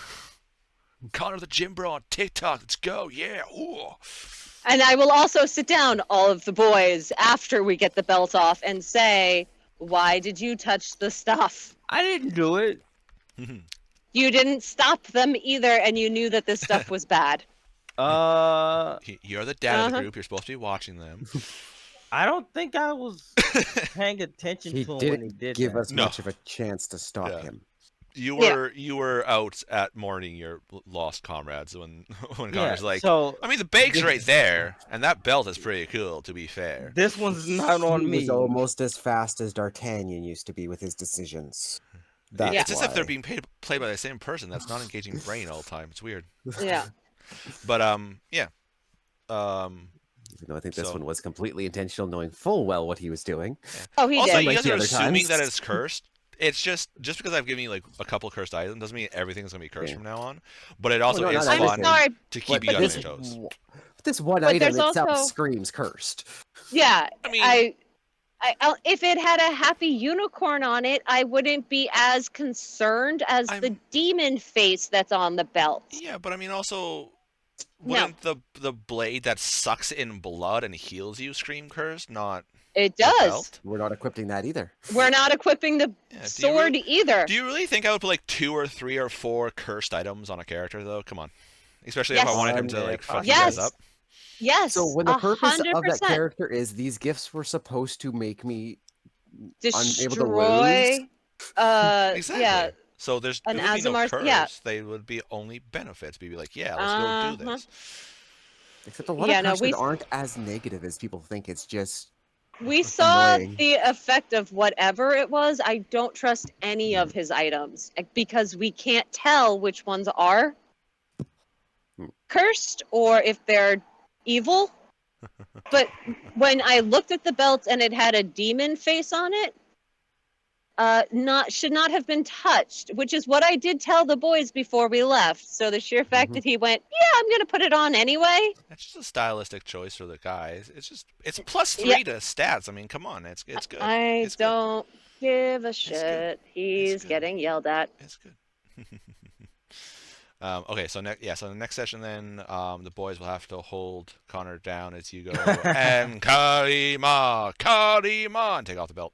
Connor the Gym Bro on TikTok. Let's go. Yeah. Ooh. And I will also sit down all of the boys after we get the belt off and say, why did you touch the stuff? I didn't do it. You didn't stop them either, and you knew that this stuff was bad. You're the dad of the group. You're supposed to be watching them. I don't think I was paying attention He to him when he didn't did give that. us No. much of a chance to stop Yeah. him. You were out at mourning your lost comrades when Connor's like, so I mean, the bake's right there, and that belt is pretty cool, to be fair. this one's not on He me. was almost as fast as D'Artagnan used to be with his decisions. That's It's as if they're why. being played by the same person that's not engaging brain all the time. It's weird. Yeah. But yeah. Even though I think this So- one was completely intentional, knowing full well what he was doing. Oh, he Also, did. you Like guys the are other assuming times. that it's cursed. It's just because I've given you like a couple cursed items doesn't mean everything's gonna be cursed Yeah. from now on. But it also no, is not I'm fun sorry. to keep you But guys on your toes. this one But item there's itself also- screams cursed. Yeah. I mean, If it had a happy unicorn on it, I wouldn't be as concerned as the I'm- demon face that's on the belt. yeah, but I mean also. No. Wouldn't the blade that sucks in blood and heals you scream cursed? Not It the does. belt? We're not equipping that either. We're not equipping the Yeah, do you sword either. Do you really think I would put like 2 or 3 or 4 cursed items on a character though? Come on. Especially if I Yes. wanted him to like fuck you Yes. guys up. Yes. So when the purpose of that 100%. character is these gifts were supposed to make me unable to Destroy. lose. Exactly. Yeah. So there's An there would be no Azimar's- curse. yeah. They would be only benefits. We'd be like, yeah, let's go do this. Except a lot Yeah, of no, curses we- aren't as negative as people think. It's just We saw Annoying. the effect of whatever it was. I don't trust any of his items because we can't tell which ones are cursed or if they're evil. But when I looked at the belt and it had a demon face on it, should not have been touched, which is what I did tell the boys before we left. So the sheer fact Mhm. that he went, yeah, I'm gonna put it on anyway. That's just a stylistic choice for the guys. It's plus 3 Yeah. to stats. I mean, come on, it's good. I It's good. don't give a good. shit. He's good. getting yelled at. It's good. Okay, so so the next session then, the boys will have to hold Connor down as you go and Karima, and take off the belt.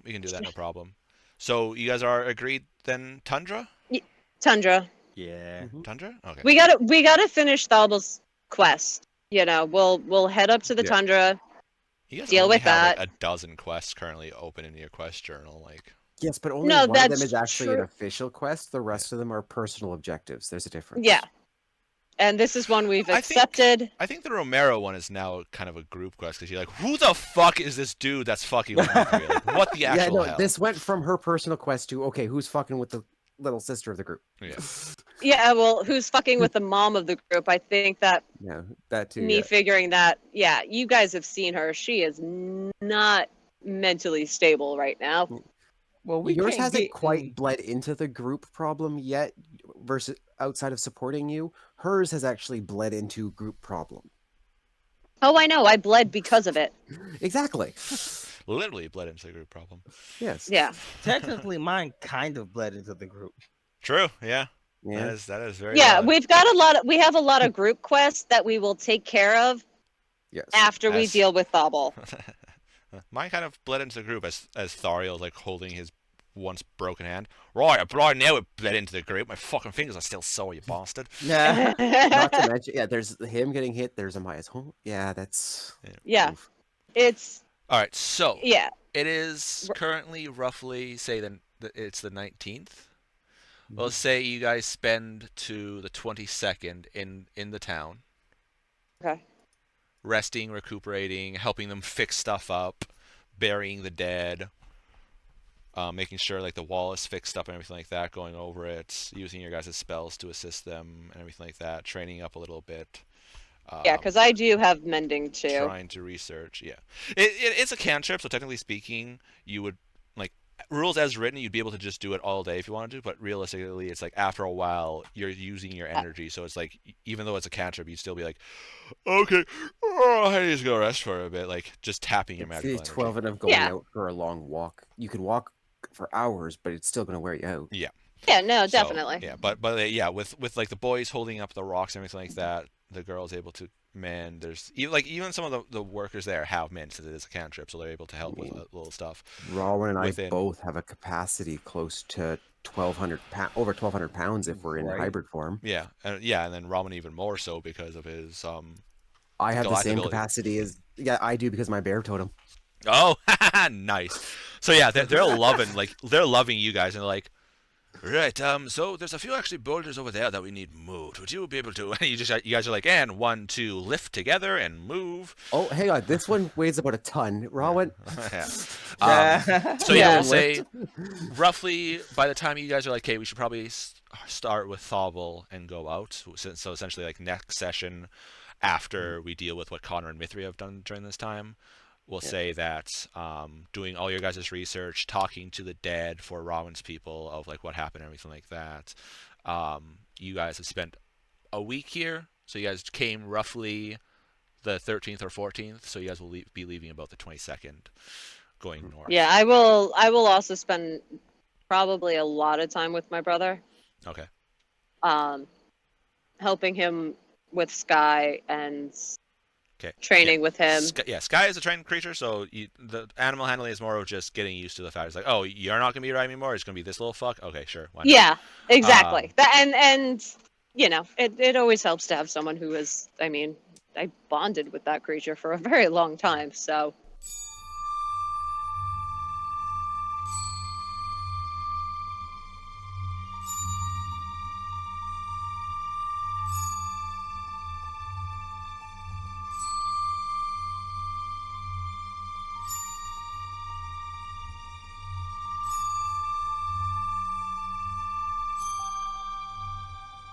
We can do that, no problem. So you guys are agreed then, Tundra? Tundra, Yeah. Tundra? Okay. we gotta finish Thalbal's quest. You know, we'll head up to the Yeah. tundra. You guys deal only with have that. like a dozen quests currently open in your quest journal. Like, yes, but only No, one of them that's is actually an true. official quest. The rest of them are personal objectives. There's a difference. Yeah, and this is one we've I think- accepted. I think the Romero one is now kind of a group quest because you're like, who the fuck is this dude that's fucking with me? Like, what the Yeah, actual no, hell? this went from her personal quest to okay, who's fucking with the little sister of the group? Yeah. Yeah, well, who's fucking with the mom of the group? I think that Yeah, that too. me yeah. figuring that, yeah, you guys have seen her. She is not mentally stable right now. Well, we Yours can't hasn't get quite in. bled into the group problem yet, versus outside of supporting you. Hers has actually bled into group problem. Oh, I know. I bled because of it. Exactly. Literally bled into the group problem. Yes. Yeah. Technically, mine kind of bled into the group. True. Yeah. Yeah. That is very. Yeah, valid. we have a lot of group quests that we will take care of Yes. after we As- deal with Thobble. Mine kind of bled into the group as Thariel's like holding his once broken hand. Right, but I know it bled into the group. My fucking fingers are still sore, you bastard. Nah. Not to mention, yeah, there's him getting hit. There's Amaya's home. Yeah, that's. Yeah. Oof. It's All right, so yeah. it is currently roughly say it's the 19th. Well, let's say you guys spend to the 22nd in the town. Okay. Resting, recuperating, helping them fix stuff up, burying the dead, making sure like the wall is fixed up and everything like that, going over it, using your guys' spells to assist them and everything like that, training up a little bit. Yeah, because I do have mending too. Trying to research, yeah. It's a cantrip, so technically speaking, you would like rules as written, you'd be able to just do it all day if you wanted to. But realistically, it's like after a while, you're using your energy, so it's like even though it's a cantrip, you'd still be like, okay, I need to go rest for a bit, like just tapping your It's magical the energy. 12 of going Yeah. out for a long walk. You can walk for hours, but it's still going to wear you out. Yeah. Yeah, no, So, definitely. yeah, but yeah, with like the boys holding up the rocks and everything like that, the girls able to mend. There's even some of the workers there have mend since it is a cantrip, so they're able to help with little stuff. Rowan and I Within- both have a capacity close to 1,200 over 1,200 pounds if we're in Right. hybrid form. Yeah, and then Ramen even more so because of his I have the Goliath same ability. capacity as I do because of my bear totem. Oh, nice. So yeah, they're loving you guys, and they're like, right. So there's a few actually boulders over there that we need moved. Would you be able to? And you guys are like, and 1, 2, lift together and move. Oh, hang on. This one weighs about a ton. Rowan. Yeah. So Yeah. we'll say roughly by the time you guys are like, okay, we should probably start with Thobble and go out. So essentially, like next session, after we deal with what Connor and Mithri have done during this time, we'll say that doing all your guys' research, talking to the dead for Rowan's people of like what happened and everything like that. You guys have spent a week here, so you guys came roughly the 13th or 14th, so you guys will be leaving about the 22nd, going north. Yeah, I will also spend probably a lot of time with my brother. Okay. Helping him with Sky and Okay. training with him. Sky is a trained creature, so the animal handling is more of just getting used to the fact. It's like, oh, you're not gonna be riding anymore. It's gonna be this little fuck. Okay, sure. Why not? Yeah, exactly. And you know, it always helps to have someone who is. I mean, I bonded with that creature for a very long time, so